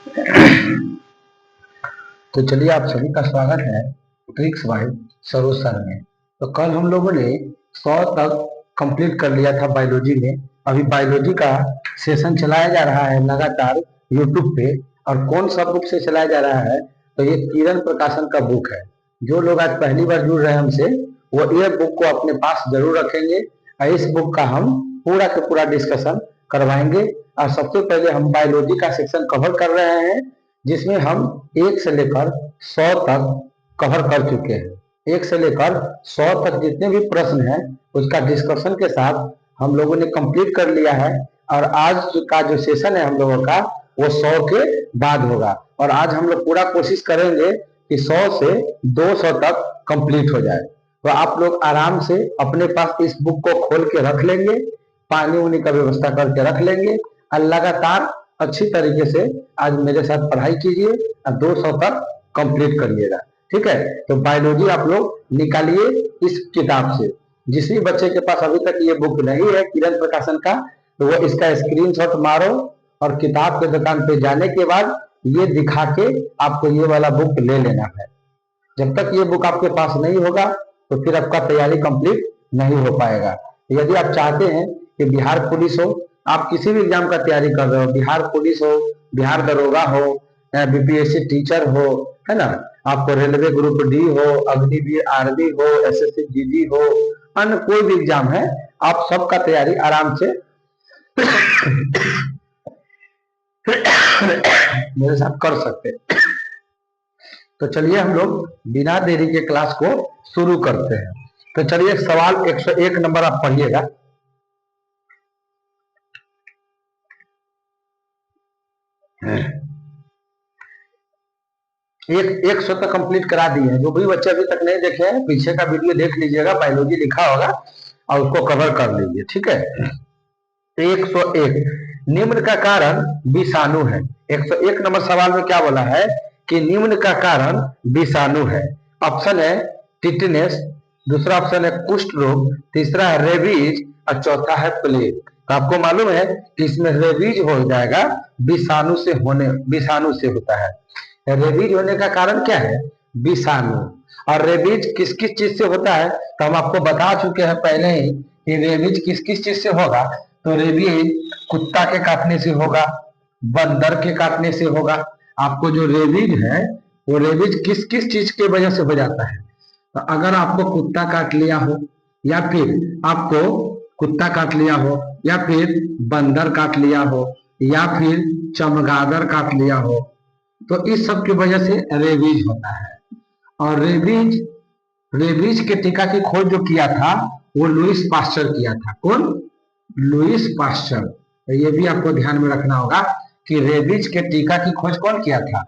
तो चलिए, आप सभी का स्वागत है ट्रिक्स बाय सरोज सर में। तो कल हम लोगों ने 100 तक कंप्लीट कर लिया था बायोलॉजी में। अभी बायोलॉजी का सेशन चलाया जा रहा है लगातार यूट्यूब पे। और कौन सा बुक से चलाया जा रहा है? तो ये किरण प्रकाशन का बुक है। जो लोग आज पहली बार जुड़ रहे हैं हमसे, वो ये बुक को अपने पास जरूर रखेंगे और इस बुक का हम पूरा का पूरा डिस्कशन करवाएंगे। और सबसे पहले हम बायोलॉजी का सेक्शन कवर कर रहे हैं, जिसमें हम 1 से लेकर 100 तक कवर कर चुके हैं। 1 से लेकर 100 तक जितने भी प्रश्न हैं उसका डिस्कशन के साथ हम लोगों ने कंप्लीट कर लिया है। और आज का जो सेशन है हम लोगों का, वो 100 के बाद होगा। और आज हम लोग पूरा कोशिश करेंगे कि 100 से 200 तक कंप्लीट हो जाए। तो आप लोग आराम से अपने पास इस बुक को खोल के रख लेंगे, पानी उनी का व्यवस्था करके रख लेंगे और लगातार अच्छी तरीके से आज मेरे साथ पढ़ाई कीजिए और 200 तक कंप्लीट करिएगा। ठीक है? तो बायोलॉजी आप लोग निकालिए इस किताब से। जिस भी बच्चे के पास अभी तक ये बुक नहीं है किरण प्रकाशन का, तो वो इसका स्क्रीनशॉट मारो और किताब के दुकान पे जाने के बाद ये दिखा के आपको ये वाला बुक ले लेना है। जब तक ये बुक आपके पास नहीं होगा तो फिर आपका तैयारी कंप्लीट नहीं हो पाएगा। यदि आप चाहते हैं कि बिहार पुलिस हो, आप किसी भी एग्जाम का तैयारी कर रहे हो, बिहार पुलिस हो, बिहार दरोगा हो, बीपीएससी टीचर हो, है ना, आपको रेलवे ग्रुप डी हो, अग्निवीर आर्मी हो, एसएससी जीडी हो, अन्य कोई भी एग्जाम है, आप सबका तैयारी आराम से मेरे साथ कर सकते हैं। तो चलिए हम लोग बिना देरी के क्लास को शुरू करते हैं। तो चलिए, सवाल 101 नंबर आप पढ़िएगा। 100 तक कंप्लीट करा दिए हैं। जो भी बच्चे अभी तक नहीं देखे हैं, पीछे का वीडियो देख लीजिएगा, बायोलॉजी लिखा होगा और उसको कवर कर लीजिए। ठीक है? 101 निम्न का कारण विषाणु है। 101 नंबर सवाल में क्या बोला है कि निम्न का कारण विषाणु है। ऑप्शन है टिटनेस, दूसरा ऑप्शन है कुष्ठ रोग, तीसरा है रेबीज और चौथा है प्लेग। तो आपको मालूम है कि इसमें रेबीज हो जाएगा, विषाणु से होता है। रेबीज होने का कारण क्या है? विषाणु। और रेबीज किस किस चीज से होता है तो हम आपको बता चुके हैं पहले ही कि रेबीज किस किस चीज से होगा। तो रेबीज कुत्ता के काटने से होगा, बंदर के काटने से होगा। आपको जो रेबीज है वो रेबीज किस किस चीज की वजह से हो जाता है? तो अगर आपको कुत्ता काट लिया हो, या फिर आपको कुत्ता काट लिया हो, या फिर बंदर काट लिया हो, या फिर चमगादड़ काट लिया हो, तो इस सब की वजह से रेबीज होता है। और रेबीज के टीका की खोज जो किया था वो लुईस पास्चर किया था। कौन? Lewis pasture. तो ये भी आपको ध्यान में रखना होगा कि रेबीज के टीका की खोज कौन किया था?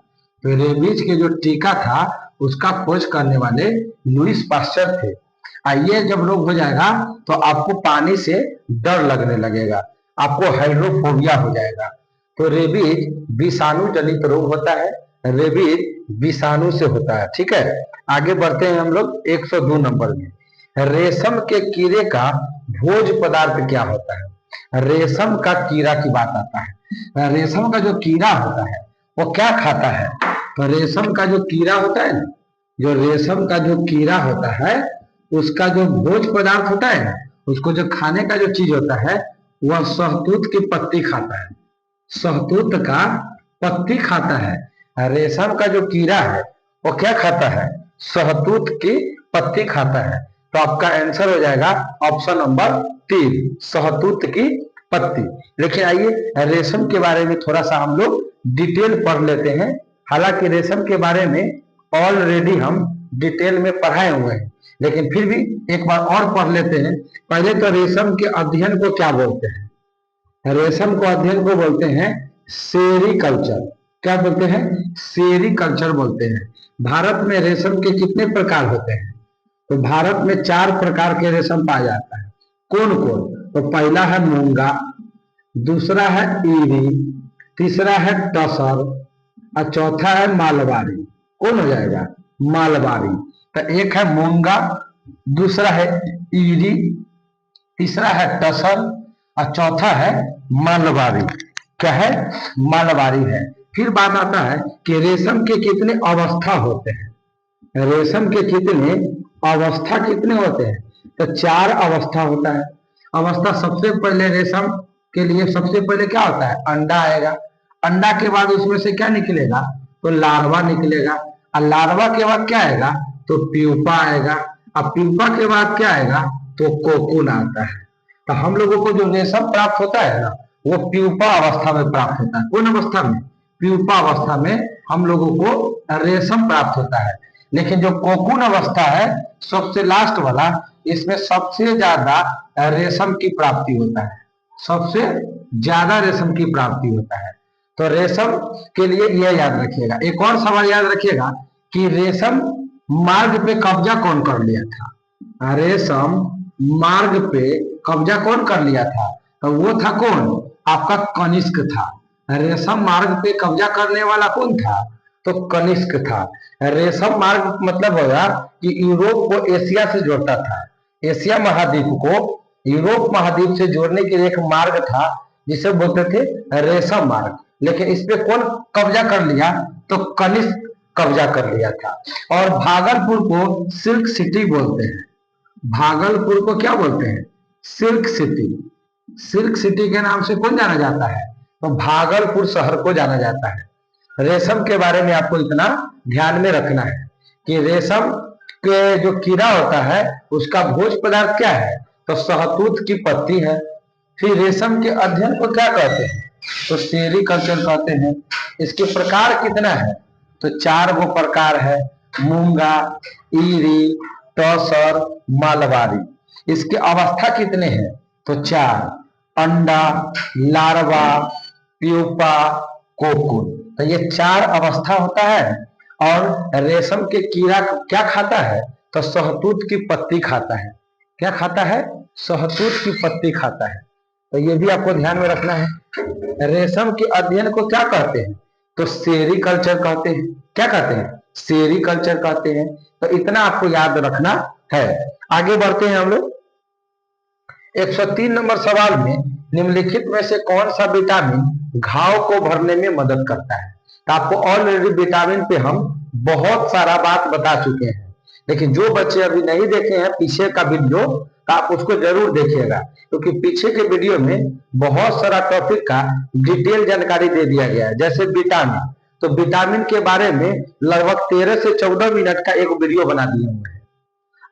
तो रेबीज के जो टीका था उसका खोज करने वाले लुईस पास्चर थे। ये जब रोग हो जाएगा तो आपको पानी से डर लगने लगेगा, आपको हाइड्रोफोबिया हो जाएगा। तो रेबीज विषाणु जनित रोग होता है, रेबीज विषाणु से होता है। ठीक है? आगे बढ़ते हैं हम लोग 102 नंबर में। रेशम के कीड़े का भोज पदार्थ क्या होता है? रेशम का कीड़ा की बात आता है। रेशम का जो कीड़ा होता है वो क्या खाता है? तो रेशम का जो कीड़ा होता है ना, जो रेशम का जो कीड़ा होता है उसका जो भोज पदार्थ होता है ना, उसको जो खाने का जो चीज होता है वह शहतूत की पत्ती खाता है। शहतूत का पत्ती खाता है। रेशम का जो कीड़ा है वो क्या खाता है? शहतूत की पत्ती खाता है। तो आपका आंसर हो जाएगा ऑप्शन नंबर 3, शहतूत की पत्ती। लेकिन आइए रेशम के बारे में थोड़ा सा हम लोग डिटेल पढ़ लेते हैं। हालांकि रेशम के बारे में ऑलरेडी हम डिटेल में पढ़ाए हुए हैं, लेकिन फिर भी एक बार और पढ़ लेते हैं। पहले तो रेशम के अध्ययन को क्या बोलते हैं? रेशम को अध्ययन को बोलते हैं सेरीकल्चर। क्या बोलते हैं? सेरीकल्चर बोलते हैं। भारत में रेशम के कितने प्रकार होते हैं? तो भारत में 4 प्रकार के रेशम पाया जाता है। कौन कौन? तो पहला है मूंगा, दूसरा है ईरी, तीसरा है टसर और चौथा है मालवारी। कौन हो जाएगा? मालवारी। तो एक है मूंगा, दूसरा है ईरी, तीसरा है टसर और चौथा है मालवारी। क्या है? मालवारी है। फिर बात आता है कि रेशम के कितने अवस्था होते हैं। रेशम के कितने अवस्था कितने होते हैं? तो 4 अवस्था होता है। अवस्था सबसे पहले रेशम के लिए सबसे पहले क्या होता है? अंडा आएगा। अंडा के बाद उसमें से क्या निकलेगा? तो लार्वा निकलेगा। और लार्वा के बाद क्या आएगा? तो प्यूपा आएगा। अब प्यूपा के बाद क्या आएगा? तो कोकून आता है। तो हम लोगों को जो रेशम प्राप्त होता है ना, वो प्यूपा अवस्था में प्राप्त होता है। कौन अवस्था में? प्यूपा अवस्था में हम लोगों को रेशम प्राप्त होता है। लेकिन जो कोकून अवस्था है, सबसे लास्ट वाला, इसमें सबसे ज्यादा रेशम की प्राप्ति होता है। सबसे ज्यादा रेशम की प्राप्ति होता है। तो रेशम के लिए यह याद रखिएगा। एक और सवाल याद रखिएगा कि रेशम मार्ग पे कब्जा कौन कर लिया था? रेशम मार्ग पे कब्जा कौन कर लिया था? तो वो था कौन? आपका कनिष्क था। रेशम मार्ग पे कब्जा करने वाला कौन था? तो कनिष्क था। रेशम मार्ग मतलब होगा कि यूरोप को एशिया से जोड़ता था। एशिया महाद्वीप को यूरोप महाद्वीप से जोड़ने के लिए एक मार्ग था जिसे बोलते थे रेशम मार्ग। लेकिन इस पे कौन कब्जा कर लिया? तो कनिष्क कब्जा कर लिया था। और भागलपुर को सिल्क सिटी बोलते हैं। भागलपुर को क्या बोलते हैं? Silk city. सिल्क सिटी के नाम से कौन जाना जाता है? तो भागलपुर शहर को जाना जाता है। रेशम के बारे में आपको इतना ध्यान में रखना है कि रेशम के जो कीड़ा होता है उसका भोज पदार्थ क्या है? तो शहतूत की पत्ती है। फिर रेशम के अध्ययन को क्या कहते हैं? तो सेरीकल्चर कहते हैं। इसके प्रकार कितना है? तो 4 गो प्रकार है। मूंगा, ईरी, टसर, मालवारी। इसके अवस्था कितने हैं? तो 4। अंडा, लार्वा, प्यूपा, कोकून। तो ये 4 अवस्था होता है। और रेशम के कीड़ा क्या खाता है? तो शहतूत की पत्ती खाता है। क्या खाता है? शहतूत की पत्ती खाता है। तो ये भी आपको ध्यान में रखना है। रेशम के अध्ययन को क्या कहते हैं? तो सेरीकल्चर कहते हैं। क्या कहते हैं? सेरीकल्चर कहते हैं। तो इतना आपको याद रखना है। आगे बढ़ते हैं हम लोग। 103 नंबर सवाल में निम्नलिखित में से कौन सा विटामिन घाव को भरने में मदद करता है? तो आपको ऑलरेडी विटामिन पे हम बहुत सारा बात बता चुके हैं। लेकिन जो बच्चे अभी नहीं देखे हैं पीछे का वीडियो, तो आप उसको जरूर देखिएगा, क्योंकि पीछे के वीडियो में बहुत सारा टॉपिक का डिटेल जानकारी दे दिया गया है। जैसे विटामिन, तो विटामिन के बारे में लगभग 13 से 14 मिनट का एक वीडियो बना दिए हुए हैं।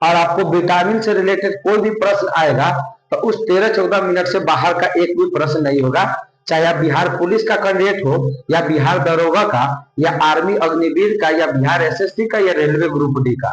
और आपको विटामिन से रिलेटेड कोई भी प्रश्न आएगा तो उस 13-14 मिनट से बाहर का एक भी प्रश्न नहीं होगा। चाहे आप बिहार पुलिस का कैंडिडेट हो, या बिहार दरोगा का, या आर्मी अग्निवीर का, या बिहार एसएससी का, या रेलवे ग्रुप डी का,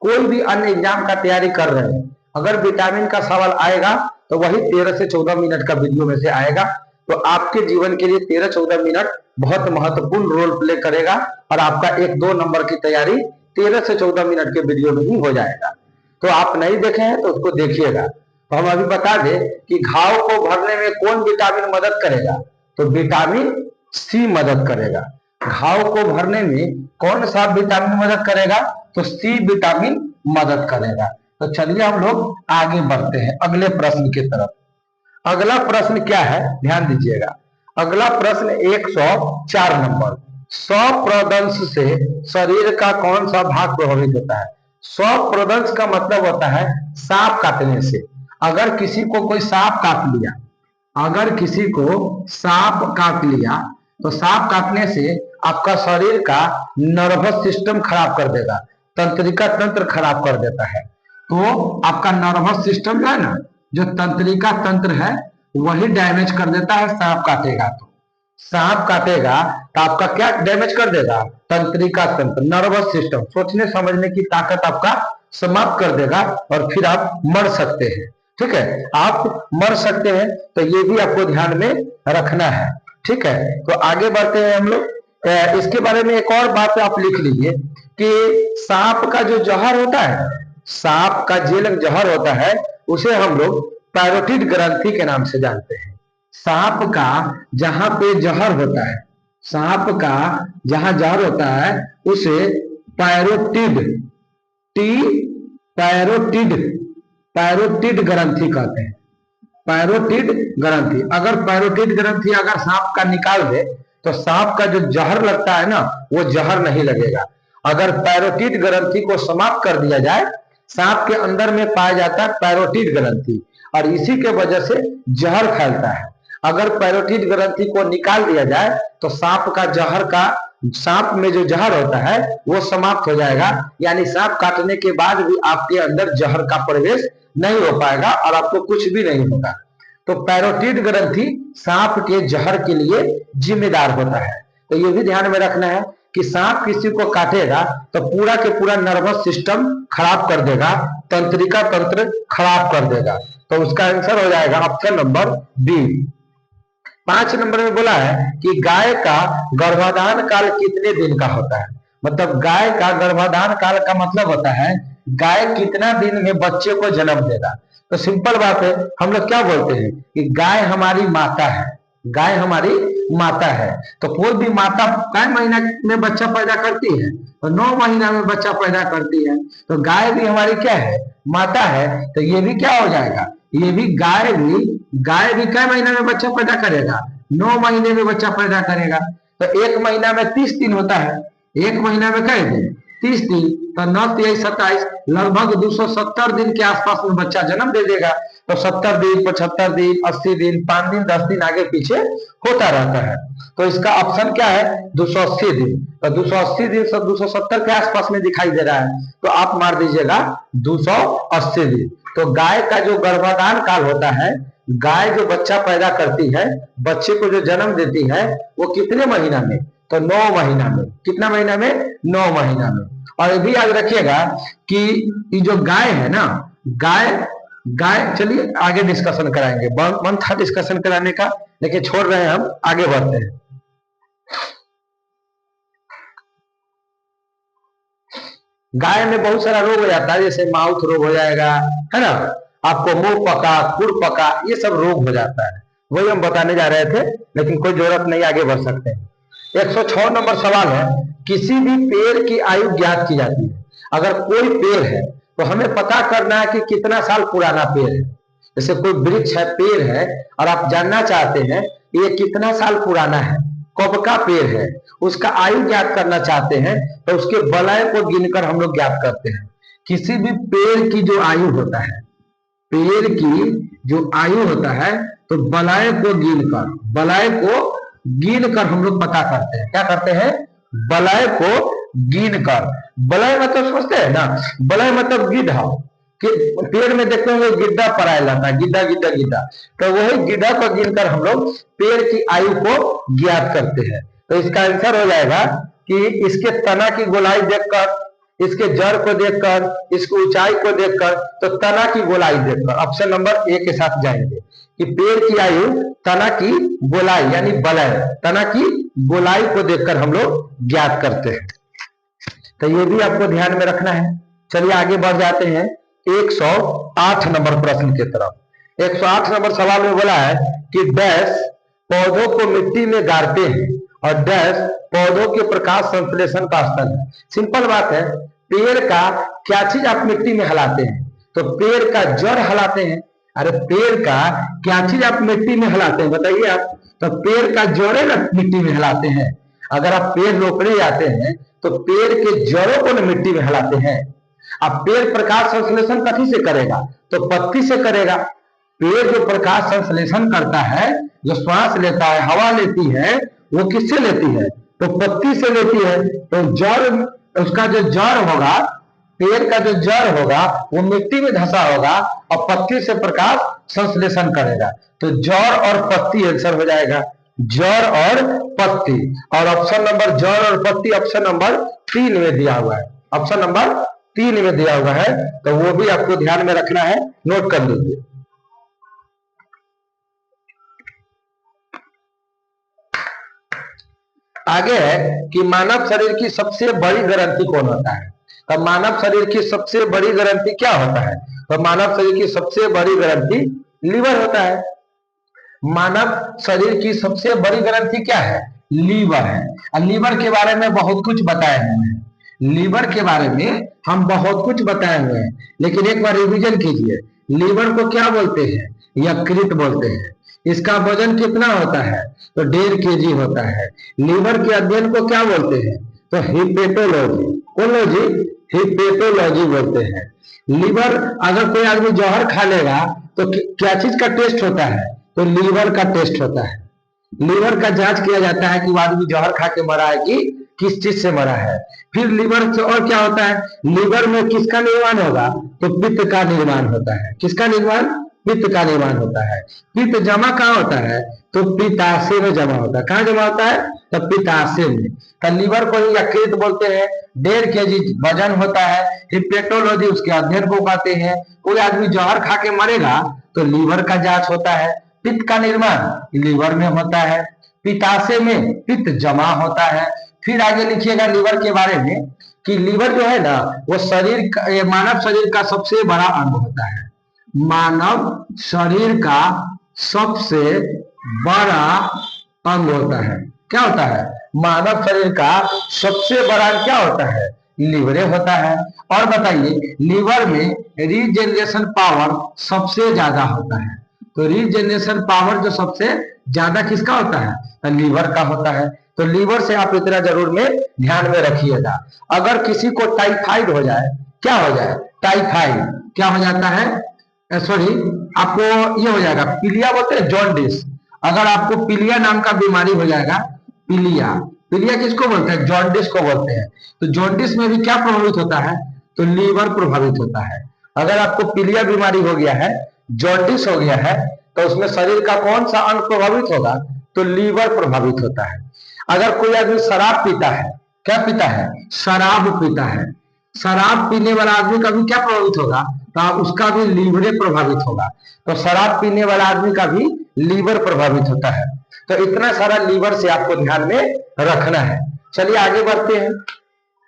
कोई भी अन्य एग्जाम का तैयारी कर रहे हैं, अगर विटामिन का सवाल आएगा तो वही 13 से 14 मिनट का वीडियो में से आएगा। तो आपके जीवन के लिए 13-14 मिनट बहुत महत्वपूर्ण रोल प्ले करेगा। और आपका 1-2 नंबर की तैयारी 13 से 14 मिनट के वीडियो में ही हो जाएगा। तो आप नहीं देखे हैं तो उसको देखिएगा। तो हम अभी बता दें कि घाव को भरने में कौन विटामिन मदद करेगा? तो विटामिन सी मदद करेगा। घाव को भरने में कौन सा विटामिन मदद करेगा? तो सी विटामिन मदद करेगा। तो चलिए हम लोग आगे बढ़ते हैं अगले प्रश्न की तरफ। अगला प्रश्न क्या है? ध्यान दीजिएगा। अगला प्रश्न 104 नंबर। स्वप्रदंश से शरीर का कौन सा भाग प्रभावित होता है? स्वप्रदंश का मतलब होता है सांप काटने से। अगर किसी को कोई सांप काट लिया, अगर किसी को सांप काट लिया, तो सांप काटने से आपका शरीर का नर्वस सिस्टम खराब कर देगा, तंत्रिका तंत्र खराब कर देता है। तो आपका नर्वस सिस्टम जो है ना, जो तंत्रिका तंत्र है, वही डैमेज कर देता है सांप काटेगा तो। सांप काटेगा तो आपका क्या डैमेज कर देगा? तंत्रिका तंत्र, नर्वस सिस्टम, सोचने समझने की ताकत आपका समाप्त कर देगा और फिर आप मर सकते हैं। ठीक है, आप मर सकते हैं। तो ये भी आपको ध्यान में रखना है। ठीक है, तो आगे बढ़ते हैं हम लोग। इसके बारे में एक और बात आप लिख लीजिए कि सांप का जो जहर होता है, सांप का जेल जहर होता है, उसे हम लोग पैरोटिड ग्रंथि के नाम से जानते हैं। सांप का जहां पे जहर होता है, सांप का जहां जहर होता है, उसे पैरोटिड पैरोटिड पैरोटिड ग्रंथि कहते हैं। पैरोटिड ग्रंथि, अगर पैरोटिड ग्रंथि अगर सांप का निकाल दे तो सांप का जो जहर लगता है ना, वो जहर नहीं लगेगा। अगर पैरोटिड ग्रंथि को समाप्त कर दिया जाए, सांप के अंदर में पाया जाता है पैरोटिड ग्रंथि, और इसी के वजह से जहर फैलता है। अगर पैरोटिड ग्रंथि को निकाल दिया जाए तो सांप में जो जहर होता है वो समाप्त हो जाएगा, यानी सांप काटने के बाद भी आपके अंदर जहर का प्रवेश नहीं हो पाएगा और आपको कुछ भी नहीं होगा। तो पैरोटिड ग्रंथि सांप के जहर के लिए जिम्मेदार होता है। तो ये भी ध्यान में रखना है कि सांप किसी को काटेगा तो पूरा के पूरा नर्वस सिस्टम खराब कर देगा, तंत्रिका तंत्र खराब कर देगा। तो उसका आंसर हो जाएगा ऑप्शन नंबर बी। 5 नंबर में बोला है कि गाय का गर्भाधान काल कितने दिन का होता है। मतलब गाय का गर्भाधान काल का मतलब होता है गाय कितना दिन में बच्चे को जन्म देगा। तो सिंपल बात है, हम लोग क्या बोलते हैं कि गाय हमारी माता है, गाय हमारी माता है। तो कोई भी माता कै महीना में बच्चा पैदा करती है, तो 9 महीना में बच्चा पैदा करती है। तो गाय भी हमारी क्या है, माता है। तो ये भी क्या हो जाएगा, ये भी गाय भी कै महीना में बच्चा पैदा करेगा, 9 महीने में बच्चा पैदा करेगा। तो 1 महीना में 30 दिन होता है, 1 महीना में कै दिन, 30 दिन। तो 9 3 27, लगभग 270 दिन के आसपास में बच्चा जन्म दे देगा। तो 70 दिन, 75 दिन, 80 दिन, 5 दिन, 10 दिन आगे पीछे होता रहता है। तो इसका ऑप्शन क्या है, 280 दिन। तो 280 दिन से 270 के आसपास में दिखाई दे रहा है, तो आप मार दीजिएगा 280 दिन। तो गाय का जो गर्भाधान काल होता है, गाय जो बच्चा पैदा करती है, बच्चे को जो जन्म देती है, वो कितने महीना में, तो 9 महीना में। कितना महीना में, 9 महीना में। और ये भी याद रखिएगा कि ये जो गाय है ना, गाय चलिए आगे डिस्कशन कराएंगे, मन था डिस्कशन कराने का लेकिन छोड़ रहे हैं, हम आगे बढ़ते हैं। गाय में बहुत सारा रोग हो जाता है, जैसे माउथ रोग हो जाएगा, है ना, आपको मुंह पका, खुर पका, ये सब रोग हो जाता है। वही हम बताने जा रहे थे, लेकिन कोई जरूरत नहीं, आगे बढ़ सकते हैं। 106 नंबर सवाल है, किसी भी पेड़ की आयु ज्ञात की जाती है। अगर कोई पेड़ है तो हमें पता करना है कि कितना साल पुराना पेड़ है। जैसे कोई वृक्ष है, पेड़ है, और आप जानना चाहते हैं ये कितना साल पुराना है, कब का पेड़ है, उसका आयु ज्ञात करना चाहते हैं, तो उसके वलय को गिनकर हम लोग ज्ञात करते हैं। किसी भी पेड़ की जो आयु होता है, पेड़ की जो आयु होता है, तो वलय को गिनकर हम लोग पता करते हैं। क्या करते हैं, वलय को गिनकर। वलय मतलब समझते हैं ना, वलय मतलब गिद्धा, कि पेड़ में देखते होंगे गिद्धा पराया जाता है, गिद्धा। तो वही गिद्धा को गिनकर हम लोग पेड़ की आयु को ज्ञात करते हैं। तो इसका आंसर हो जाएगा कि इसके तना की गोलाई देखकर, इसके जड़ को देखकर, इसकी ऊंचाई को देखकर, तो तना की गोलाई देखकर ऑप्शन नंबर ए के साथ जाएंगे कि पेड़ की आयु तना की गोलाई यानी वलय, तना की गोलाई को देखकर हम लोग ज्ञात करते हैं। तो ये भी आपको ध्यान में रखना है। चलिए आगे बढ़ जाते हैं 108 नंबर प्रश्न की तरफ। 108 नंबर सवाल में बोला है कि डैश पौधों को मिट्टी में गाड़ते हैं और डैश पौधों के प्रकाश संश्लेषण का स्थल है। सिंपल बात है, पेड़ का क्या चीज आप मिट्टी में हिलाते हैं, तो पेड़ का जड़ हिलाते हैं। अरे पेड़ का क्या चीज आप मिट्टी में हिलाते हैं बताइए आप, तो पेड़ का जड़े ना मिट्टी में हिलाते हैं। अगर आप पेड़ रोपने जाते हैं तो पेड़ के जड़ों को ना मिट्टी में हिलाते हैं। अब पेड़ प्रकाश संश्लेषण कथी से करेगा, तो पत्ती से करेगा। पेड़ जो प्रकाश संश्लेषण करता है, जो श्वास लेता है, हवा लेती है, वो किससे लेती है, तो पत्ती से लेती है। तो जड़, उसका जो जड़ होगा, पेड़ का जो जड़ होगा वो मिट्टी में धंसा होगा और पत्ती से प्रकाश संश्लेषण करेगा। तो जड़ और पत्ती आंसर हो जाएगा, जड़ और पत्ती। और ऑप्शन नंबर जड़ और पत्ती ऑप्शन नंबर 3 में दिया हुआ है, ऑप्शन नंबर 3 में दिया हुआ है। तो वो भी आपको ध्यान में रखना है, नोट कर लीजिए। आगे है कि मानव शरीर की सबसे बड़ी ग्रंथि कौन होता है। तो मानव शरीर की सबसे बड़ी ग्रंथि क्या होता है, तो मानव शरीर की सबसे बड़ी ग्रंथि लीवर होता है। मानव शरीर की सबसे बड़ी ग्रंथि क्या है, लीवर है। और लीवर के बारे में बहुत कुछ बताए हुए हैं, लीवर के बारे में हम बहुत कुछ बताए हुए हैं, लेकिन एक बार रिवीजन कीजिए। लीवर को क्या बोलते हैं, यकृत बोलते हैं। इसका वजन कितना होता है? तो 1.5 kg होता है। लीवर के अध्ययन को क्या बोलते हैं? तो हिपेटोलॉजी। कोलॉजी? हिपेटोलॉजी बोलते हैं। लीवर, अगर कोई आदमी जहर खा लेगा तो क्या चीज का टेस्ट होता है? तो लीवर का टेस्ट होता है। लीवर का जांच किया जाता है कि वो आदमी जहर खा के मरा है कि किस चीज से मरा है। फिर लीवर से और क्या होता है? लीवर में किसका निर्माण होगा? तो पित्त का निर्माण होता है। किसका निर्माण? पित्त का निर्माण होता है। पित्त जमा कहाँ होता है? तो पित्ताशय में जमा होता है। कहाँ जमा होता है? तो पित्ताशय में। तो लीवर को ही यकृत बोलते हैं। 1.5 kg वजन होता है। हिपेटोलॉजी उसके अध्ययन को कहते हैं। कोई आदमी जहर खा के मरेगा तो लीवर का जांच होता है। पित्त का निर्माण लीवर में होता है। पित्ताशय में पित्त जमा होता है। फिर आगे लिखिएगा लीवर के बारे में कि लीवर जो है ना वो मानव शरीर का सबसे बड़ा अंग होता है। मानव शरीर का सबसे बड़ा अंग होता है। क्या होता है? मानव शरीर का सबसे बड़ा अंग क्या होता है? लीवरे होता है। और बताइए, लीवर में रीजनरेशन पावर सबसे ज्यादा होता है। तो रीजनरेशन पावर जो सबसे ज्यादा किसका होता है? तो लीवर का होता है। तो लीवर से आप इतना जरूर में ध्यान में रखिएगा। अगर किसी को टाइफाइड हो जाए, क्या हो जाए? टाइफाइड क्या हो जाता है? सॉरी, आपको ये हो जाएगा, पीलिया बोलते हैं, जॉन्डिस। अगर आपको पीलिया नाम का बीमारी हो जाएगा, पीलिया, पीलिया किसको बोलते हैं? जॉन्डिस को बोलते हैं। तो जॉन्डिस में भी क्या प्रभावित होता है? तो लीवर प्रभावित होता है। अगर आपको पीलिया बीमारी हो गया है, जॉन्डिस हो गया है, तो उसमें शरीर का कौन सा अंग प्रभावित होगा? तो लीवर प्रभावित होता है। अगर कोई आदमी शराब पीता है, क्या पीता है? शराब पीता है। शराब पीने वाला आदमी का भी क्या प्रभावित होगा? तो उसका भी लीवर प्रभावित होगा। तो शराब पीने वाला आदमी का भी लीवर प्रभावित होता है। तो इतना सारा लीवर से आपको ध्यान में रखना है। चलिए आगे बढ़ते हैं।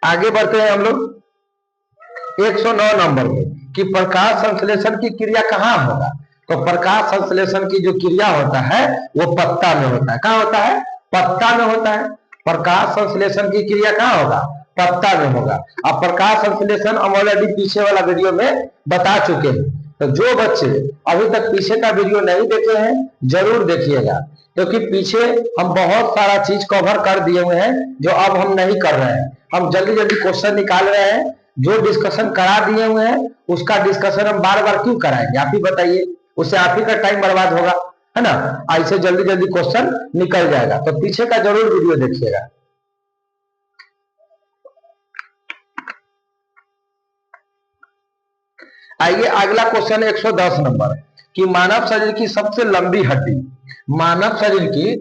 आगे बढ़ते हैं हम लोग 109 नंबर में कि प्रकाश संश्लेषण की क्रिया कहाँ होगा? तो प्रकाश संश्लेषण की जो क्रिया होता है वो पत्ता में होता है। कहाँ होता है? पत्ता में होता है। प्रकाश संश्लेषण की क्रिया कहाँ होगा? पत्ता में होगा। अब प्रकाश संश्लेषण हम ऑलरेडी पीछे वाला वीडियो में बता चुके हैं। तो जो बच्चे अभी तक पीछे का वीडियो नहीं देखे हैं जरूर देखिएगा, क्योंकि पीछे हम बहुत सारा चीज कवर कर दिए हुए हैं जो अब हम नहीं कर रहे हैं। हम जल्दी जल्दी क्वेश्चन निकाल रहे हैं। जो डिस्कशन करा दिए हुए हैं उसका डिस्कशन हम बार बार क्यों कराएंगे? आप ही बताइए, उससे आप ही का टाइम बर्बाद होगा, है ना। ऐसे जल्दी जल्दी क्वेश्चन निकल जाएगा। तो पीछे का जरूर वीडियो देखिएगा। आइए अगला क्वेश्चन 110 नंबर कि मानव शरीर की सबसे लंबी हड्डी, मानव शरीर की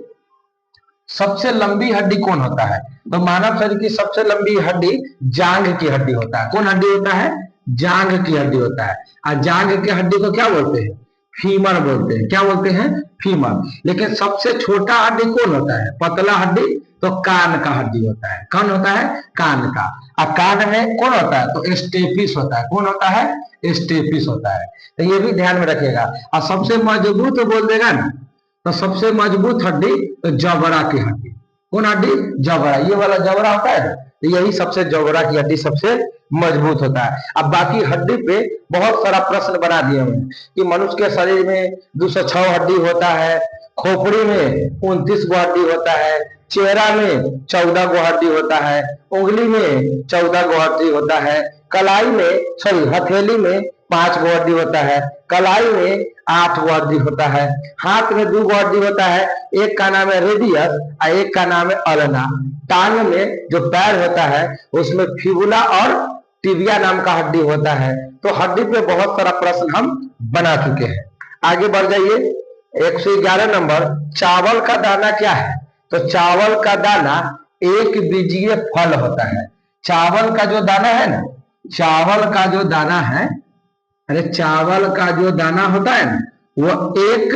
सबसे लंबी हड्डी कौन होता है? तो मानव शरीर की सबसे लंबी हड्डी जांघ की हड्डी होता है। कौन हड्डी होता है? जांघ की हड्डी होता है। और जांघ की हड्डी को क्या बोलते हैं? फीमर बोलते हैं। क्या बोलते हैं? फीमर। लेकिन सबसे छोटा हड्डी कौन होता है? पतला हड्डी तो कान का हड्डी होता है। कौन होता है? कान का। अब कान में कौन होता है? तो स्टेपिस होता है। कौन होता है? स्टेपिस होता है। तो ये भी ध्यान में रखिएगा। और सबसे मजबूत बोल देगा ना, तो सबसे मजबूत हड्डी तो जबड़ा की हड्डी। कौन हड्डी? जबड़ा। ये वाला जबड़ा होता है ना, तो यही सबसे जबड़ा की हड्डी सबसे मजबूत होता है। अब बाकी हड्डी पे बहुत सारा प्रश्न बना दिए हुए हैं कि मनुष्य के शरीर में 206 हड्डी होता है, खोपड़ी में 29 गो हड्डी होता है, चेहरा में 14 गो हड्डी होता है, उंगली में 14 गो हड्डी होता है, कलाई में सॉरी हथेली में 5 गो हड्डी होता है, कलाई में 8 गो हड्डी होता है, हाथ में 2 गो हड्डी होता है, एक का नाम है रेडियस और एक का नाम है अल्ना। टांग में जो पैर होता है उसमें फिबुला और टिबिया नाम का हड्डी होता है। तो हड्डी पे बहुत सारा प्रश्न हम बना चुके हैं। आगे बढ़ जाइए 111 नंबर, चावल का दाना क्या है? तो चावल का दाना एक बीजीय फल होता है। चावल का जो दाना है ना, चावल का जो दाना है, अरे चावल का जो दाना होता है ना वो एक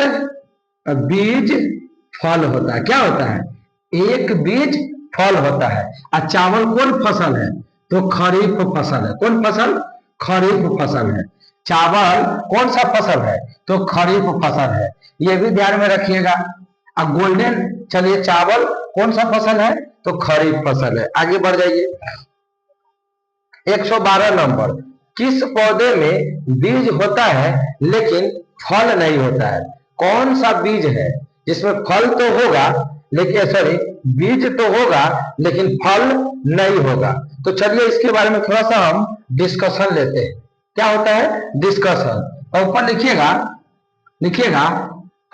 बीज फल होता है। क्या होता है? एक बीज फल होता है। और चावल कौन फसल है? तो खरीफ फसल है। कौन फसल? खरीफ फसल है। चावल कौन सा फसल है? तो खरीफ फसल है। ये भी ध्यान में रखिएगा। अब गोल्डन, चलिए चावल कौन सा फसल है? तो खरीफ फसल है। आगे बढ़ जाइए 112 नंबर, किस पौधे में बीज होता है लेकिन फल नहीं होता है? कौन सा बीज है जिसमें फल तो होगा लेकिन सॉरी बीज तो होगा लेकिन फल नहीं होगा। तो चलिए इसके बारे में थोड़ा सा हम डिस्कशन लेते हैं। क्या होता है डिस्कशन। और ऊपर लिखिएगा लिखिएगा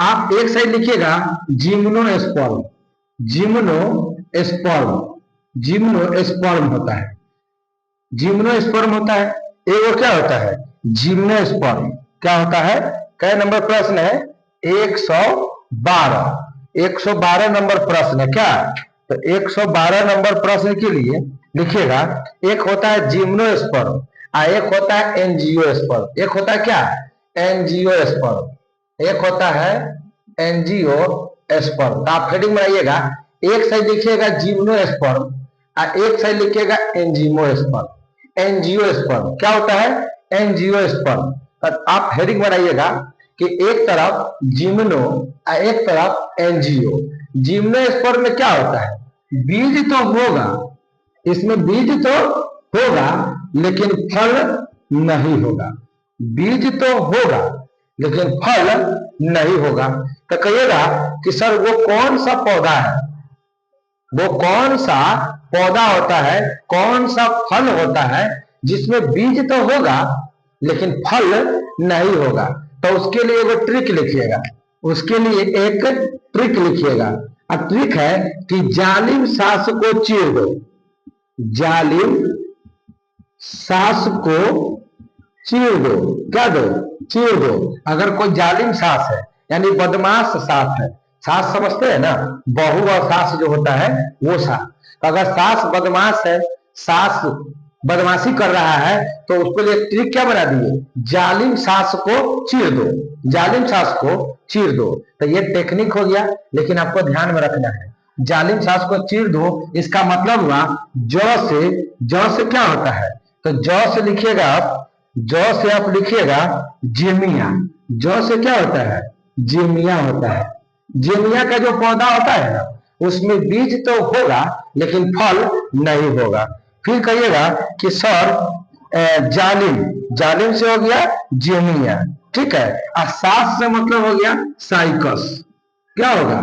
आप एक साइड लिखिएगा जिम्नोस्पर्म। जिम्नोस्पर्म जिम्नोस्पर्म होता है। जिम्नोस्पर्म होता है। एक क्या होता है जिम्नोस्पर्म क्या होता है। कै नंबर प्रश्न है 112 112 नंबर प्रश्न है क्या। तो 112 नंबर प्रश्न के लिए लिखिएगा एक होता है जिम्नोस्पर्म और एक होता है एंजियोस्पर्म। एक होता है क्या एंजियोस्पर्म एक होता है एंजियोस्पर्म। तो आप हेडिंग बनाइएगा एक साइड लिखिएगा जिम्नोस्पर्म और एक साइड लिखिएगा एंजियोस्पर्म। एंजियोस्पर्म क्या होता है एंजियोस्पर्म। आप हेडिंग बनाइएगा कि एक तरफ जिम्नो और एक तरफ एंजियो। जिम्नोस्पर्म में क्या होता है बीज तो होगा, इसमें बीज तो होगा लेकिन फल नहीं होगा। बीज तो होगा लेकिन फल नहीं होगा। तो कहिएगा कि सर वो कौन सा पौधा है, वो कौन सा पौधा होता है, कौन सा फल होता है जिसमें बीज तो होगा लेकिन फल नहीं होगा। तो उसके लिए एक ट्रिक लिखिएगा, उसके लिए एक ट्रिक लिखिएगा। अब ट्रिक है कि जालिम सास को चीर दो। जालिम सास को चीर दो। क्या दो चीर दो। अगर कोई जालिम सास है यानी बदमाश सास है, सास समझते हैं ना बहू और सास जो होता है वो सास। तो अगर सास बदमाश है, सास बदमाशी कर रहा है तो उसको लिए ट्रिक क्या बना दिए जालिम सास को चीर दो। जालिम सास को चीर दो। तो ये टेक्निक हो गया लेकिन आपको ध्यान में रखना है जालिम सास को चीर दो इसका मतलब हुआ जौ से क्या होता है। तो जौ से लिखिएगा आप, जौ से आप लिखिएगा जेमिया। जौ से क्या होता है जेमिया होता है। जेमिया का जो पौधा होता है ना उसमें बीज तो होगा लेकिन फल नहीं होगा। फिर कहिएगा कि सर जालिम, जालिम से हो गया जेमिया ठीक है। और सास से मतलब हो गया साइकस। क्या होगा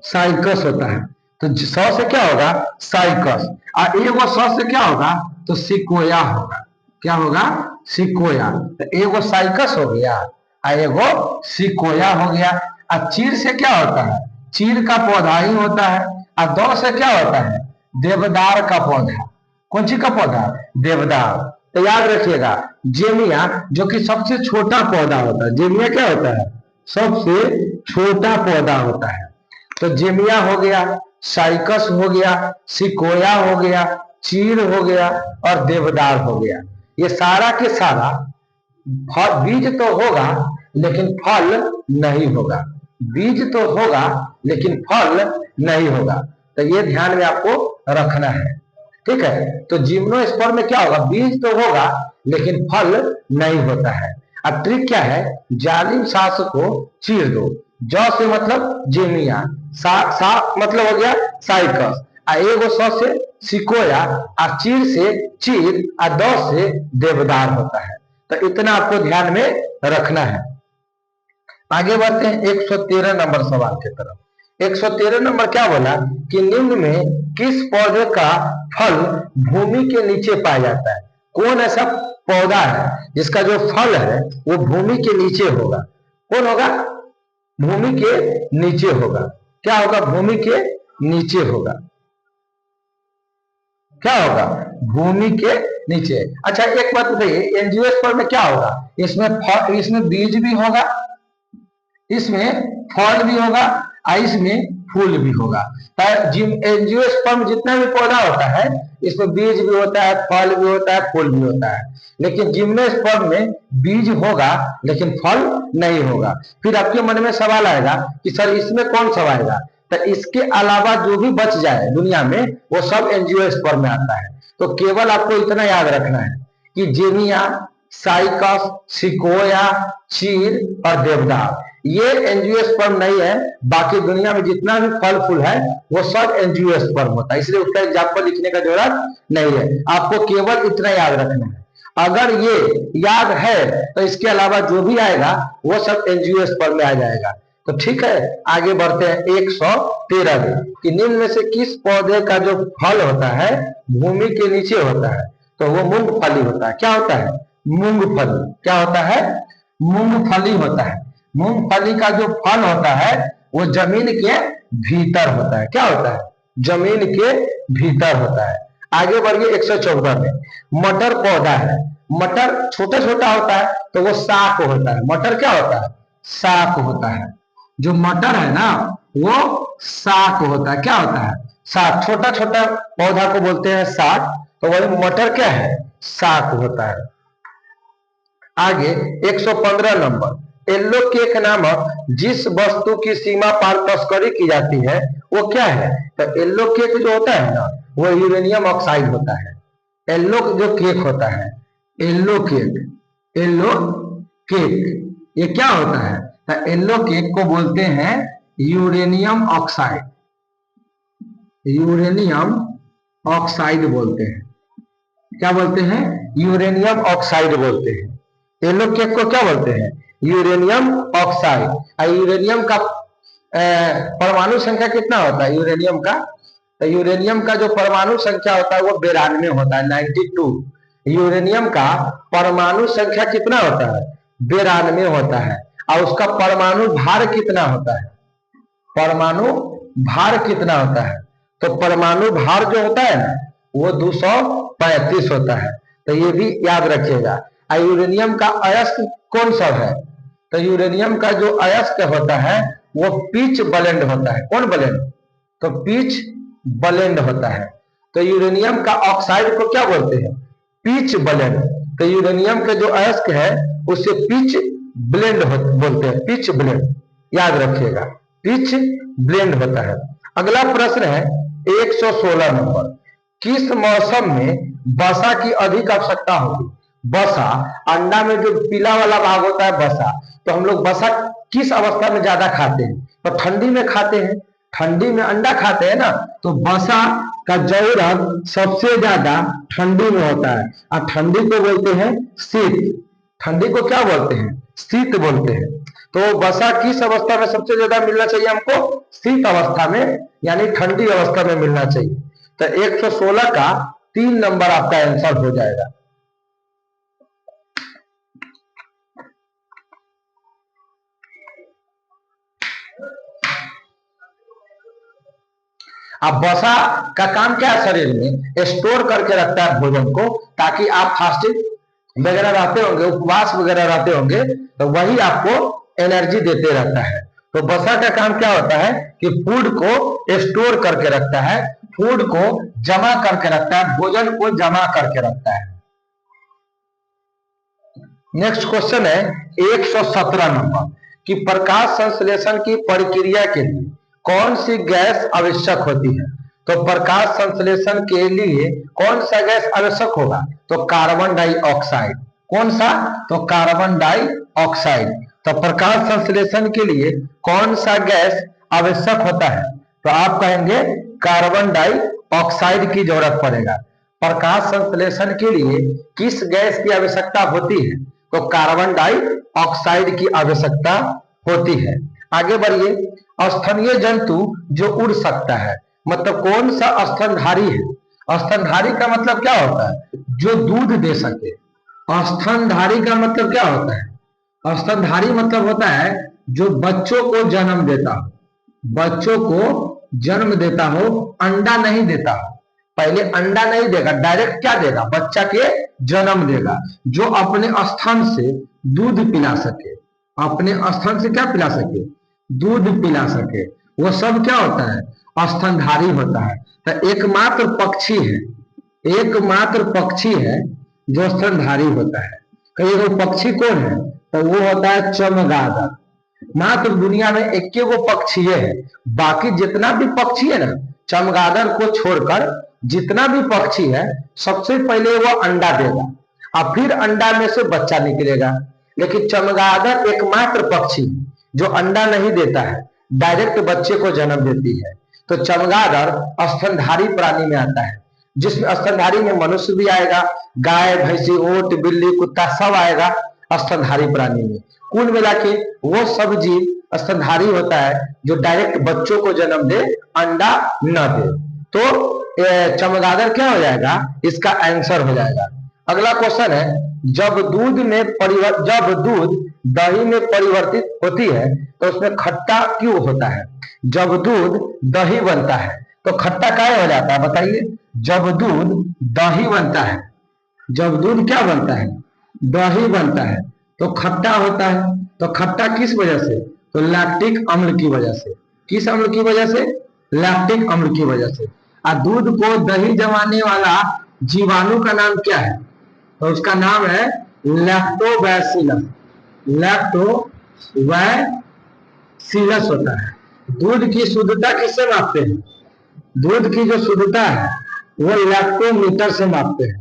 साइकस होता है। तो सौ से क्या होगा साइकस और एगो सौ से क्या होगा तो सिकोया होगा। क्या होगा सिकोया। तो एगो साइकस हो गया और एगो सिकोया हो गया। और चीर से क्या होता है चीर का पौधा ही होता है। और दौ से क्या होता है देवदार का पौधा। कौन सी का पौधा देवदार। तो याद रखिएगा जेमिया जो कि सबसे छोटा पौधा होता है। जेमिया क्या होता है सबसे छोटा पौधा होता है। तो जेमिया हो गया, साइकस हो गया, सिकोया हो गया, चीर हो गया और देवदार हो गया। ये सारा के सारा बीज तो होगा लेकिन फल नहीं होगा। बीज तो होगा लेकिन फल नहीं होगा। तो ये ध्यान में आपको रखना है ठीक है। तो जिम्नोस्पर्म में क्या होगा बीज तो होगा लेकिन फल नहीं होता है। अब ट्रिक क्या है जालिम सास को चीर दो। जौ से मतलब जेमिया, सा मतलब हो गया साइकस, एगो सौ से सिकोया, और चीर से चीर और दौ से देवदार होता है। तो इतना आपको ध्यान में रखना है। आगे बढ़ते हैं 113 नंबर सवाल की तरफ। 113 नंबर क्या बोला कि निम्न में किस पौधे का फल भूमि के नीचे पाया जाता है। कौन ऐसा पौधा है जिसका जो फल है वो भूमि के नीचे होगा। कौन होगा भूमि के नीचे होगा। क्या होगा भूमि के नीचे होगा। क्या होगा भूमि के नीचे। अच्छा एक बात बताइए एंजियोस्पर्म में क्या होगा इसमें बीज भी होगा, इसमें फल भी होगा और इसमें फूल भी होगा। एंजियोस्पर्म जितना भी पौधा होता है इसमें बीज भी होता है, फल भी होता है, फूल भी होता है। लेकिन जिम्नोस्पर्म में बीज होगा लेकिन फल नहीं होगा। फिर आपके मन में सवाल आएगा कि सर इसमें कौन सा आएगा। तो इसके अलावा जो भी बच जाए दुनिया में वो सब एंजियोस्पर्म में आता है। तो केवल आपको इतना याद रखना है कि जेमिया, साइकस, सिकोया, चीर और देवदार ये एंजियोस्पर्म नहीं है। बाकी दुनिया में जितना भी फल फूल है वो सब एंजियोस्पर्म होता है। इसलिए उसका एग्जाम्पल लिखने का जरूरत नहीं है। आपको केवल इतना याद रखना है। अगर ये याद है तो इसके अलावा जो भी आएगा वो सब एनजीओस्पर्म में आ जाएगा। तो ठीक है, आगे बढ़ते हैं 113 में कि निम्न में से किस पौधे का जो फल होता है भूमि के नीचे होता है, तो वो मूंगफली होता है। क्या होता है? मूंगफली। क्या होता है? मूंगफली होता है। मूंगफली का जो फल होता है वो जमीन के भीतर होता है। क्या होता है? जमीन के भीतर होता है। आगे बढ़िए 114 में मटर पौधा है। मटर छोटा छोटा होता है तो वो साक होता है। मटर क्या होता है? साक होता है। जो मटर है ना वो साक होता है। क्या होता है? साक। छोटा छोटा पौधा को बोलते हैं साक, तो वही मटर क्या है? साक होता है। आगे 115 नंबर, येलो केक नामक जिस वस्तु की सीमा पार तस्करी की जाती है वो क्या है? तो येलो केक जो होता है ना वो यूरेनियम ऑक्साइड होता है। येलो जो केक होता है, येलो केक, येलो केक ये क्या होता है? तो येलो केक को बोलते हैं यूरेनियम ऑक्साइड। यूरेनियम ऑक्साइड बोलते हैं। क्या बोलते हैं? यूरेनियम ऑक्साइड बोलते हैं। येलो केक को क्या बोलते हैं? Uranium oxide. यूरेनियम का परमाणु संख्या कितना होता है यूरेनियम का? तो यूरेनियम का जो परमाणु संख्या होता है वो 92 होता है, 92। यूरेनियम का परमाणु संख्या कितना होता है? 92 होता है। और उसका परमाणु भार कितना होता है? परमाणु भार कितना होता है? तो परमाणु भार जो होता है ना वो 235 होता है। तो ये भी याद रखिएगा। यूरेनियम का अयस्क कौन सा है? तो यूरेनियम का जो अयस्क होता है वो पिच ब्लेंड होता है। कौन ब्लेंड? तो पिच ब्लेंड होता है। तो यूरेनियम का ऑक्साइड को क्या बोलते हैं? Pitch blend. तो यूरेनियम के जो अयस्क है उसे पिच ब्लेंड बोलते हैं। पिच ब्लेंड याद रखिएगा, पिच ब्लेंड होता है। अगला प्रश्न है 116 नंबर, किस मौसम में वसा की अधिक आवश्यकता होगी? वसा, अंडा में जो पीला वाला भाग होता है वसा, तो हम लोग वसा किस अवस्था में ज्यादा खाते हैं? तो ठंडी में खाते हैं। ठंडी में अंडा खाते हैं ना, तो वसा का जरूरत सबसे ज्यादा ठंडी में होता है। और ठंडी को बोलते हैं शीत। ठंडी को क्या बोलते हैं? शीत बोलते हैं। तो वसा किस अवस्था में सबसे ज्यादा मिलना चाहिए हमको? शीत अवस्था में, यानी ठंडी अवस्था में मिलना चाहिए। तो 116 का 3 नंबर आपका आंसर हो जाएगा। अब वसा का काम क्या है? शरीर में स्टोर करके रखता है भोजन को, ताकि आप फास्टिंग वगैरह रहते होंगे, उपवास वगैरह रहते होंगे, तो वही आपको एनर्जी देते रहता है। तो वसा का काम क्या होता है कि फूड को स्टोर करके रखता है, फूड को जमा करके रखता है, भोजन को जमा करके रखता है। नेक्स्ट क्वेश्चन है 117 नंबर कि प्रकाश संश्लेषण की प्रक्रिया के लिए कौन सी गैस आवश्यक होती है? तो प्रकाश संश्लेषण के लिए कौन सा गैस आवश्यक होगा? तो कार्बन डाइऑक्साइड। कौन सा? तो कार्बन डाइऑक्साइड। तो प्रकाश संश्लेषण के लिए कौन सा गैस आवश्यक होता है? तो आप कहेंगे कार्बन डाइऑक्साइड की जरूरत पड़ेगा। प्रकाश संश्लेषण के लिए किस गैस की आवश्यकता होती है? तो कार्बन डाइऑक्साइड की आवश्यकता होती है। आगे बढ़िए, स्तनयी जंतु जो उड़ सकता है, मतलब कौन सा स्तनधारी है? स्तनधारी का मतलब क्या होता है? जो दूध दे सके। स्तनधारी का मतलब क्या होता है? स्तनधारी मतलब होता है जो बच्चों को जन्म देता हो। बच्चों को जन्म देता हो, अंडा नहीं देता हो। पहले अंडा नहीं देगा, डायरेक्ट क्या देगा? बच्चा के जन्म देगा, जो अपने स्तन से दूध पिला सके। अपने स्तन से क्या पिला सके? दूध पिला सके। वो सब क्या होता है? स्तनधारी होता है। तो एकमात्र पक्षी है, एकमात्र पक्षी है जो स्तनधारी होता है। कहीं वो पक्षी कौन है? तो वो होता है चमगादड़। मात्र दुनिया में एक वो पक्षी है, बाकी जितना भी पक्षी है ना, चमगादड़ को छोड़कर जितना भी पक्षी है सबसे पहले वो अंडा देगा और फिर अंडा में से बच्चा निकलेगा। लेकिन चमगादड़ एकमात्र पक्षी जो अंडा नहीं देता है, डायरेक्ट बच्चे को जन्म देती है। तो चमगादड़ स्तनधारी प्राणी में आता है। जिसमें स्तनधारी में मनुष्य भी आएगा, गाय, भैंसी, ऊंट, बिल्ली, कुत्ता सब आएगा स्तनधारी प्राणी में। कुल मिला के वो सब जीव स्तनधारी होता है जो डायरेक्ट बच्चों को जन्म दे, अंडा न दे। तो चमगादड़ क्या हो जाएगा, इसका आंसर हो जाएगा। अगला क्वेश्चन है, जब दूध दही में परिवर्तित होती है तो उसमें खट्टा क्यों होता है? जब दूध दही बनता है तो खट्टा क्या हो जाता है बताइए? जब दूध दही बनता है, जब दूध क्या बनता है, दही बनता है, तो खट्टा होता है। तो खट्टा किस वजह से? तो लैक्टिक अम्ल की वजह से। किस अम्ल की वजह से? लैक्टिक अम्ल की वजह से। और दूध को दही जमाने वाला जीवाणु का नाम क्या है? तो उसका नाम है लैक्टोबैसिलस। लैक्टोबैसिलस होता है। दूध की शुद्धता किससे मापते हैं? दूध की जो शुद्धता है वो लैक्टोमीटर से मापते हैं।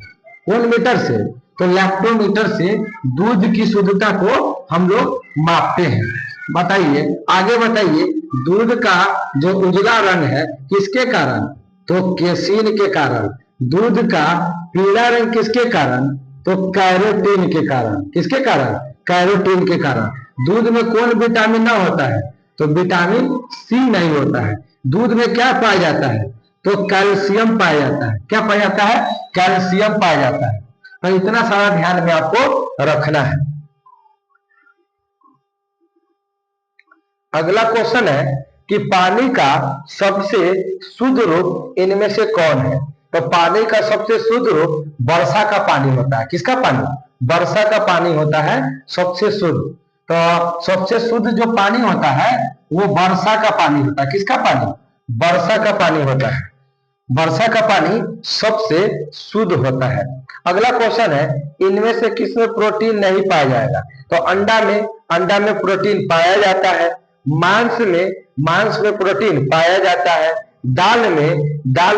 कौन मीटर से? तो लैक्टोमीटर से दूध की शुद्धता को हम लोग मापते हैं। बताइए, आगे बताइए, दूध का जो उजला रंग है किसके कारण? तो केसीन के कारण। दूध का पीला रंग किसके कारण? तो कैरोटीन के कारण। किसके कारण? कैरोटीन के कारण। दूध में कौन विटामिन न होता है? तो विटामिन सी नहीं होता है। दूध में क्या पाया जाता है? तो कैल्शियम पाया जाता है। क्या पाया जाता है? कैल्शियम पाया जाता है। तो इतना सारा ध्यान में आपको रखना है। अगला क्वेश्चन है कि पानी का सबसे शुद्ध रूप इनमें से कौन है? तो पानी का सबसे शुद्ध रूप वर्षा का पानी होता है। किसका पानी? वर्षा का पानी होता है सबसे शुद्ध। तो सबसे शुद्ध जो पानी होता है वो वर्षा का पानी होता है। किसका पानी? वर्षा का पानी होता है। वर्षा का पानी सबसे शुद्ध होता है। अगला क्वेश्चन है, इनमें से किसमें प्रोटीन नहीं पाया जाएगा? तो अंडा में प्रोटीन पाया जाता है। मांस में प्रोटीन पाया जाता है। दाल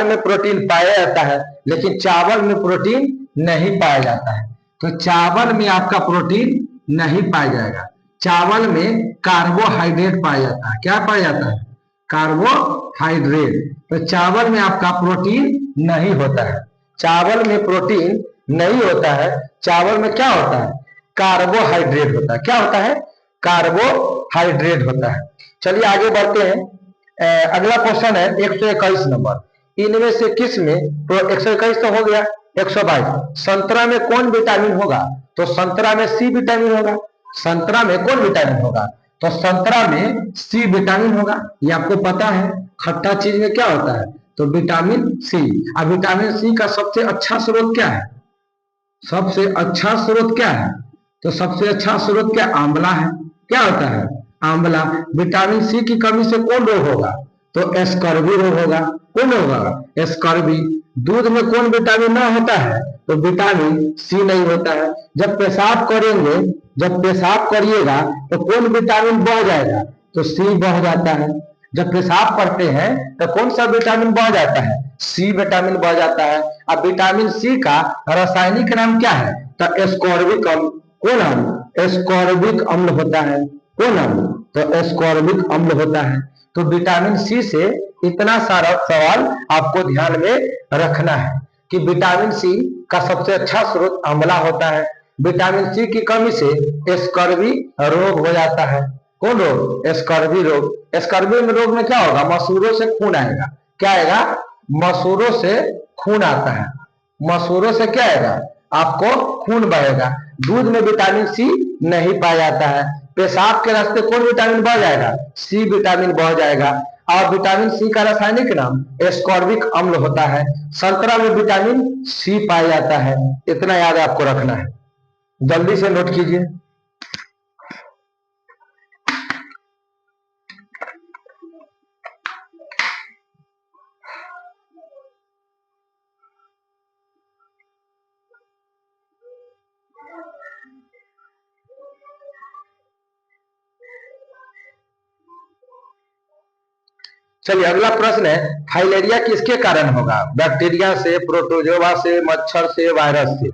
में प्रोटीन पाया जाता है, लेकिन चावल में प्रोटीन नहीं पाया जाता है। तो चावल में आपका प्रोटीन नहीं पाया जाएगा। चावल में कार्बोहाइड्रेट पाया जाता है। क्या पाया जाता है? कार्बोहाइड्रेट। तो चावल में आपका प्रोटीन नहीं होता है। चावल में प्रोटीन नहीं होता है। चावल में क्या होता है? कार्बोहाइड्रेट होता है। क्या होता है? कार्बोहाइड्रेट होता है। चलिए आगे बढ़ते हैं। अगला क्वेश्चन है 121 नंबर। इनमें से किस में, तो 121 तो हो गया। 122, संतरा में कौन विटामिन होगा? तो संतरा में सी विटामिन होगा। संतरा में कौन विटामिन होगा? तो संतरा में सी विटामिन होगा। ये आपको पता है। खट्टा चीज में क्या होता है? तो विटामिन सी। अब विटामिन सी का सबसे अच्छा स्रोत क्या है? सबसे अच्छा स्रोत क्या है? तो सबसे अच्छा स्रोत क्या? आंवला है। क्या होता है? आंवला। विटामिन सी की कमी से कौन रोग होगा? तो स्कर्वी रोग होगा। कौन होगा? स्कर्वी। दूध में कौन विटामिन ना होता है? तो विटामिन सी नहीं होता है। जब पेशाब करेंगे, जब पेशाब करिएगा तो कौन विटामिन बह जाएगा? तो सी बह जाता है। जब पेशाब करते हैं तो कौन सा विटामिन बह जाता है? सी विटामिन बह जाता है। अब विटामिन सी का रासायनिक नाम क्या है? तो एस्कॉर्बिक अम्ल। कौन अम्ल? एस्कॉर्बिक अम्ल होता है। कौन अम्ल? तो एस्कॉर्बिक अम्ल होता है। तो विटामिन सी से इतना सारा सवाल आपको ध्यान में रखना है कि विटामिन सी का सबसे अच्छा स्रोत आंवला होता है। विटामिन सी की कमी से स्कर्वी रोग हो जाता है। कौन रोग? स्कर्वी रोग। स्कर्वी रोग में क्या होगा? मसूरों से खून आएगा। क्या आएगा? मसूरों से खून आता है। मसूरों से क्या आएगा? आपको खून बहेगा। दूध में विटामिन सी नहीं पाया जाता है। पेशाब के रास्ते कौन विटामिन बह जाएगा? सी विटामिन बह जाएगा। और विटामिन सी का रासायनिक नाम एस्कॉर्बिक अम्ल होता है। संतरा में विटामिन सी पाया जाता है। इतना याद आपको रखना है। जल्दी से नोट कीजिए। चलिए अगला प्रश्न है, फाइलेरिया किसके कारण होगा? बैक्टीरिया से, प्रोटोजोआ से, मच्छर से, वायरस से?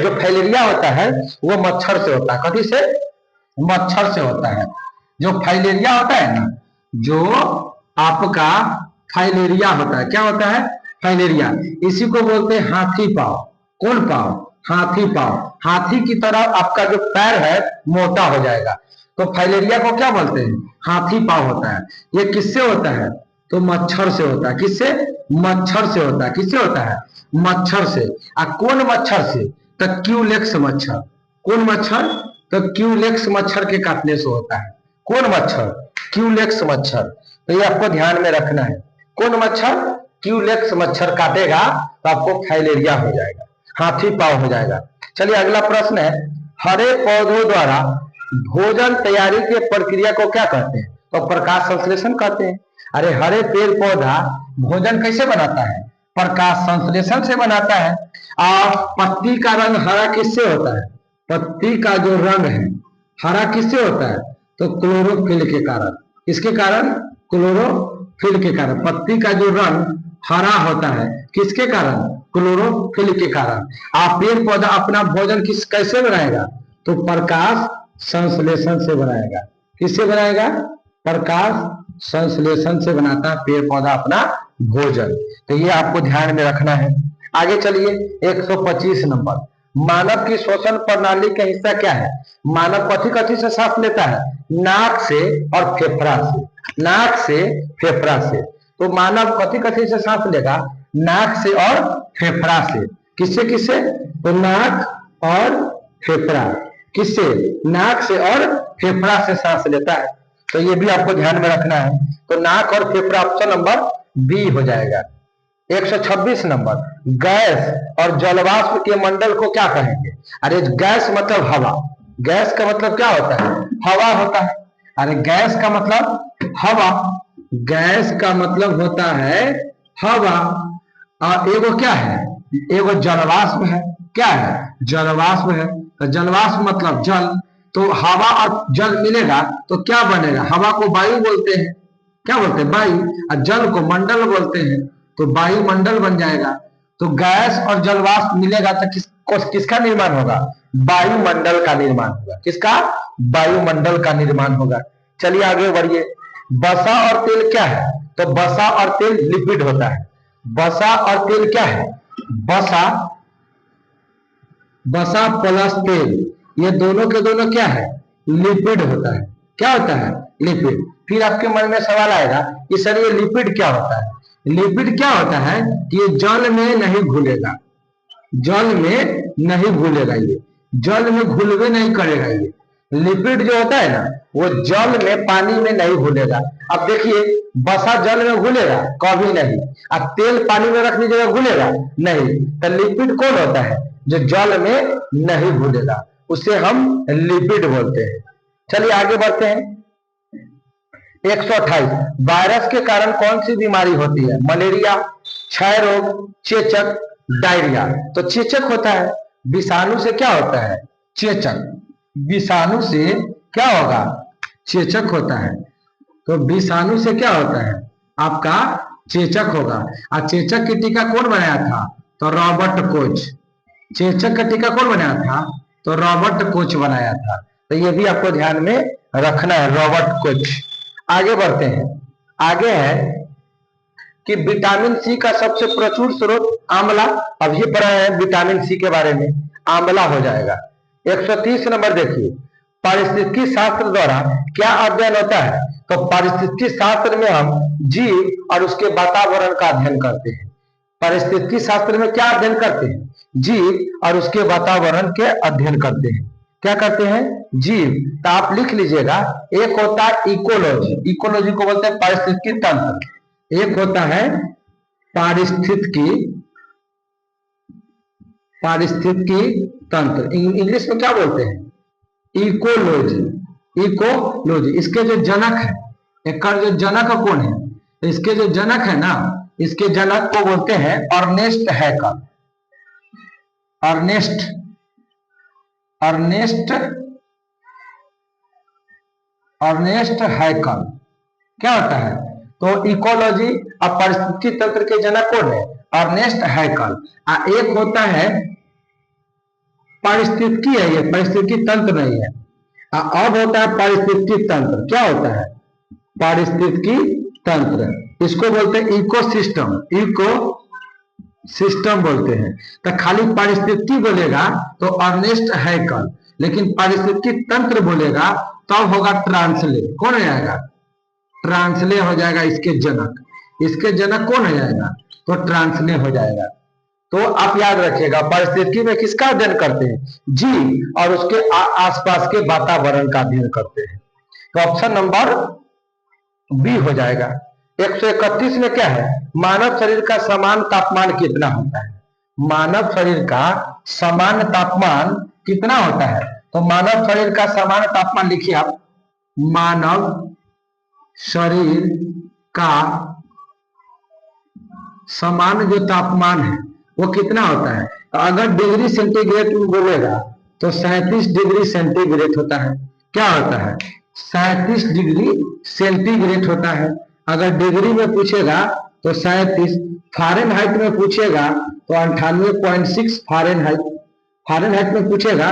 जो फाइलेरिया होता है वो मच्छर से होता है। कथी से? मच्छर से होता है। जो फाइलेरिया होता है ना, जो आपका फाइलेरिया होता है। क्या होता है? फाइलेरिया। इसी को बोलते हैं हाथी पाँव। कौन पाँव? हाथी पाँव। हाथी की तरह आपका जो पैर है मोटा हो जाएगा, तो फाइलेरिया को क्या बोलते हैं? हाथी पाँव होता है। ये किससे होता है? तो मच्छर से होता है। किससे? मच्छर से होता है। किससे होता है? मच्छर से। कौन मच्छर से? तो क्यूलेक्स मच्छर। कौन मच्छर? तो क्यूलेक्स मच्छर के काटने से होता है। कौन मच्छर? क्यूलेक्स मच्छर। तो ये आपको ध्यान में रखना है। कौन मच्छर? क्यूलेक्स मच्छर काटेगा तो आपको फाइलेरिया हो जाएगा, हाथी पाँव हो जाएगा। चलिए अगला प्रश्न है, हरे पौधों द्वारा भोजन तैयारी की प्रक्रिया को क्या कहते हैं? तो प्रकाश संश्लेषण कहते हैं। अरे हरे पेड़ पौधा भोजन कैसे बनाता है? प्रकाश संश्लेषण से बनाता है। और पत्ती का रंग हरा किससे होता है? पत्ती का जो रंग है हरा किससे होता है? तो क्लोरोफिल के कारण। किसके कारण? क्लोरोफिल के कारण। पत्ती का जो रंग हरा होता है किसके कारण? क्लोरोफिल के कारण। आप पेड़ पौधा अपना भोजन कैसे बनाएगा? तो प्रकाश संश्लेषण से बनाएगा। किससे बनाएगा? प्रकाश संश्लेषण से बनाता है पेड़ पौधा अपना भोजन। तो ये आपको ध्यान में रखना है। आगे चलिए 125 नंबर, मानव की श्वसन प्रणाली का हिस्सा क्या है? मानव कथी कथी से सांस लेता है? नाक से और फेफड़ा से। नाक से, फेफड़ा से। तो मानव कथी कथी से सांस लेगा? नाक से और फेफड़ा से। किससे किससे? तो नाक और फेफड़ा। किससे? नाक से और फेफड़ा से सांस लेता है। तो ये भी आपको ध्यान में रखना है। तो नाक और फेफड़ा ऑप्शन नंबर बी हो जाएगा। 126 नंबर, गैस और जलवाष्प के मंडल को क्या कहेंगे? अरे गैस मतलब हवा। गैस का मतलब क्या होता है? हवा होता है। अरे गैस का मतलब हवा। गैस का मतलब होता है हवा। और एगो क्या है? एगो जलवाष्प है। क्या है? जलवाष्प है। तो जलवाष्प मतलब जल। तो हवा और जल मिलेगा तो क्या बनेगा? हवा को वायु बोलते हैं। क्या बोलते हैं? वायु। और जल को मंडल बोलते हैं, तो वायुमंडल बन जाएगा। तो गैस और जलवाष्प मिलेगा तो किसका निर्माण होगा? वायुमंडल का निर्माण होगा। किसका? वायुमंडल का निर्माण होगा। चलिए आगे बढ़िए। वसा और तेल क्या है? तो वसा और तेल लिपिड होता है। वसा और तेल क्या है? वसा, वसा प्लस तेल, ये दोनों के दोनों क्या है? लिपिड होता है। क्या होता है? लिपिड। फिर आपके मन में सवाल आएगा कि सर ये लिपिड क्या होता है? लिपिड क्या होता है कि ये जल में नहीं घुलेगा। जल में नहीं घुलेगा। ये जल में घुलवे नहीं करेगा। ये लिपिड जो होता है ना वो जल में, पानी में नहीं घुलेगा। अब देखिए वसा जल में घुलेगा? कभी नहीं। अब तेल पानी में रख दीजिएगा, घुलेगा? नहीं। तो लिपिड कौन होता है? जो जल में नहीं घुलेगा, उसे हम लिपिड बोलते हैं। चलिए आगे बढ़ते हैं। 128, वायरस के कारण कौन सी बीमारी होती है? मलेरिया, क्षय रोग, चेचक, डायरिया। तो चेचक होता है। विषाणु से क्या होता है? चेचक। विषाणु से क्या होगा? चेचक होता है। तो विषाणु से क्या होता है? आपका चेचक होगा। और चेचक की टीका कौन बनाया था? तो रॉबर्ट कोच। चेचक का टीका कौन बनाया था? तो रॉबर्ट कोच बनाया था। तो ये भी आपको ध्यान में रखना है, रॉबर्ट कोच। आगे बढ़ते हैं। आगे है कि विटामिन सी का सबसे प्रचुर स्रोत आंवला। अभी पढ़ा है विटामिन सी के बारे में, आंवला हो जाएगा। 130 नंबर देखिए, पारिस्थितिकी शास्त्र द्वारा क्या अध्ययन होता है? तो पारिस्थितिकी शास्त्र में हम जीव और उसके वातावरण का अध्ययन करते हैं। पारिस्थितिकी शास्त्र में क्या अध्ययन करते हैं? जीव और उसके वातावरण के अध्ययन करते हैं। क्या करते हैं? जीव। तो आप लिख लीजिएगा, एक होता है इकोलॉजी। इकोलॉजी को बोलते हैं पारिस्थितिकी तंत्र। एक होता है पारिस्थितिकी, पारिस्थितिकी तंत्र। इंग्लिश में क्या बोलते हैं? इकोलॉजी। इकोलॉजी। इसके जो जनक है, एक जो जनक कौन है? इसके जो जनक है ना, इसके जनक को बोलते हैं Ernest Haeckel. Ernest, Ernest, Ernest Haeckel. क्या होता है? तो इकोलॉजी और पारिस्थितिकी तंत्र के जनक कौन है? अर्नेस्ट हैकल। एक होता है पारिस्थितिकी है, ये पारिस्थितिकी तंत्र नहीं है। अब होता है पारिस्थितिकी तंत्र। क्या होता है? पारिस्थितिकी तंत्र। इसको बोलते हैं इकोसिस्टम, इको सिस्टम बोलते हैं। तो खाली पारिस्थितिकी बोलेगा तो अर्नेस्ट हैकल, लेकिन पारिस्थितिकी तंत्र बोलेगा तब होगा ट्रांसले। कौन हो जाएगा? ट्रांसले हो जाएगा इसके जनक। इसके जनक कौन हो जाएगा? तो ट्रांसले हो जाएगा। तो आप याद रखिएगा पारिस्थितिकी में किसका अध्ययन करते हैं? जीव और उसके आसपास के वातावरण का अध्ययन करते हैं। तो ऑप्शन नंबर बी हो जाएगा। 131 में क्या है? मानव शरीर का समान तापमान कितना होता है? मानव शरीर का समान तापमान कितना होता है? तो मानव शरीर का समान तापमान लिखिए आप। मानव शरीर का समान जो तापमान है वो कितना होता है? अगर डिग्री सेंटीग्रेड में बोलेगा तो 37 डिग्री सेंटीग्रेड होता है। क्या होता है? 37 डिग्री सेंटीग्रेड होता है। अगर डिग्री में पूछेगा तो 37, फारेनहाइट में पूछेगा तो 98.6 फारेनहाइट। फारेनहाइट में पूछेगा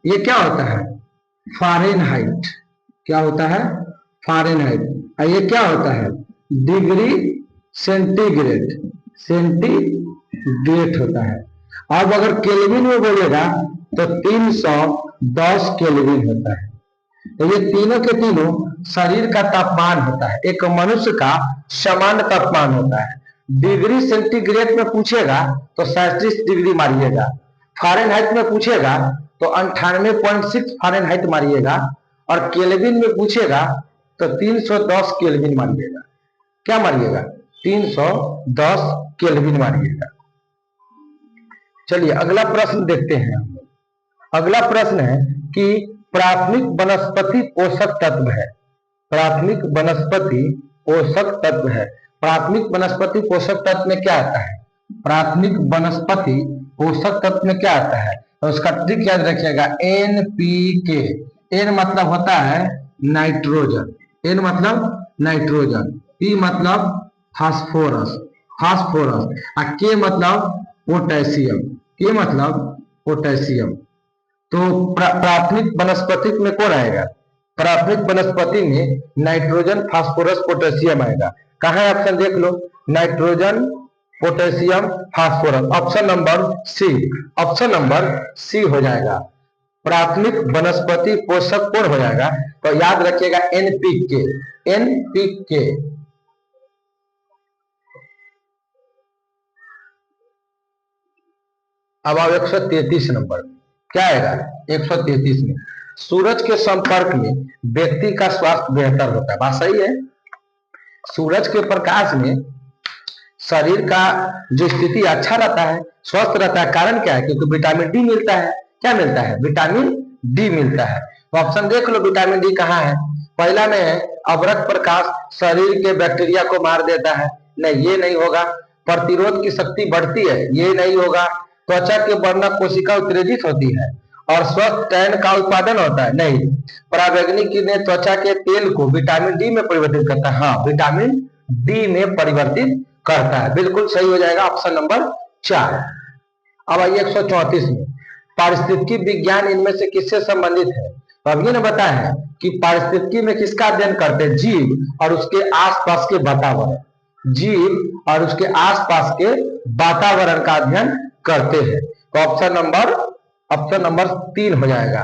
ये क्या होता है? फारेनहाइट। क्या होता है? फारेनहाइट। और ये क्या होता है? Degree centigrade. सेंटीग्रेड होता है। अब अगर केल्विन में बोलेगा तो 310 केल्विन होता है। तो ये तीनों के तीनों शरीर का तापमान होता है। एक मनुष्य का समान तापमान होता है। डिग्री सेंटीग्रेड में पूछेगा तो 37 डिग्री मारिएगा। फारेनहाइट में पूछेगा तो 98.6 फारेनहाइट मारिएगा। और केल्विन में पूछेगा तो 310 केल्विन मारिएगा। क्या मारिएगा? 310 केल्विन मारिएगा। चलिए अगला प्रश्न देखते हैं हम लोग। अगला प्रश्न है कि प्राथमिक वनस्पति पोषक तत्व है। प्राथमिक वनस्पति पोषक तत्व है। प्राथमिक वनस्पति पोषक तत्व में क्या आता है? प्राथमिक वनस्पति पोषक तत्व में क्या आता है? तो उसका ट्रिक याद रखिएगा, NPK। N मतलब होता है नाइट्रोजन। N मतलब नाइट्रोजन। P मतलब फास्फोरस। फास्फोरस। और K मतलब पोटेशियम। K मतलब पोटेशियम। तो प्राथमिक वनस्पति में कौन आएगा? प्राथमिक वनस्पति में नाइट्रोजन, फास्फोरस, पोटेशियम आएगा। कहाँ है ऑप्शन देख लो, nitrogen, potassium, phosphorus. Option number c. Option number c हो जाएगा। प्राथमिक वनस्पति पोषक कौन हो जाएगा? तो याद रखिएगा NPK। NPK। अब आओ 133 नंबर। क्या आएगा 133 में? सूरज के संपर्क में व्यक्ति का स्वास्थ्य बेहतर होता है। बात सही है। सूरज के प्रकाश में शरीर का जो स्थिति अच्छा रहता है, स्वस्थ रहता है। कारण क्या है? क्योंकि विटामिन डी मिलता है। क्या मिलता है? विटामिन डी मिलता है। तो ऑप्शन देख लो विटामिन डी कहाँ है। पहला में है अवरक्त प्रकाश शरीर के बैक्टीरिया को मार देता है। नहीं, ये नहीं होगा। प्रतिरोध की शक्ति बढ़ती है। ये नहीं होगा। त्वचा के वर्णक कोशिका उत्तेजित होती है और स्वस्थ टैन का उत्पादन होता है। नहीं। पराबैंगनी किरणें त्वचा के तेल को विटामिन डी में परिवर्तित करता है। हाँ, विटामिन डी में परिवर्तित करता है। बिल्कुल सही हो जाएगा ऑप्शन नंबर 4। अब आइए 134 में। पारिस्थितिकी विज्ञान इनमें से किससे संबंधित है? तो अब ये ने बताया है कि पारिस्थितिकी में किसका अध्ययन करते हैं? जीव और उसके आसपास के वातावरण। जीव और उसके आसपास के वातावरण का अध्ययन करते हैं। तो ऑप्शन नंबर 3 हो जाएगा।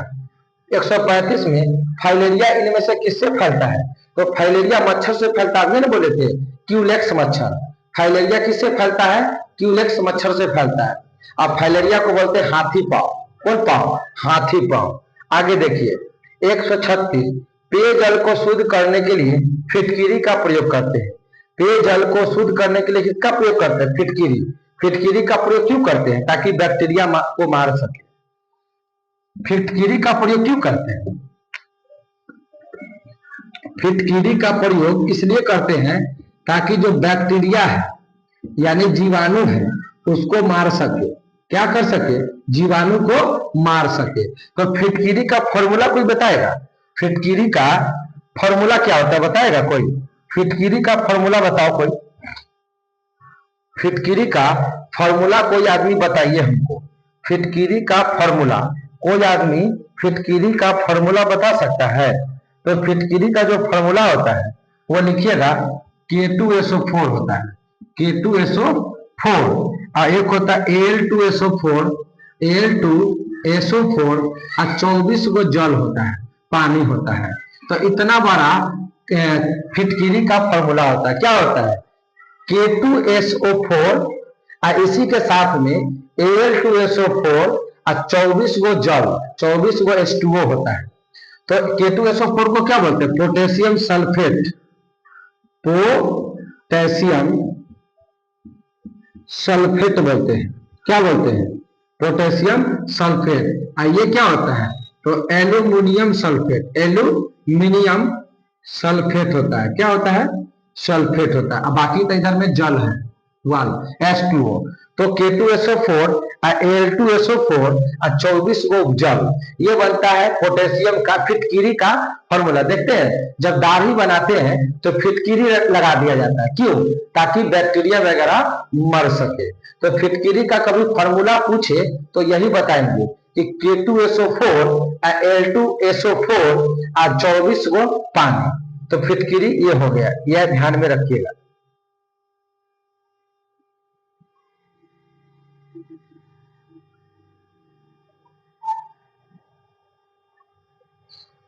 135 में फाइलेरिया इनमें से किससे फैलता है? तो फाइलेरिया मच्छर से फैलता है। ना बोले थे क्यूलेक्स मच्छर। फाइलेरिया किससे फैलता है? क्यूलेक्स मच्छर से फैलता है। अब फाइलेरिया को बोलते हैं हाथी पांव। कौन पांव? हाथी पांव। आगे देखिए 136। पेयजल को शुद्ध करने के लिए फिटकिरी का प्रयोग करते हैं। पेयजल को शुद्ध करने के लिए किसका प्रयोग करते हैं? फिटकिरी। फिटकिरी का प्रयोग क्यों करते हैं? ताकि बैक्टीरिया को मार सके। फिटकिरी का प्रयोग क्यों करते हैं? फिटकिरी का प्रयोग इसलिए करते हैं ताकि जो बैक्टीरिया है यानी जीवाणु है उसको मार सके। क्या कर सके? जीवाणु को मार सके। तो फिटकिरी का फॉर्मूला कोई बताएगा? फिटकिरी का फॉर्मूला क्या होता है बताएगा कोई? फिटकिरी का फॉर्मूला बताओ कोई। फिटकिरी का फॉर्मूला कोई आदमी बताइए हमको। फिटकिरी का फॉर्मूला कोई आदमी फिटकिरी का फॉर्मूला बता सकता है? तो फिटकिरी का जो फॉर्मूला होता है वो लिखिएगा K2SO4 होता है, K2SO4, और एक होता है Al2SO4, Al2SO4, और 24 गो जल होता है, पानी होता है। तो इतना बड़ा फिटकिरी का फॉर्मूला होता है। क्या होता है? K2SO4 और इसी के साथ में Al2SO4 और 24 गो जल, 24 गो H2O होता है। तो K2SO4 को क्या बोलते हैं? पोटेशियम सल्फेट, पोटेशियम सल्फेट बोलते हैं। क्या बोलते हैं? Potassium sulphate. ये क्या होता है? तो एल्यूमिनियम सल्फेट, एल्यूमिनियम सल्फेट होता है। क्या होता है? सल्फेट होता है। अब बाकी तो इधर में जल है, वाल H2O। तो K2SO4 और Al2SO4 और 24 गो जल, ये बनता है पोटेशियम का फिटकिरी का फॉर्मूला। देखते हैं जब दाढ़ी बनाते हैं तो फिटकिरी लगा दिया जाता है। क्यों? ताकि बैक्टीरिया वगैरह मर सके। तो फिटकिरी का कभी फॉर्मूला पूछे तो यही बताएंगे कि K2SO4 और Al2SO4 और 24 गो पानी। तो फिटकिरी ये हो गया, यह ध्यान में रखिएगा।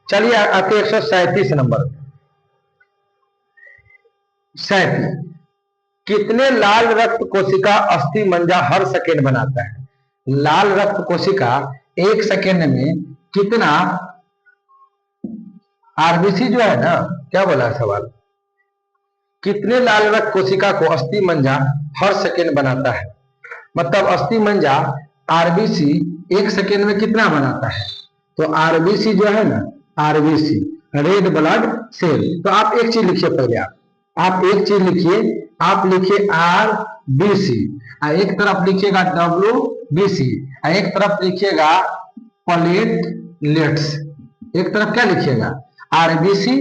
चलिए आते 137 नंबर। 37, कितने लाल रक्त कोशिका अस्थि मंजा हर सेकेंड बनाता है? लाल रक्त कोशिका एक सेकेंड में कितना, आरबीसी जो है ना, क्या बोला है सवाल? कितने लाल रक्त कोशिका को अस्थि मंजा हर सेकेंड बनाता है? मतलब अस्थि मंजा आरबीसी एक सेकेंड में कितना बनाता है? तो आरबीसी जो है ना, आरबीसी रेड ब्लड सेल। तो आप एक चीज लिखिए पहले, आप एक चीज लिखिए, आप लिखिए आर बी सी, एक तरफ लिखिएगा डब्ल्यू बी सी, एक तरफ लिखिएगा प्लेटलेट्स। एक तरफ क्या लिखिएगा? आरबीसी,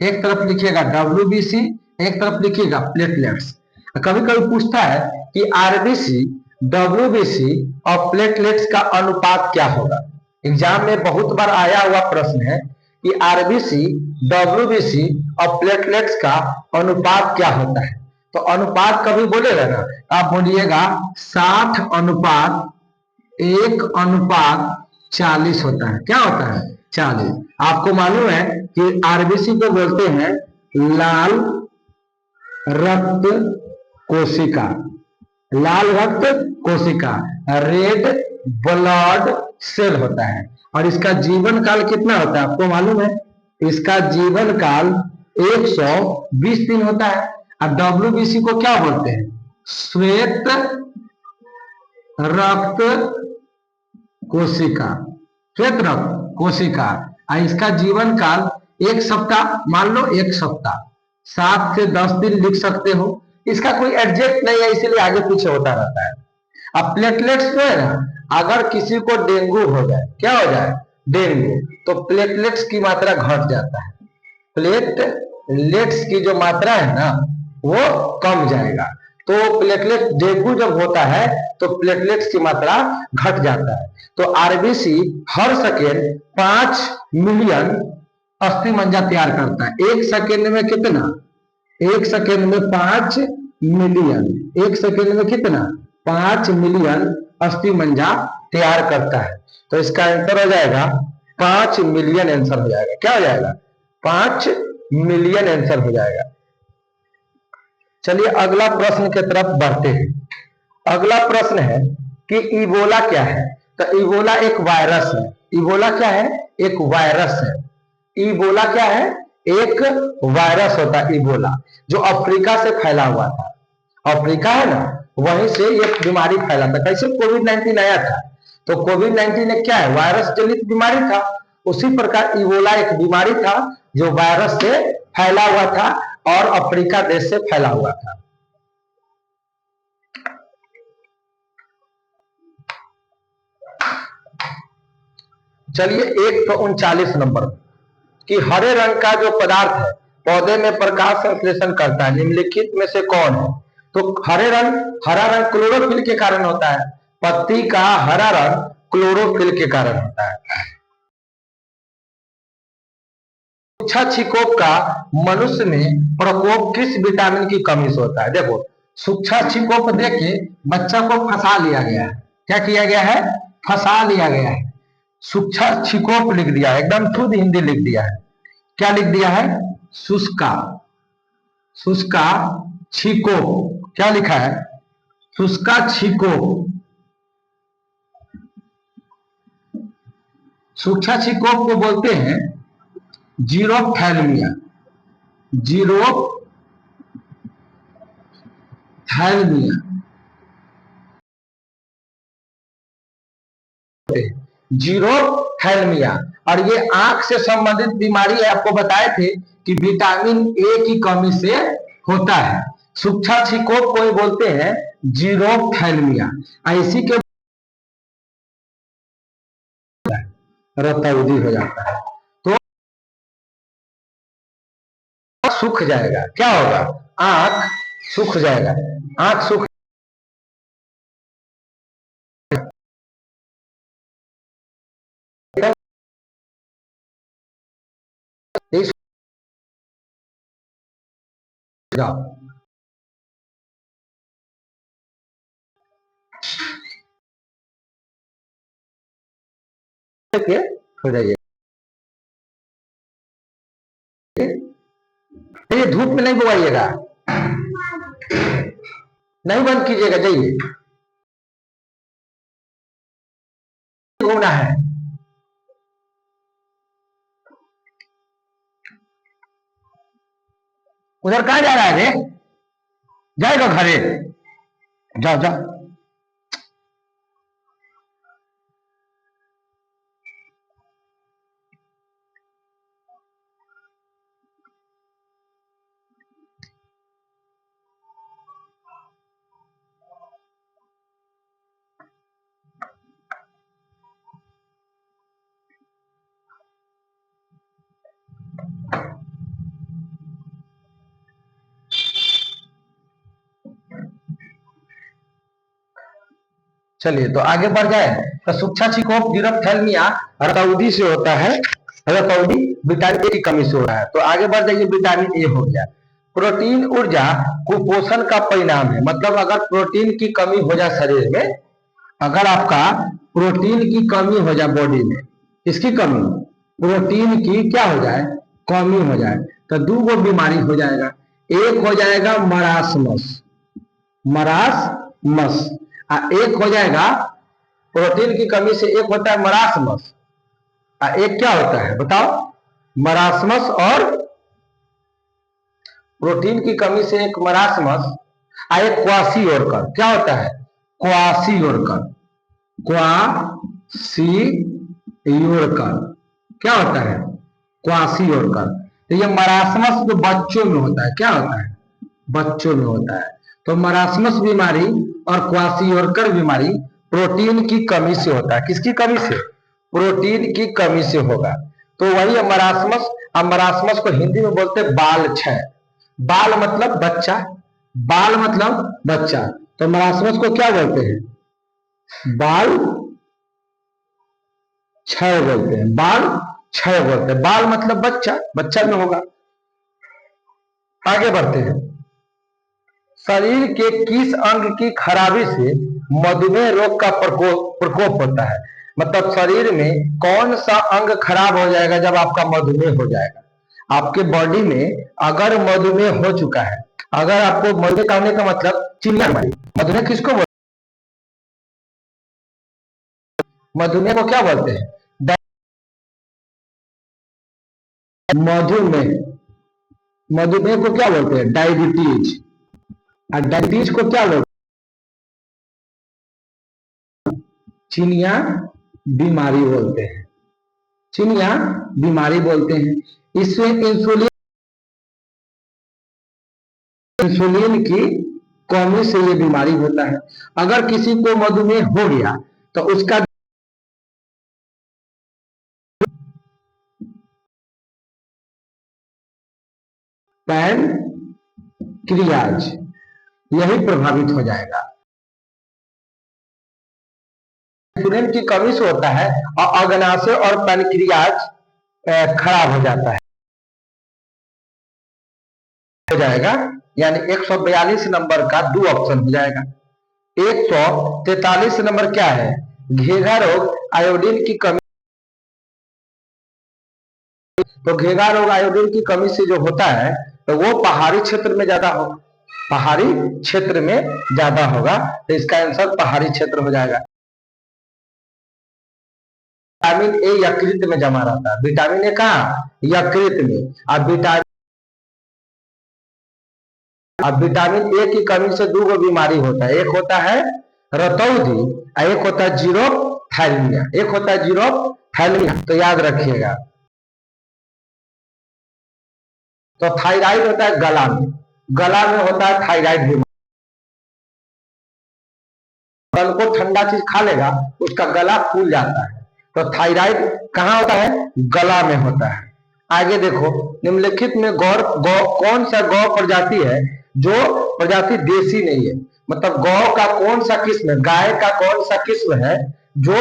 एक तरफ लिखिएगा डब्ल्यू बी सी, एक तरफ लिखिएगा प्लेटलेट्स। कभी कभी पूछता है कि आरबीसी, डब्ल्यूबीसी और प्लेटलेट्स का अनुपात क्या होगा। एग्जाम में बहुत बार आया हुआ प्रश्न है कि आरबीसी, डब्ल्यूबीसी और प्लेटलेट्स का अनुपात क्या होता है। तो अनुपात कभी बोलेगा ना, आप बोलिएगा 60:1:40 होता है। क्या होता है? 40। आपको मालूम है कि आरबीसी को बोलते हैं लाल रक्त कोशिका, लाल रक्त कोशिका, रेड ब्लड सेल होता है। और इसका जीवन काल कितना होता है आपको मालूम है? इसका जीवन काल 120 दिन होता है। और डब्ल्यूबीसी को क्या बोलते हैं? श्वेत रक्त कोशिका, श्वेत रक्त कोशिका। और इसका जीवन काल 1 सप्ताह, मान लो 1 सप्ताह, 7 से 10 दिन लिख सकते हो। इसका कोई एडजेक्ट नहीं है, इसीलिए आगे पीछे होता रहता है। अब प्लेटलेट्स जो है ना, अगर किसी को डेंगू हो जाए, क्या हो जाए? डेंगू, तो प्लेटलेट्स की मात्रा घट जाता है। प्लेटलेट्स की जो मात्रा है ना, वो कम जाएगा। तो प्लेटलेट, डेंगू जब होता है तो प्लेटलेट्स की मात्रा घट जाता है। तो आरबीसी हर सेकेंड 5 मिलियन अस्थि मंजा तैयार करता है। एक सेकेंड में कितना? एक सेकेंड में 5 मिलियन। एक सेकेंड में कितना? 5 मिलियन अस्थि मंजा तैयार करता है। तो इसका आंसर हो जाएगा 5 मिलियन। आंसर हो जाएगा, क्या हो जाएगा? 5 मिलियन आंसर हो जाएगा। चलिए अगला प्रश्न की तरफ बढ़ते हैं। अगला प्रश्न है कि इबोला क्या है? तो इबोला एक वायरस है। इबोला क्या है? एक वायरस है। इबोला क्या है? एक वायरस होता है इबोला, जो अफ्रीका से फैला हुआ था। अफ्रीका है ना, वहीं से ये बीमारी फैला था। कैसे? कोविड-19 आया था, तो कोविड-19 एक क्या है? वायरस जनित बीमारी था। उसी प्रकार इबोला एक बीमारी था जो वायरस से फैला हुआ था और अफ्रीका देश से फैला हुआ था। चलिए 139 नंबर, कि हरे रंग का जो पदार्थ है पौधे में प्रकाश संश्लेषण करता है, निम्नलिखित में से कौन है? तो हरा रंग क्लोरोफिल के कारण होता है। पत्ती का हरा रंग क्लोरोफिल के कारण होता है। सूक्ष्म छिकोप का मनुष्य में प्रकोप किस विटामिन की कमी से होता है? देखो, सूक्ष्म छिकोप देके बच्चा को फंसा लिया गया है। क्या किया गया है? फंसा लिया गया है। सूक्ष्म छिकोप लिख दिया है, एकदम शुद्ध हिंदी लिख दिया है। क्या लिख दिया है? शुष्का, शुष्का छिकोप। क्या लिखा है? शुष्का छिकोप। सूक्ष्म छिकोप को बोलते हैं जीरोफ्थैल्मिया, जीरोफ्थैल्मिया, जीरोफ्थैल्मिया। और ये आंख से संबंधित बीमारी है, आपको बताए थे कि विटामिन ए की कमी से होता है। सूक्ष्म छिकोप को बोलते हैं जीरोफ्थैल्मिया। इसी के रतौंधी हो जाता है तो सूख जाएगा। क्या होगा? आंख सूख जाएगा। आंख सूख जाओ, हो जाइए। ये धूप में नहीं बुआइएगा, नहीं बंद कीजिएगा, जाइए। घूमना है, उधर कहा जा रहा है रे? जाएगा घरे, जाओ जाओ। चलिए तो आगे बढ़ जाए। तो सूक्ष्म छिकोप जीरोफ्थैल्मिया रतौंधी से होता है। रतौंधी विटामिन ए की कमी से हो रहा है। तो आगे बढ़ जाइए, विटामिन ए हो गया। प्रोटीन ऊर्जा कुपोषण का परिणाम है। मतलब अगर प्रोटीन की कमी हो जाए शरीर में, अगर आपका प्रोटीन की कमी हो जाए बॉडी में, इसकी कमी, प्रोटीन की क्या हो जाए? कमी हो जाए, तो दो गो बीमारी हो जाएगा। एक हो जाएगा मरासमस, मरासमस, एक हो जाएगा प्रोटीन की कमी से, एक होता है मरासमस, एक क्या होता है बताओ? मरासमस। और प्रोटीन की कमी से एक मरासमस, एक क्वासियोरकर। क्या होता है? क्वासियोरकर, क्वासियोरकर क्या होता है? क्वासियोरकर। तो ये मरासमस जो बच्चों में होता है, क्या होता है? बच्चों में होता है। तो मरासमस बीमारी और क्वासियोरकर बीमारी प्रोटीन की कमी से होता है। किसकी कमी से? प्रोटीन की कमी से होगा। तो वही मरासमस। अब मरासमस को हिंदी में बोलते हैं बाल क्षय। बाल मतलब बच्चा, बाल मतलब बच्चा। तो मरासमस को क्या बोलते हैं? बाल क्षय बोलते हैं, बाल क्षय बोलते हैं। बाल मतलब बच्चा, बच्चा में होगा। आगे बढ़ते हैं। शरीर के किस अंग की खराबी से मधुमेह रोग का प्रकोप होता है? मतलब शरीर में कौन सा अंग खराब हो जाएगा जब आपका मधुमेह हो जाएगा? आपके बॉडी में अगर मधुमेह हो चुका है, अगर आपको मधुमेह का होने का मतलब चिनिया बीमारी। मधुमेह किसको बोलते हैं? मधुमेह को क्या बोलते हैं? मधुमेह, मधुमेह को क्या बोलते हैं? डायबिटीज। और डायबिटीज को क्या बोलते हैं? चिनिया बीमारी बोलते हैं, चिनिया बीमारी बोलते हैं। इसमें इंसुलिन, इंसुलिन की कमी से ये बीमारी होता है। अगर किसी को मधुमेह हो गया तो उसका पैनक्रियाज यही प्रभावित हो जाएगा। इंसुलिन की कमी से होता है और अग्नाशय और पैनक्रियाज खराब हो जाता है। हो जाएगा, यानी 142 नंबर का 2 ऑप्शन हो जाएगा। 143 नंबर क्या है? घेघा रोग आयोडीन की कमी। तो घेघा रोग आयोडीन की कमी से जो होता है तो वो पहाड़ी क्षेत्र में ज्यादा होगा, पहाड़ी क्षेत्र में ज्यादा होगा, तो इसका आंसर पहाड़ी क्षेत्र हो जाएगा। विटामिन ए यकृत में जमा रहता है। विटामिन ए कहाँ? यकृत में। अब विटामिन ए की कमी से दो बीमारी होता है, एक होता है रतौंधी और एक होता है जीरोथैल्मिया। एक होता है जीरोथैल्मिया, तो याद रखिएगा। तो थायराइड होता है गला में, गला में होता है थायराइड बीमारी। कल को ठंडा चीज खा लेगा उसका गला फूल जाता है, तो थायराइड कहाँ होता है? गला में होता है। आगे देखो, निम्नलिखित में कौन सा गौ प्रजाति है जो प्रजाति देसी नहीं है? मतलब गौ का कौन सा किस्म है, गाय का कौन सा किस्म है जो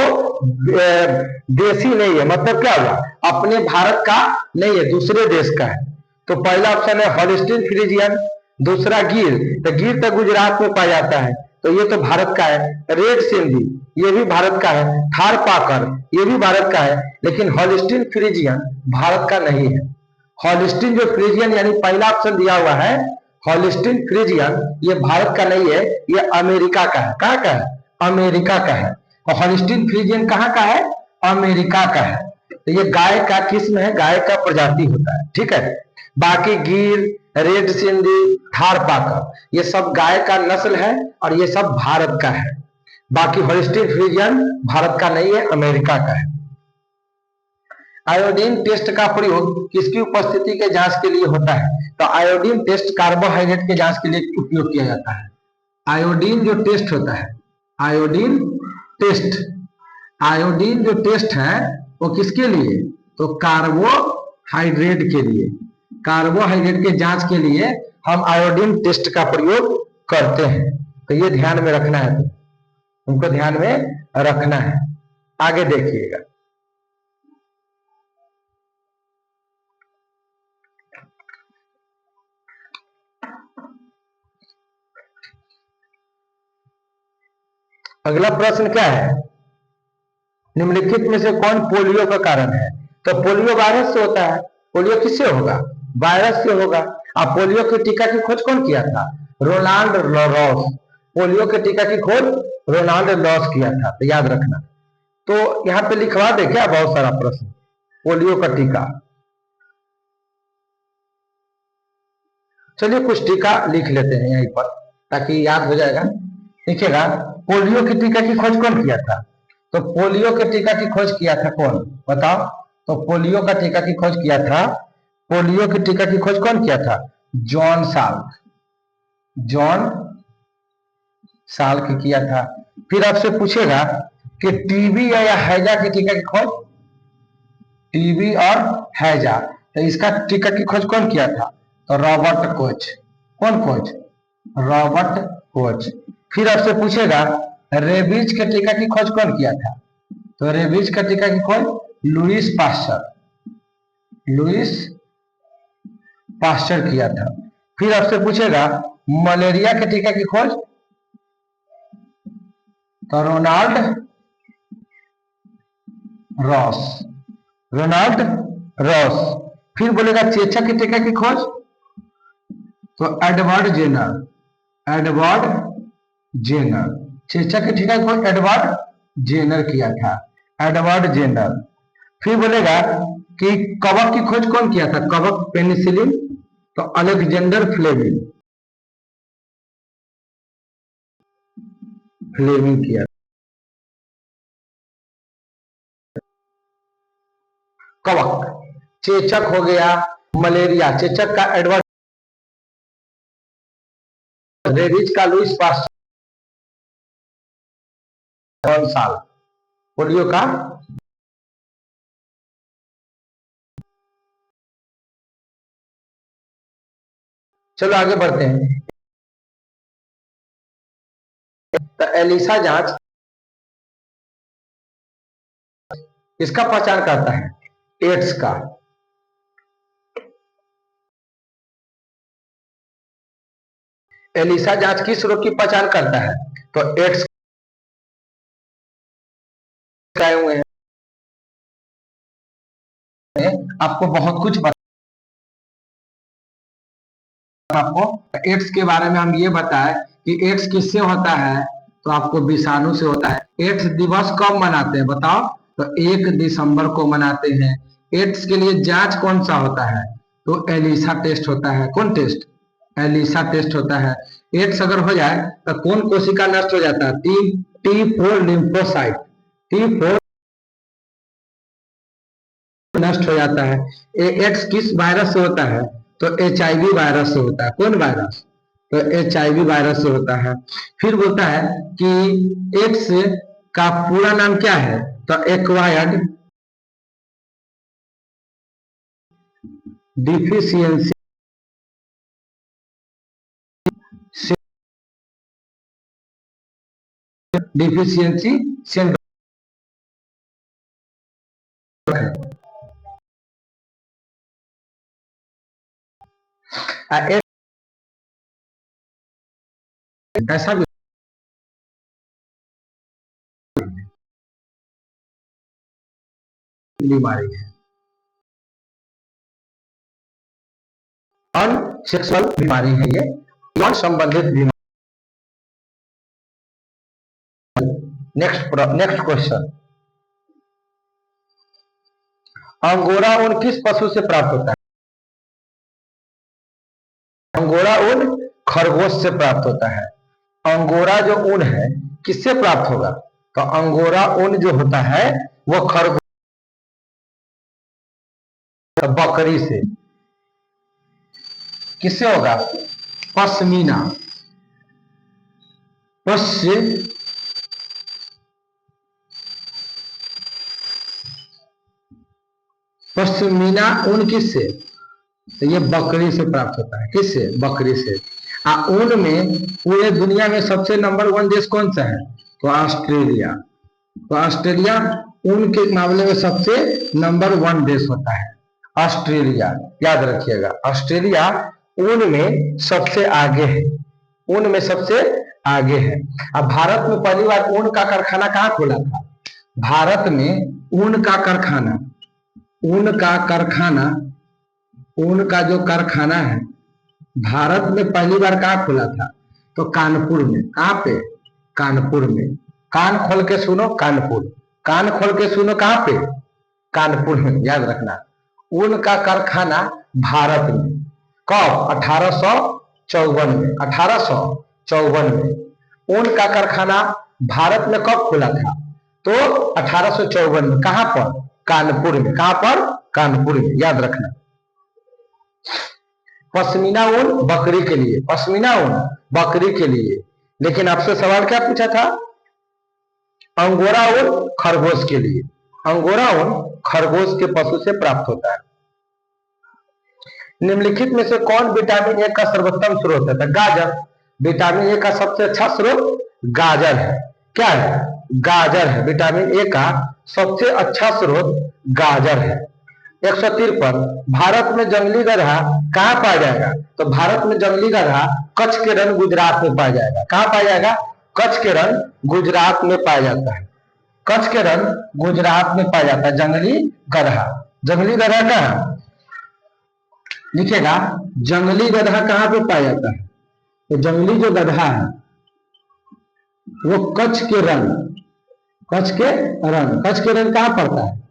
देसी नहीं है? मतलब क्या हुआ? अपने भारत का नहीं है, दूसरे देश का है। तो पहला ऑप्शन है हॉलिस्टीन फ्रीजियन, दूसरा गिर, तो गिर तो गुजरात में पाया जाता है, तो ये तो भारत का है। रेड सिंधी, ये भी भारत का है। थार पाकर, ये भी भारत का है। लेकिन हॉलिस्टीन फ्रीजियन भारत का नहीं है। हॉलिस्टीन जो फ्रीजियन यानी पहला ऑप्शन दिया हुआ है हॉलिस्टीन फ्रीजियन, ये भारत का नहीं है, ये अमेरिका का है। कहाँ का है? अमेरिका का है। और हॉलिस्टीन फ्रीजियन कहाँ का है? अमेरिका का है। तो ये गाय का किस्म है, गाय का प्रजाति होता है, ठीक है। बाकी गिर, रेड सिंधी, थार पाकर, ये सब गाय का नस्ल है और ये सब भारत का है। बाकी हॉलिस्टीन फ्रीजियन भारत का नहीं है, अमेरिका का है। आयोडीन टेस्ट का प्रयोग किसकी उपस्थिति के जांच के लिए होता है? तो आयोडीन टेस्ट कार्बोहाइड्रेट के जांच के लिए उपयोग किया जाता है। आयोडीन जो टेस्ट होता है, आयोडीन टेस्ट, आयोडीन जो टेस्ट है वो किसके लिए? तो कार्बोहाइड्रेट के लिए। कार्बोहाइड्रेट के जांच के लिए हम आयोडीन टेस्ट का प्रयोग करते हैं, तो ये ध्यान में रखना है, उनको ध्यान में रखना है। आगे देखिएगा, अगला प्रश्न क्या है? निम्नलिखित में से कौन पोलियो का कारण है? तो पोलियो वायरस से होता है। पोलियो किससे होगा? वायरस से होगा। अब पोलियो के टीका की खोज कौन किया था? Ronald loss. पोलियो के टीका की खोज रोनाल्ड लॉस किया था, तो याद रखना। तो यहाँ पे लिखवा दे क्या बहुत सारा प्रश्न? पोलियो का टीका, चलिए कुछ टीका लिख लेते हैं यहीं पर ताकि याद हो जाएगा। देखिएगा, पोलियो के टीका की खोज कौन किया था? तो पोलियो के टीका की खोज किया था कौन? बताओ। तो पोलियो का टीका की खोज किया था, पोलियो के टीका की खोज कौन किया था? जॉन साल्क, जॉन साल्क किया था। फिर आपसे पूछेगा कि टीबी या हैजा के टीका की खोज, टीबी और हैजा, तो इसका टीका की खोज कौन किया था? तो रॉबर्ट कोच। कौन कोच? Robert Koch. फिर आपसे पूछेगा रेबीज के टीका की खोज कौन किया था? तो रेबीज का टीका की खोज लुईस पास्चर, लुईस पास्चर किया था। फिर आपसे पूछेगा मलेरिया के टीका की खोज, तो रोनाल्ड रॉस, रोनाल्ड रॉस। फिर बोलेगा चेचा के टीका की खोज, तो एडवर्ड जेनर, एडवर्ड जेनर। चेचा के टीका की खोज एडवर्ड जेनर किया था, एडवर्ड जेनर। फिर बोलेगा कि कवक की खोज कौन किया था? कवक पेनिसिलिन, तो अलेक्जेंडर फ्लेमिंग, फ्लेमिंग किया। कवक, चेचक हो गया, मलेरिया, चेचक का एडवर्ड, रेबीज का लुईस पास्चर, कौन साल? पोलियो का चलो आगे बढ़ते हैं। तो एलिसा जांच इसका पहचान करता है? एड्स का। एलिसा जांच किस रोग की पहचान करता है? तो एड्स आए हुए हैं, आपको बहुत कुछ आपको एड्स के बारे में हम ये बताएं कि एड्स किससे होता है, तो आपको विषाणु से होता है। एड्स दिवस कब मनाते हैं बताओ? तो 1 दिसंबर को मनाते हैं। एड्स के लिए जांच कौन सा होता है? तो एलिसा टेस्ट होता है। कौन टेस्ट? एलिसा टेस्ट होता है। एड्स अगर हो जाए तो कौन कोशिका नष्ट हो जाता है? T4 लिम्फोसाइट, T4 नष्ट हो जाता है। एड्स किस वायरस से होता है? तो HIV वायरस से होता है। कौन वायरस? तो HIV वायरस से होता है। फिर बोलता है कि एड्स का पूरा नाम क्या है? तो एक्वायर्ड डिफिशियंसी डिफिशियंसी सिंड्रोम है। ऐसा भी बीमारी है, अनसेक्सुअल बीमारी है ये, यौन संबंधित बीमारी। नेक्स्ट क्वेश्चन, अंगोरा ऊन किस पशु से प्राप्त होता है? अंगोरा ऊन खरगोश से प्राप्त होता है। अंगोरा जो ऊन है किससे प्राप्त होगा? तो अंगोरा ऊन जो होता है वो खरगोश, बकरी से। किससे होगा? पश्मीना, पश्मीना ऊन किससे? तो ये बकरी से प्राप्त होता है। किससे? बकरी से। ऊन में पूरे दुनिया में सबसे नंबर 1 देश कौन सा है? तो ऑस्ट्रेलिया। तो ऑस्ट्रेलिया ऊन के मामले में सबसे नंबर 1 देश होता है, ऑस्ट्रेलिया। याद रखिएगा, ऑस्ट्रेलिया ऊन में सबसे आगे है, ऊन में सबसे आगे है। अब भारत में पहली बार ऊन का कारखाना कहाँ खुला था? भारत में ऊन का कारखाना, ऊन का कारखाना, ऊन का जो कारखाना है भारत में पहली बार कहाँ खुला था? तो कानपुर में। कहाँ पे? कानपुर में। कान खोल के सुनो, कानपुर। कान खोल के सुनो, कहाँ पे? कानपुर में। याद रखना, ऊन का कारखाना भारत में। कब? 1854 में। 1854 में ऊन का कारखाना भारत में कब खुला था? तो 1854 में। कहाँ पर? कानपुर में। कहाँ पर? कानपुर में। याद रखना। पश्मीना ऊन बकरी के लिए, पश्मीना ऊन बकरी के लिए। लेकिन आपसे सवाल क्या पूछा था? अंगोरा ऊन खरगोश के लिए। अंगोरा ऊन खरगोश के पशु से प्राप्त होता है। निम्नलिखित में से कौन विटामिन ए का सर्वोत्तम स्रोत है? गाजर। विटामिन ए का सबसे अच्छा स्रोत गाजर है। क्या है? गाजर है। विटामिन ए का सबसे अच्छा स्रोत गाजर है। 153, भारत में जंगली गधा कहाँ पाया जाएगा? तो भारत में जंगली गधा कच्छ के रण गुजरात में पाया जाएगा। कहाँ पाया जाएगा? कच्छ के रण गुजरात में पाया जाता है। कच्छ के रण गुजरात में पाया जाता है जंगली गधा। जंगली गधा कहाँ लिखेगा? जंगली गधा कहाँ पे पाया जाता है? तो जंगली जो गधा है वो कच्छ के रण, कच्छ के रण, कच्छ के रण कहाँ पड़ता है?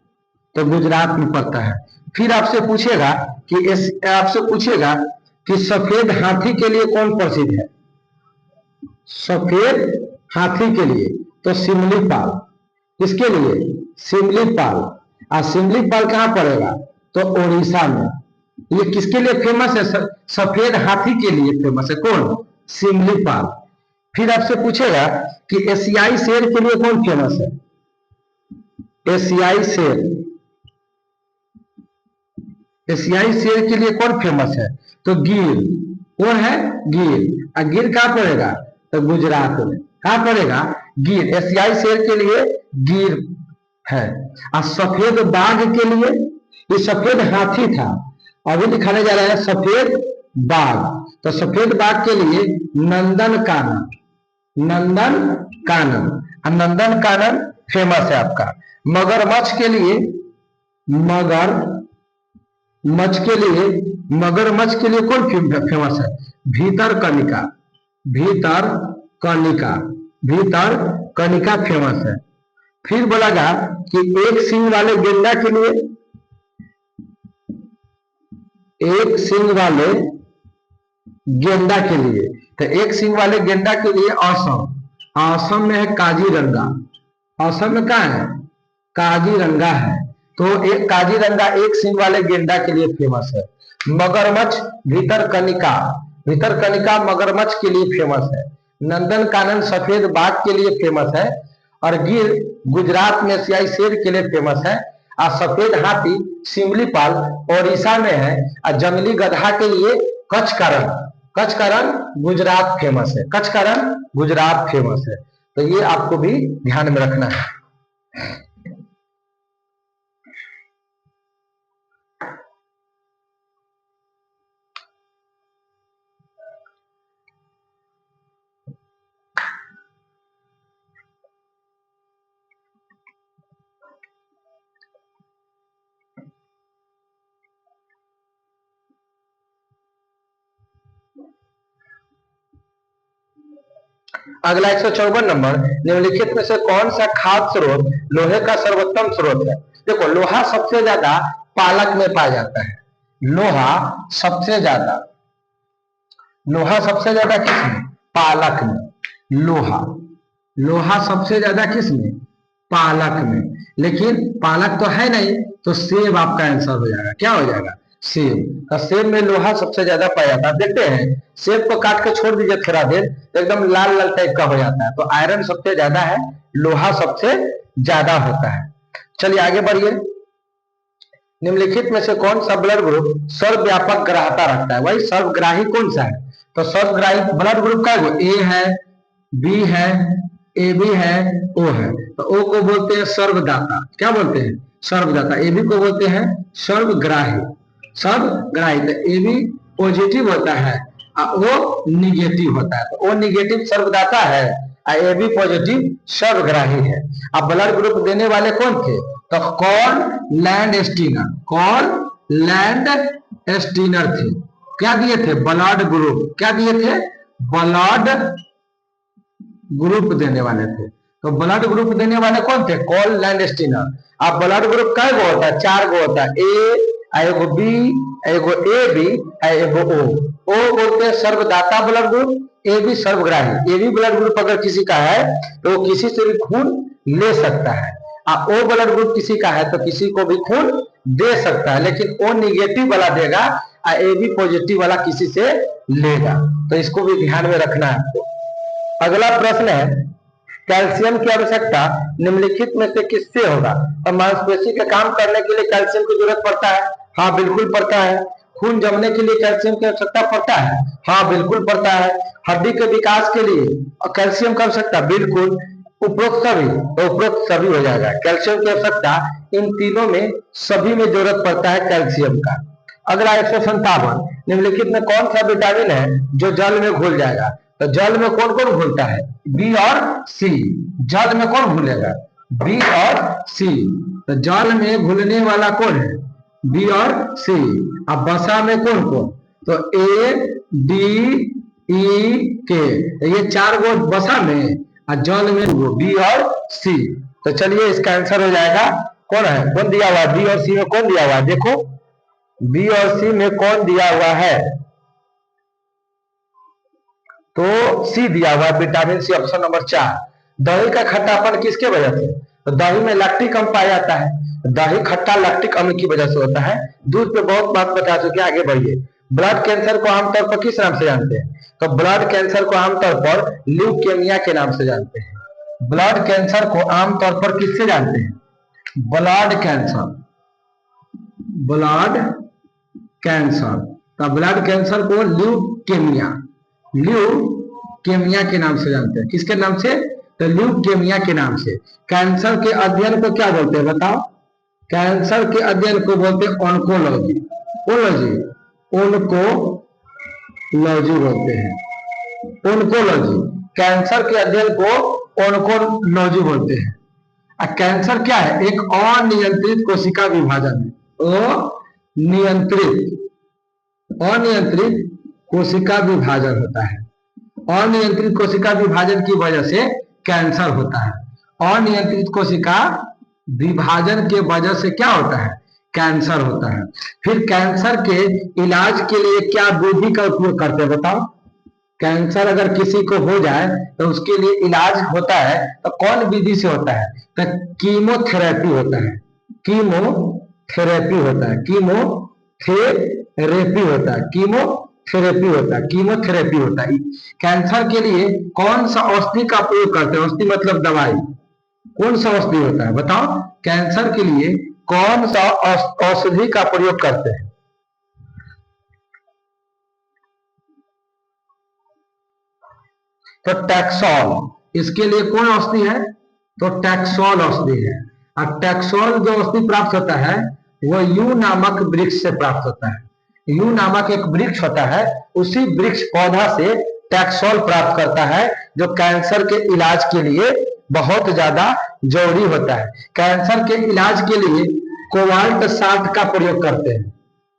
तो गुजरात में पड़ता है। फिर आपसे पूछेगा कि सफेद हाथी के लिए कौन प्रसिद्ध है? सफेद हाथी के लिए तो सिमलीपाल। किसके लिए? सिमलीपाल। सिमलीपाल कहाँ पड़ेगा? तो उड़ीसा में। ये किसके लिए फेमस है? सफेद हाथी के लिए फेमस है। कौन? सिमलीपाल। फिर आपसे पूछेगा कि एशियाई शेर के लिए कौन फेमस है? एशियाई शेर, एशियाई शेर के लिए कौन फेमस है? तो गिर। कौन है? गिर। गिर कहाँ पड़ेगा? तो गुजरात में। कहाँ पड़ेगा? गिर। एशियाई शेर के लिए गिर है। और सफेद बाघ के लिए, ये सफेद हाथी था, अभी दिखाने जा रहा है सफेद बाघ। तो सफेद बाघ के लिए नंदन कानन, नंदन कानन, नंदन कानन फेमस है आपका। मगरमच्छ के लिए, मगर मच्छ के लिए, मगरमच्छ के लिए कौन फेमस है? भीतर कनिका, भीतर कनिका, भीतर कनिका फेमस है। फिर बोला कि एक सींग वाले गेंडा के लिए, एक सींग वाले गेंडा के लिए, तो एक सींग वाले गेंडा के लिए असम, असम में है काजीरंगा, असम में कहा है? काजीरंगा है। तो एक काजीरंगा एक सींग वाले गेंडा के लिए फेमस है। मगरमच्छ भीतरकनिका, भीतरकनिका मगरमच्छ के लिए फेमस है। नंदन कानन सफेद बाघ के लिए फेमस है। और गिर गुजरात में सियाई शेर के लिए फेमस है। और सफेद हाथी सिमलीपाल ओडिशा में है। और जंगली गधा के लिए कच्छ का रण, कच्छ का रण गुजरात फेमस है, कच्छ का रण गुजरात फेमस है। तो ये आपको भी ध्यान में रखना है। अगला 154 नंबर, निम्नलिखित में से कौन सा खाद्य स्रोत लोहे का सर्वोत्तम स्रोत है? देखो, लोहा सबसे ज्यादा पालक में पाया जाता है। लोहा सबसे ज्यादा, लोहा सबसे ज्यादा किसमें? पालक में। लोहा, लोहा सबसे ज्यादा किसमें? पालक में। लेकिन पालक तो है नहीं, तो सेब आपका आंसर हो जाएगा। क्या हो जाएगा? सेब। तो सेब में लोहा सबसे ज्यादा पाया जाता है। देखते हैं, सेब को काट के छोड़ दीजिए थोड़ा देर, एकदम लाल लाल टाइप का हो जाता है। तो आयरन सबसे ज्यादा है, लोहा सबसे ज्यादा होता है। चलिए आगे बढ़िए। निम्नलिखित में से कौन सा ब्लड ग्रुप सर्वव्यापक ग्राह्यता रखता है? वही सर्वग्राही कौन सा है? तो सर्वग्राही ब्लड ग्रुप का है, ए है, बी है, ए बी है, ओ है। तो ओ को बोलते हैं सर्वदाता। क्या बोलते हैं? सर्वदाता। ए बी को बोलते हैं सर्वग्राही, सर्वग्राही। तो ए बी पॉजिटिव होता है और ओ निगेटिव होता है। तो ओ निगेटिव सर्वदाता है और ए बी पॉजिटिव सर्वग्राही है। अब ब्लड ग्रुप देने वाले कौन थे? तो call land Steiner, call land Steiner थे। क्या दिए थे? Blood group. क्या दिए थे? ब्लड ग्रुप देने वाले थे। तो ब्लड ग्रुप देने वाले कौन थे? Call land Steiner. अब ब्लड ग्रुप कै गो होता है? 4 गो होता है। ए, एगो बी, एगो ए बी, एगो ओ। ओ बोलते हैं सर्वदाता ब्लड ग्रुप, ए बी सर्वग्राही। ए बी ब्लड ग्रुप अगर किसी का है तो वो किसी से भी खून ले सकता है। ओ ब्लड ग्रुप किसी का है तो किसी को भी खून दे सकता है, लेकिन ओ निगेटिव वाला देगा और ए बी पॉजिटिव वाला किसी से लेगा। तो इसको भी ध्यान में रखना है आपको। अगला प्रश्न है, कैल्शियम की आवश्यकता निम्नलिखित में से किससे होगा? और मांसपेशी का काम करने के लिए कैल्शियम की जरूरत पड़ता है? हाँ बिल्कुल पड़ता है। खून जमने के लिए कैल्शियम की आवश्यकता पड़ता है? हाँ बिल्कुल पड़ता है। हड्डी के विकास के लिए कैल्शियम की आवश्यकता? बिल्कुल। उपरोक्त सभी, तो उपरोक्त सभी हो जाएगा। कैल्शियम की आवश्यकता इन तीनों में सभी में जरूरत पड़ता है कैल्शियम का। अगला 157, निम्नलिखित में कौन सा विटामिन है जो जल में घुल जाएगा? तो जल में कौन कौन घुलता है? बी और सी। जल में कौन घुलेगा? बी और सी। तो जल में घुलने वाला कौन है? बी और सी। अब बसा में कौन कौन? तो ए, डी, ई, के। तो ये 4 गो बसा में और जल में वो बी और सी। तो चलिए इसका आंसर हो जाएगा, कौन है? कौन दिया हुआ है? बी और सी में कौन दिया हुआ है? देखो, बी और सी में कौन दिया हुआ है? तो सी दिया हुआ है, विटामिन सी, ऑप्शन नंबर 4। दही का खट्टापन किसके वजह से? तो दही में लैक्टिक अम्ल पाया जाता है। दही खट्टा लैक्टिक अम्ल की वजह से होता है। दूध पे बहुत बात बता चुके, आगे बढ़िए। ब्लड कैंसर को आमतौर पर किस नाम से जानते हैं? तो ब्लड कैंसर को आमतौर पर ल्यूकेमिया के नाम से जानते हैं। ब्लड कैंसर को आमतौर पर किससे जानते हैं? Blood cancer, blood cancer. तो ब्लड कैंसर को ल्यूकेमिया, ल्यूकेमिया के नाम से जानते हैं। किसके नाम से? तो ल्यूकेमिया के नाम से। कैंसर के अध्ययन को क्या बोलते हैं बताओ? कैंसर के अध्ययन को बोलते हैं ऑन्कोलॉजी। ओलॉजी, ओनको ओनकोलॉजी बोलते हैं। ओनकोलॉजी, कैंसर के अध्ययन को ओनकोलॉजी बोलते हैं। कैंसर क्या है? एक अनियंत्रित कोशिका विभाजन है। अनियंत्रित कोशिका विभाजन होता है। अनियंत्रित कोशिका विभाजन की वजह से कैंसर होता है। अनियंत्रित कोशिका विभाजन के वजह से क्या होता है? कैंसर होता है। फिर कैंसर के इलाज के लिए क्या विधि का उपयोग करते हैं बताओ? कैंसर अगर किसी को हो जाए तो उसके लिए इलाज होता है तो कौन विधि से होता है? तो कीमोथेरेपी होता है। कीमोथेरेपी होता है। कीमोथेरेपी होता है। कीमोथेरेपी होता है। कीमोथेरेपी होता है। कैंसर के लिए कौन सा औषधि का प्रयोग करते हैं? औषधि मतलब दवाई। कौन सा औषधि होता है बताओ? कैंसर के लिए कौन सा औषधि का प्रयोग करते हैं? तो टैक्सोल। इसके लिए कौन औषधि है? तो टैक्सोल औषधि है। और टैक्सोल जो औषधि प्राप्त होता है वो यू नामक वृक्ष से प्राप्त होता है। यू नामक एक वृक्ष होता है, उसी वृक्ष पौधा से टैक्सोल प्राप्त करता है, जो कैंसर के इलाज के लिए बहुत ज्यादा जरूरी होता है। कैंसर के इलाज के लिए कोबाल्ट 60 का प्रयोग करते हैं।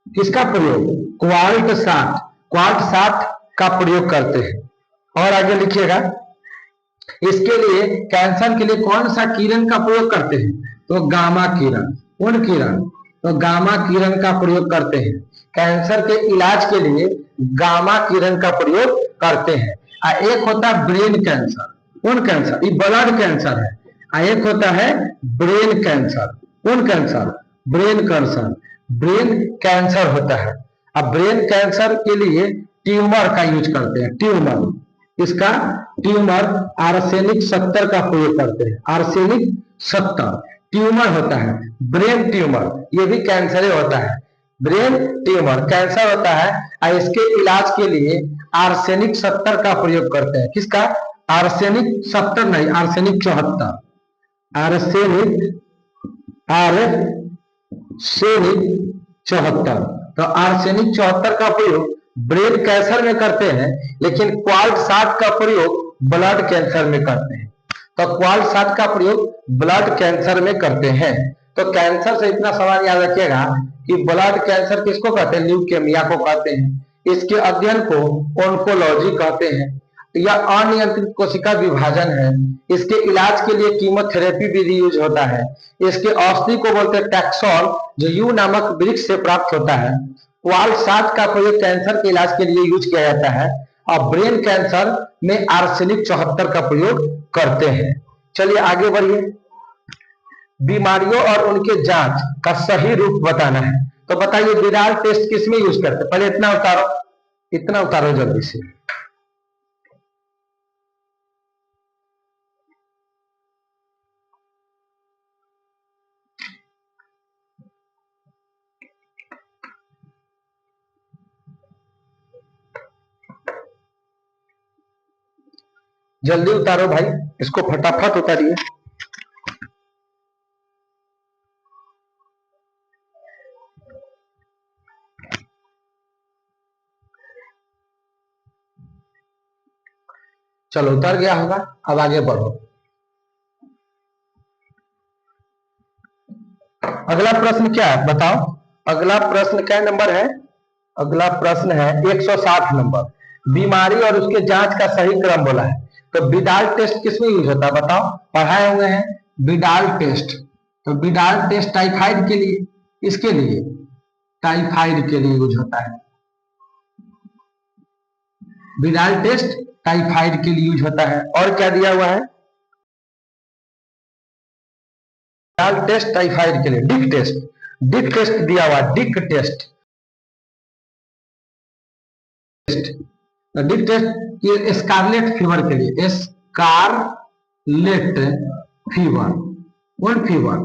किसका प्रयोग? क्वाल्ट 60। क्वाल्ट 60 का प्रयोग करते हैं। और आगे लिखिएगा, इसके लिए कैंसर के लिए कौन सा किरण का प्रयोग करते हैं? तो गामा किरण। कौन किरण? तो गामा किरण का प्रयोग करते हैं। कैंसर के इलाज के लिए गामा किरण का प्रयोग करते हैं। एक होता है ब्रेन कैंसर। कौन कैंसर? ये ब्लड कैंसर है। एक होता है ब्रेन कैंसर। कौन cancer? Brain cancer. Brain cancer होता है। अब ब्रेन कैंसर के लिए ट्यूमर का यूज करते हैं। ट्यूमर, इसका ट्यूमर आर्सेनिक 70 का प्रयोग करते हैं। आर्सेनिक 70 ट्यूमर होता है। ब्रेन ट्यूमर ये भी कैंसर होता है। ब्रेन ट्यूमर कैंसर होता है और इसके इलाज के लिए आर्सेनिक 70 का प्रयोग करते हैं। किसका? आर्सेनिक 70 नहीं, आर्सेनिक 74। Arsenic arsenic 74। तो आर्सेनिक 74 का प्रयोग ब्रेन कैंसर में करते हैं, लेकिन क्वाल्ट 60 का प्रयोग ब्लड कैंसर में करते हैं। तो क्वाल्ट 60 का प्रयोग ब्लड कैंसर में करते हैं। तो कैंसर से इतना सवाल याद रखिएगा कि ब्लड कैंसर किसको कहते हैं? ल्यूकेमिया को कहते हैं। इसके अध्ययन को ओनकोलॉजी कहते हैं। यह अनियंत्रित कोशिका विभाजन है। इसके इलाज के लिए कीमोथेरेपी विधि यूज होता है। इसके औषधि को बोलते हैं टैक्सोल, जो यू नामक वृक्ष से प्राप्त होता है। क्वाल्ट 60 का प्रयोग कैंसर के इलाज के लिए यूज किया जाता है और ब्रेन कैंसर में आर्सेनिक 74 का प्रयोग करते हैं। चलिए आगे बढ़िए। बीमारियों और उनके जांच का सही रूप बताना है। तो बताइए विडाल टेस्ट किसमें यूज करते हैं? पहले इतना उतारो जल्दी से। जल्दी उतारो भाई, इसको फटाफट उतारिए। चलो उतर गया होगा, अब आगे बढ़ो। अगला प्रश्न क्या है बताओ? अगला प्रश्न क्या नंबर है? अगला प्रश्न है 160 नंबर। बीमारी और उसके जांच का सही क्रम बोला है। तो विडाल टेस्ट किसमें यूज होता है बताओ? पढ़ाए हुए हैं विडाल टेस्ट। तो विडाल टेस्ट टाइफाइड के लिए, इसके लिए टाइफाइड के लिए यूज होता है। विडाल टेस्ट टाइफाइड के लिए यूज होता है। और क्या दिया हुआ है? विडाल टेस्ट टाइफाइड के लिए डिक टेस्ट दिया हुआ। डिक टेस्ट स्कारलेट फीवर के लिए। स्कारलेट फीवर, कौन फीवर?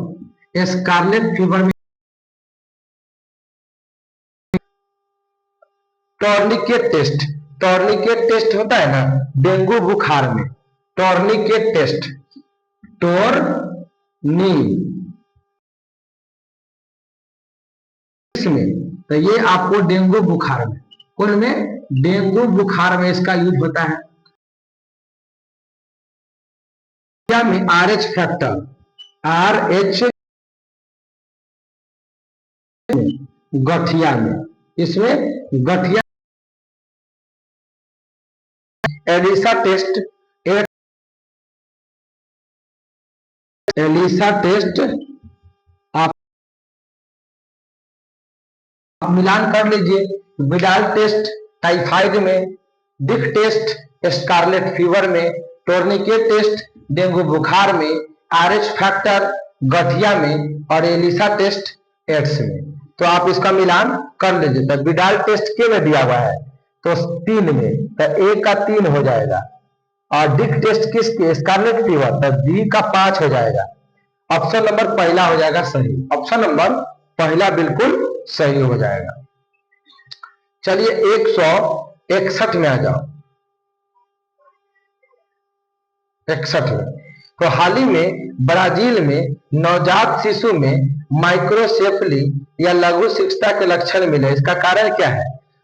स्कारलेट फीवर में टॉर्निकेट टेस्ट होता है ना डेंगू बुखार में। टॉर्निकेट टेस्ट, टोरनी में, तो ये आपको डेंगू बुखार में, कौन में? डेंगू बुखार में इसका यूज होता है। क्या में RH फैक्टर, RH गठिया में, इसमें गठिया एलिसा टेस्ट, एलिसा टेस्ट आप मिलान कर लीजिए। विडाल टेस्ट टाइफाइड में, डिक टेस्ट स्कारलेट फीवर में, टोर्निकेट टेस्ट डेंगू बुखार में, RH फैक्टर गठिया में और एलिसा टेस्ट एड्स में। तो आप इसका मिलान कर लीजिए। तो विडाल टेस्ट के में दिया हुआ है तो 3 में, तो A का 3 हो जाएगा और डिक टेस्ट किसके स्कारलेट फीवर, तो B का 5 हो जाएगा। ऑप्शन नंबर पहला हो जाएगा सही, ऑप्शन नंबर पहला बिल्कुल सही हो जाएगा। चलिए 161 में आ जाओ। 61 में, तो हाल ही में ब्राजील में नवजात शिशु में माइक्रोसेफली या लघु शिक्षता के लक्षण मिले, इसका कारण क्या है?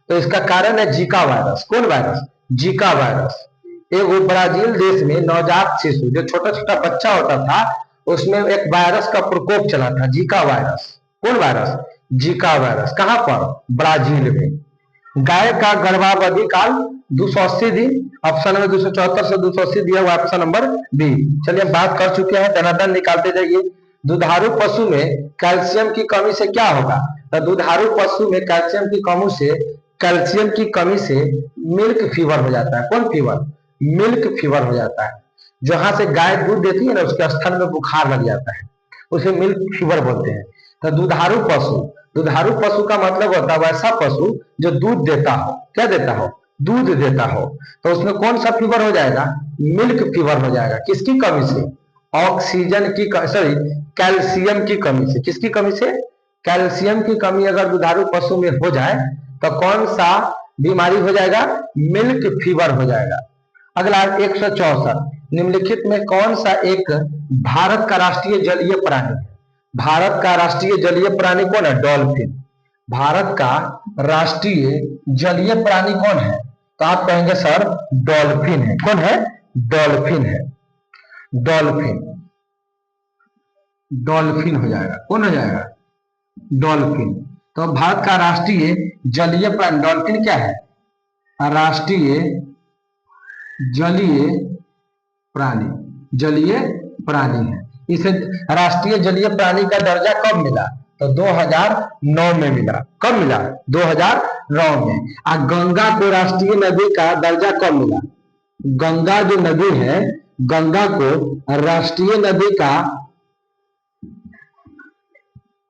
तो इसका कारण है जीका वायरस। कौन वायरस? Zika virus. एक ब्राजील देश में नवजात शिशु जो छोटा छोटा बच्चा होता था उसमें एक वायरस का प्रकोप चला था, जीका वायरस। कौन वायरस? Zika virus. कहां पर? ब्राजील में। गाय का गर्भावधि काल 280 दिन, ऑप्शन नंबर 274 से 280 दिया हुआ, ऑप्शन नंबर बी। चलिए हम बात कर चुके हैं, धनाधन निकालते जाइए। दुधारू पशु में कैल्शियम की कमी से क्या होगा? तो दुधारू पशु में कैल्शियम की कमी से मिल्क फीवर हो जाता है। कौन फीवर? मिल्क फीवर हो जाता है। जहां से गाय दूध देती है ना उसके स्थल में बुखार लग जाता है, उसे मिल्क फीवर बोलते हैं। तो दुधारू पशु का मतलब होता है वैसा पशु जो दूध देता हो। क्या देता हो? दूध देता हो। तो उसमें कौन सा फीवर हो जाएगा? मिल्क फीवर हो जाएगा। किसकी कमी से? ऑक्सीजन की, सॉरी, कैल्शियम की कमी से। किसकी कमी से? कैल्शियम की कमी अगर दुधारू पशु में हो जाए तो कौन सा बीमारी हो जाएगा? मिल्क फीवर हो जाएगा। अगला 164, निम्नलिखित में कौन सा एक भारत का राष्ट्रीय जलीय प्राणी है? भारत का राष्ट्रीय जलीय प्राणी कौन है? डॉल्फिन। भारत का राष्ट्रीय जलीय प्राणी कौन है? तो आप कहेंगे सर डॉल्फिन है। कौन है? डॉल्फिन है। डॉल्फिन, डॉल्फिन हो जाएगा। कौन हो जाएगा? डॉल्फिन। तो भारत का राष्ट्रीय जलीय प्राणी डॉल्फिन क्या है? राष्ट्रीय जलीय प्राणी, जलीय प्राणी है। इसे राष्ट्रीय जलीय प्राणी का दर्जा कब मिला? तो 2009 में मिला। कब मिला? 2009 में। गंगा को राष्ट्रीय नदी का दर्जा कब मिला? गंगा जो नदी है, गंगा को राष्ट्रीय नदी का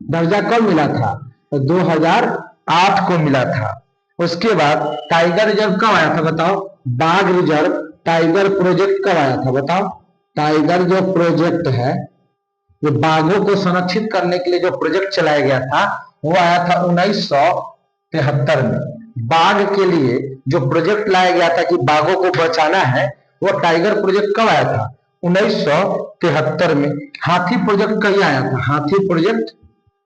दर्जा कब मिला था? तो 2008 को मिला था। उसके बाद टाइगर रिजर्व कब आया था? बताओ। बाघ रिजर्व टाइगर प्रोजेक्ट कब आया था? बताओ। टाइगर जो प्रोजेक्ट है, जो बाघों को संरक्षित करने के लिए जो प्रोजेक्ट चलाया गया था वो आया था 1973 में। बाघ के लिए जो प्रोजेक्ट लाया गया था कि बाघों को बचाना है, वो टाइगर प्रोजेक्ट कब आया था? 1973 में। हाथी प्रोजेक्ट कहीं आया था? हाथी प्रोजेक्ट,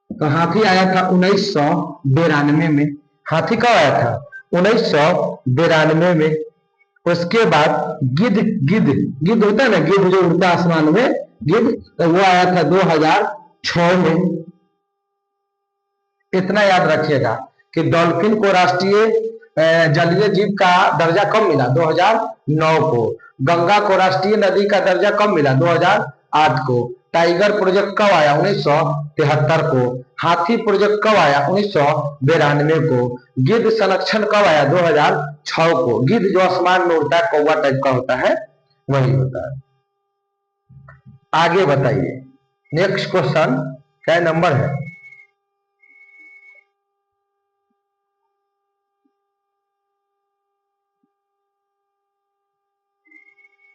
तो हाथी आया था 1992 में। हाथी कब आया था? 1992 में। उसके बाद गिद्ध, गिद्ध होता है ना, गिद्ध जो उड़ता आसमान में, गिद्ध, तो वो आया था 2006 में। इतना याद रखिएगा कि डॉल्फिन को राष्ट्रीय जलीय जीव का दर्जा कब मिला? 2009 को। गंगा को राष्ट्रीय नदी का दर्जा कब मिला? 2008 को। टाइगर प्रोजेक्ट कब आया? 1973 को। हाथी प्रोजेक्ट कब आया? 1992 को। गिद्ध संरक्षण कब आया? 2006 को। गिद्ध जो आसमान में उड़ता है, कौवा टाइप का होता है, वही होता है। आगे बताइए, नेक्स्ट क्वेश्चन क्या नंबर है?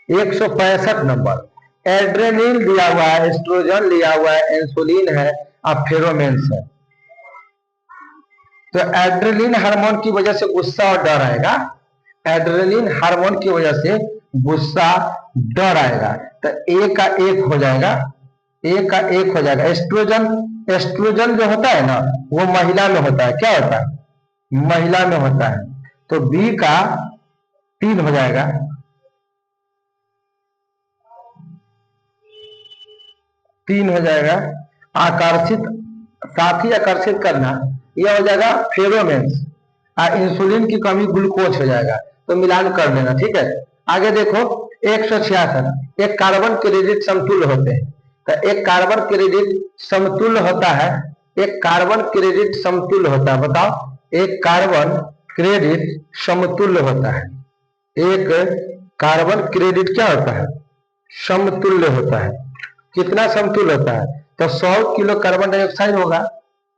165 नंबर। एड्रेनलिन दिया हुआ है, एस्ट्रोजन लिया हुआ है, इंसुलिन है और फेरोमेन्स है। तो एड्रेनलिन हार्मोन की वजह से गुस्सा और डर आएगा। एड्रेनलिन हार्मोन की वजह से गुस्सा, डर आएगा। तो ए का 1 हो जाएगा। ए का 1 हो जाएगा। एस्ट्रोजन, एस्ट्रोजन जो होता है ना वो महिला में होता है। क्या होता है? महिला में होता है। तो बी का 3 हो जाएगा, 3 हो जाएगा। आकर्षित, साथ ही आकर्षित करना, यह हो जाएगा फेरोमेन्स। इंसुलिन की कमी ग्लूकोज हो जाएगा। तो मिलान कर लेना, ठीक है। आगे देखो 166, एक कार्बन क्रेडिट समतुल्य होते हैं। तो एक कार्बन क्रेडिट समतुल्य होता है, एक कार्बन क्रेडिट समतुल्य होता है। बताओ, एक कार्बन क्रेडिट समतुल्य होता है। एक कार्बन क्रेडिट क्या होता है? समतुल्य होता है। कितना समतुल्य होता है? तो 100 किलो कार्बन डाइऑक्साइड होगा,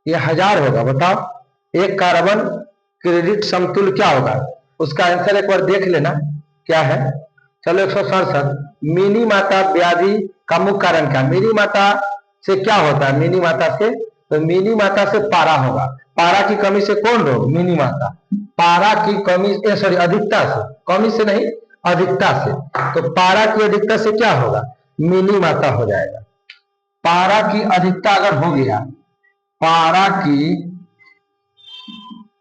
ये 1000 होगा। बताओ एक कार्बन क्रेडिट समतुल्य क्या होगा? उसका आंसर एक बार देख लेना क्या है। चलो 167, मिनी माता व्याधि का मुख्य कारण क्या? मिनी माता से क्या होता है? मिनी माता से, तो मिनी माता से पारा होगा। पारा की कमी से कौन रोग? मिनी माता। पारा की कमी, सॉरी अधिकता से, कमी से नहीं अधिकता से। तो पारा की अधिकता से क्या होगा? मिनी माता हो जाएगा। पारा की अधिकता अगर हो गया, पारा की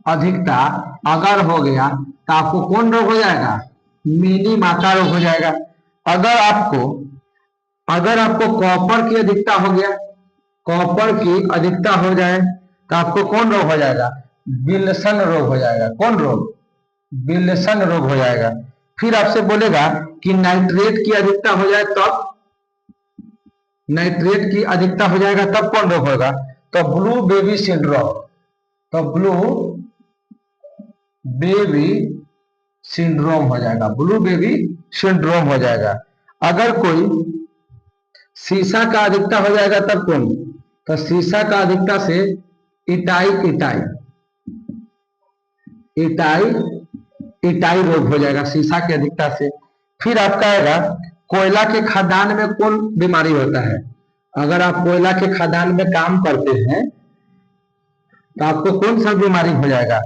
अधिकता अगर हो गया तो आपको कौन रोग हो जाएगा? मिनी माता रोग हो जाएगा। अगर आपको कॉपर की अधिकता हो गया, कॉपर की अधिकता हो जाए तो आपको कौन रोग हो जाएगा? विल्सन रोग हो जाएगा। कौन रोग? विल्सन रोग हो जाएगा। फिर आपसे बोलेगा कि नाइट्रेट की अधिकता हो जाए तब, नाइट्रेट की अधिकता हो जाएगा तब कौन रोग होगा? तो ब्लू बेबी सिंड्रोम। तो ब्लू बेबी सिंड्रोम हो जाएगा, ब्लू बेबी सिंड्रोम हो जाएगा। अगर कोई सीसा का अधिकता हो जाएगा तब कौन? तो सीसा का अधिकता से इटाई इटाई इटाई इटाई रोग हो जाएगा सीसा की अधिकता से। फिर आपका आएगा कोयला के खदान में कौन बीमारी होता है? अगर आप कोयला के खदान में काम करते हैं तो आपको कौन सा बीमारी हो जाएगा?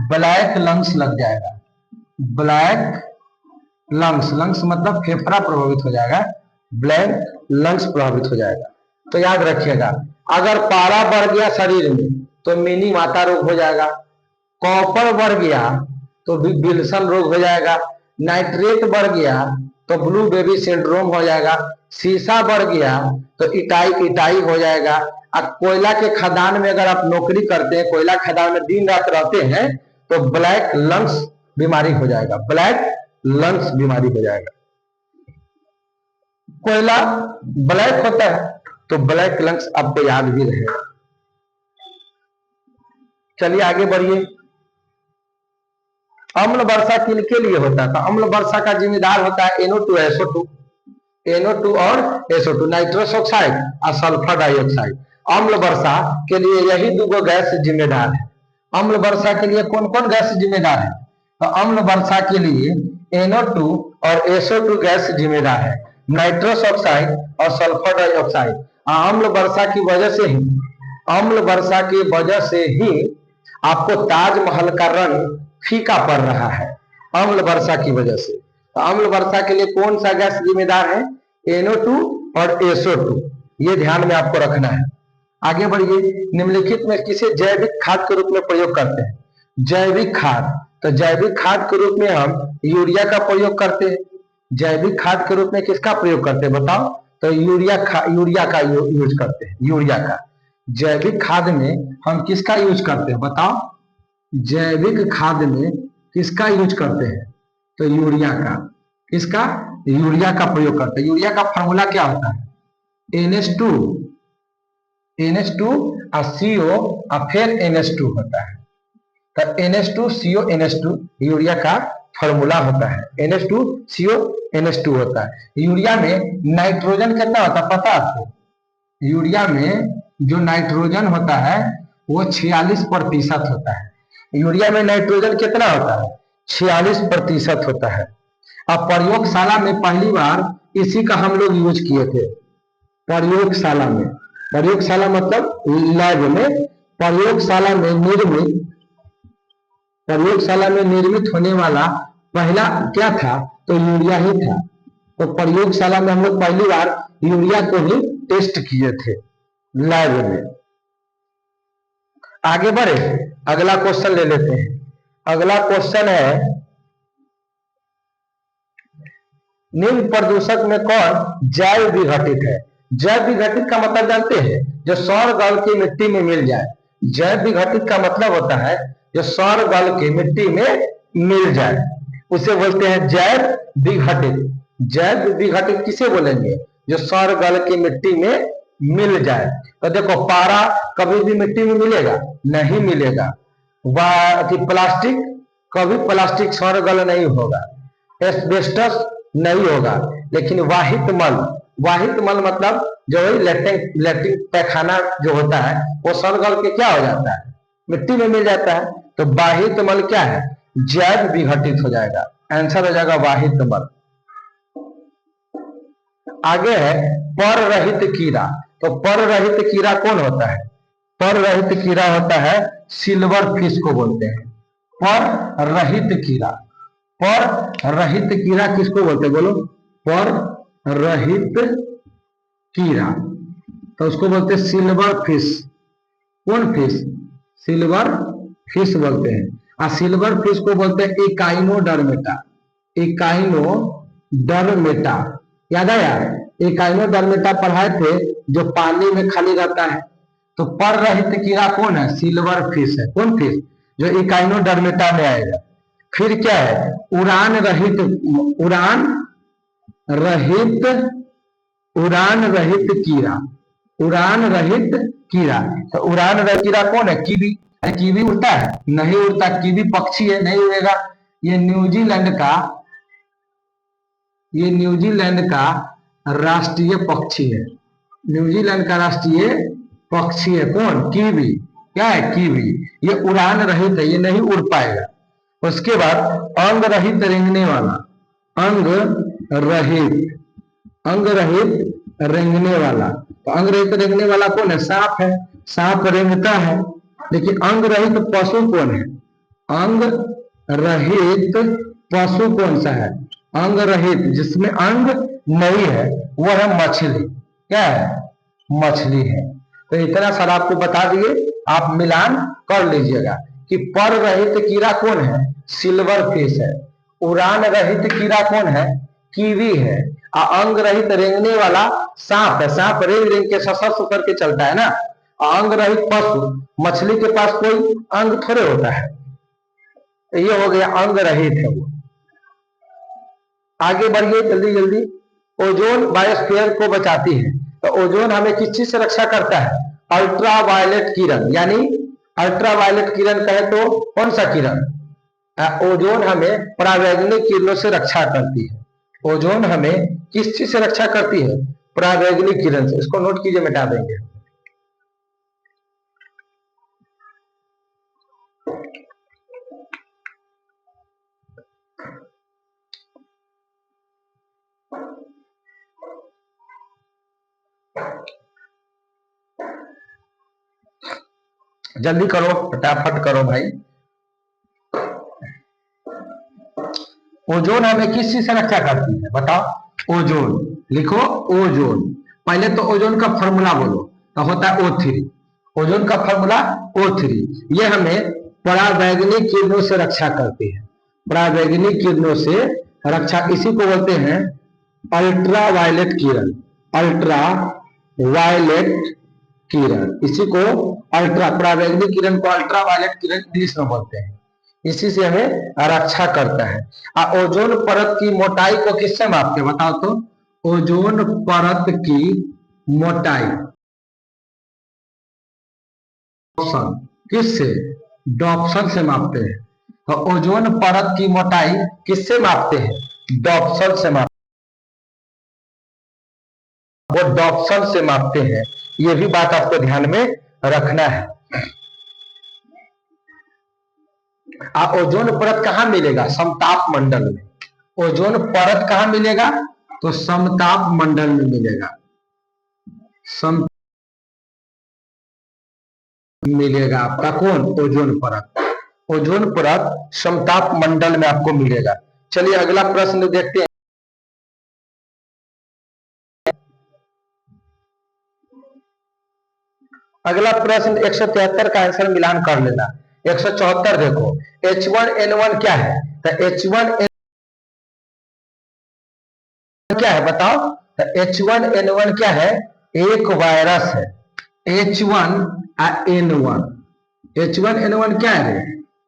ब्लैक लंग्स लग जाएगा। ब्लैक लंग्स, लंग्स मतलब फेफड़ा प्रभावित हो जाएगा, ब्लैक लंग्स प्रभावित हो जाएगा। तो याद रखिएगा, अगर पारा बढ़ गया शरीर में तो मिनी माता रोग हो जाएगा, कॉपर बढ़ गया तो विल्सन रोग हो जाएगा, नाइट्रेट बढ़ गया तो ब्लू बेबी सिंड्रोम हो जाएगा, सीसा बढ़ गया तो इटाई इटाई हो जाएगा। अब कोयला के खदान में अगर आप नौकरी करते हैं, कोयला खदान में दिन रात रहते हैं तो ब्लैक लंग्स बीमारी हो जाएगा, ब्लैक लंग्स बीमारी हो जाएगा। कोयला ब्लैक होता है तो ब्लैक लंग्स आपको याद भी रहेगा। चलिए आगे बढ़िए। अम्ल वर्षा किनके लिए होता है? तो अम्ल वर्षा का जिम्मेदार होता है NO2 SO2, NO2 और SO2, नाइट्रस ऑक्साइड और सल्फर डाइऑक्साइड। अम्ल वर्षा के लिए यही दो गैस जिम्मेदार है। अम्ल वर्षा के लिए कौन कौन गैस जिम्मेदार है? तो अम्ल वर्षा के लिए NO2 और SO2 गैस जिम्मेदार है, नाइट्रस ऑक्साइड और सल्फर डाइऑक्साइड। अम्ल वर्षा की वजह से ही, अम्ल वर्षा की वजह से ही आपको ताजमहल का रंग फीका पड़ रहा है, अम्ल वर्षा की वजह से। तो अम्ल वर्षा के लिए कौन सा गैस जिम्मेदार है? NO2 और SO2, ये ध्यान में आपको रखना है। आगे बढ़िए। निम्नलिखित में किसे जैविक खाद के रूप में प्रयोग करते हैं? जैविक खाद, तो जैविक खाद के रूप में हम यूरिया का प्रयोग करते हैं। जैविक खाद के रूप में किसका प्रयोग करते हैं बताओ? तो यूरिया का यूज करते हैं, यूरिया का। जैविक खाद में हम किसका यूज करते हैं बताओ? जैविक खाद में किसका यूज करते हैं? तो यूरिया का। किसका? यूरिया का प्रयोग करते हैं। यूरिया का फॉर्मूला क्या होता है? NH2 और CO और फिर NH2 होता है। तो NH2 CO NH2 यूरिया का फॉर्मूला होता है, NH2 CO NH2 होता है। यूरिया में नाइट्रोजन कितना होता है पता है आपको? यूरिया में जो नाइट्रोजन होता है वो 46% होता है। यूरिया में नाइट्रोजन कितना होता है? 46% होता है। अब प्रयोगशाला में पहली बार इसी का हम लोग यूज किए थे। प्रयोगशाला में, प्रयोगशाला मतलब लैब में, प्रयोगशाला में निर्मित होने वाला पहला क्या था? तो यूरिया ही था। तो प्रयोगशाला में हम लोग पहली बार यूरिया को ही टेस्ट किए थे लैब में। आगे बढ़े, अगला क्वेश्चन ले लेते हैं। अगला क्वेश्चन है, निम्न प्रदूषक में कौन जैव विघटित है? जैव विघटित का मतलब जानते हैं? जो सौर गल की मिट्टी में मिल जाए। जैव विघटित का मतलब होता है जो सौर गल की मिट्टी में मिल जाए, उसे बोलते हैं जैव विघटित। जैव विघटित किसे बोलेंगे? जो सौर गल की मिट्टी में मिल जाए। तो देखो, पारा कभी भी मिट्टी में मिलेगा? नहीं मिलेगा। प्लास्टिक, कभी प्लास्टिक सौर गल नहीं होगा। एस्बेस्टस नहीं होगा। लेकिन वाहित मल, वाहित मल मतलब जो लैट्रिन पैखाना जो होता है वो सौर गल के क्या हो जाता है? मिट्टी में मिल जाता है। तो वाहित मल क्या है? जैव विघटित हो जाएगा। आंसर हो जाएगा वाहित मल। आगे है पर रहित कीड़ा। तो पर रहित कीड़ा कौन होता है? पर रहित कीड़ा होता है सिल्वर फिश को बोलते हैं। पर रहित कीड़ा, पर रहित कीड़ा किसको बोलते हैं? बोलो, पर रहित कीड़ा तो उसको बोलते हैं सिल्वर फिश। कौन फिश? सिल्वर फिश बोलते हैं। और सिल्वर फिश को बोलते हैं इकाइनोडर्मेटा। इकाइनोडर्मेटा, याद आया? इकाइनोडर्मेटा पढ़ाए थे, जो पानी में खाली रहता है। तो पर रहित कीड़ा कौन है? सिल्वर फिश है। कौन फिश? जो इकाइनोडर्मेटा में आएगा। फिर क्या है? उड़ान रहित, उड़ान रहित, उड़ान रहित कीड़ा, उड़ान रहित कीड़ा। तो उड़ान रहित कीड़ा कौन है? कीवी। कीवी उड़ता है? नहीं उड़ता। कीवी पक्षी है, नहीं उड़ेगा। ये न्यूजीलैंड का, ये न्यूजीलैंड का राष्ट्रीय पक्षी है। न्यूजीलैंड का राष्ट्रीय पक्षी है कौन? कीवी। क्या है? कीवी। ये उड़ान रहित है, ये नहीं उड़ पाएगा। उसके बाद अंग रहित रेंगने वाला, अंग रहित, अंग रहित रेंगने वाला। तो अंग रहित रेंगने वाला कौन है? सांप है। सांप रेंगता है। लेकिन अंग रहित पशु कौन है? अंग रहित पशु कौन सा है? अंग रहित जिसमें अंग नहीं है वो है मछली। क्या है? मछली है। तो इतना सारा आपको बता दिए, आप मिलान कर लीजिएगा कि पर रहित कीड़ा कौन है? सिल्वर फिश है। उड़ान रहित कीड़ा कौन है? कीवी है। अंग रहित रेंगने वाला सांप है। सांप रेंग रेंग के सशस्त्र करके चलता है ना। अंग रहित पशु, मछली के पास कोई अंग थोड़े होता है। ये हो गया अंग रहित है वो। आगे बढ़िए जल्दी जल्दी। ओजोन बायोस्फीयर को बचाती है। तो ओजोन हमें किस चीज से रक्षा करता है? अल्ट्रा वायलेट किरण, यानी अल्ट्रा वायलेट किरण कहे तो कौन सा किरण? ओजोन हमें परावैंगनिक किरणों से रक्षा करती है। ओजोन हमें किस चीज से रक्षा करती है? परावैंगनिक किरण से। इसको नोट कीजिए, मिटा देंगे। जल्दी करो, फटाफट करो भाई। ओजोन हमें किस चीज से रक्षा करती है? बताओ। ओजोन लिखो, ओजोन। पहले तो ओजोन का फॉर्मूला बोलो। तो होता है O3। ओजोन का फॉर्मूला O3। ये हमें परावैंगनिक किरणों से रक्षा करती है। परावैंगनिक किरणों से रक्षा, इसी को बोलते हैं अल्ट्रा वायलेट किरण। अल्ट्रा वायलेट किरण, इसी को अल्ट्रा, परावैंगनिक किरण को अल्ट्रा वायलेट किरण इंग्लिश में बोलते हैं। इसी से हमें रक्षा करता है। ओजोन परत की मोटाई को किससे मापते हैं? बताओ तो। ओजोन परत की मोटाई किससे? डॉप्सन से मापते हैं। तो ओजोन परत की मोटाई किससे मापते हैं? डॉप्सन से मापते हैं। वो डॉप्सन से मापते हैं। ये भी बात आपको ध्यान में रखना है। ओजोन परत कहां मिलेगा? समताप मंडल में। ओजोन परत कहां मिलेगा? तो समताप मंडल में मिलेगा। सम मिलेगा आपका कौन? ओजोन परत। ओजोन परत समताप मंडल में आपको मिलेगा। चलिए अगला प्रश्न देखते हैं। अगला प्रश्न 173 का आंसर मिलान कर लेना। 174 देखो, H1N1 क्या है? तो H1N क्या है बताओ? तो H1N1 क्या है? एक वायरस है। H1N1 H1N1 क्या है?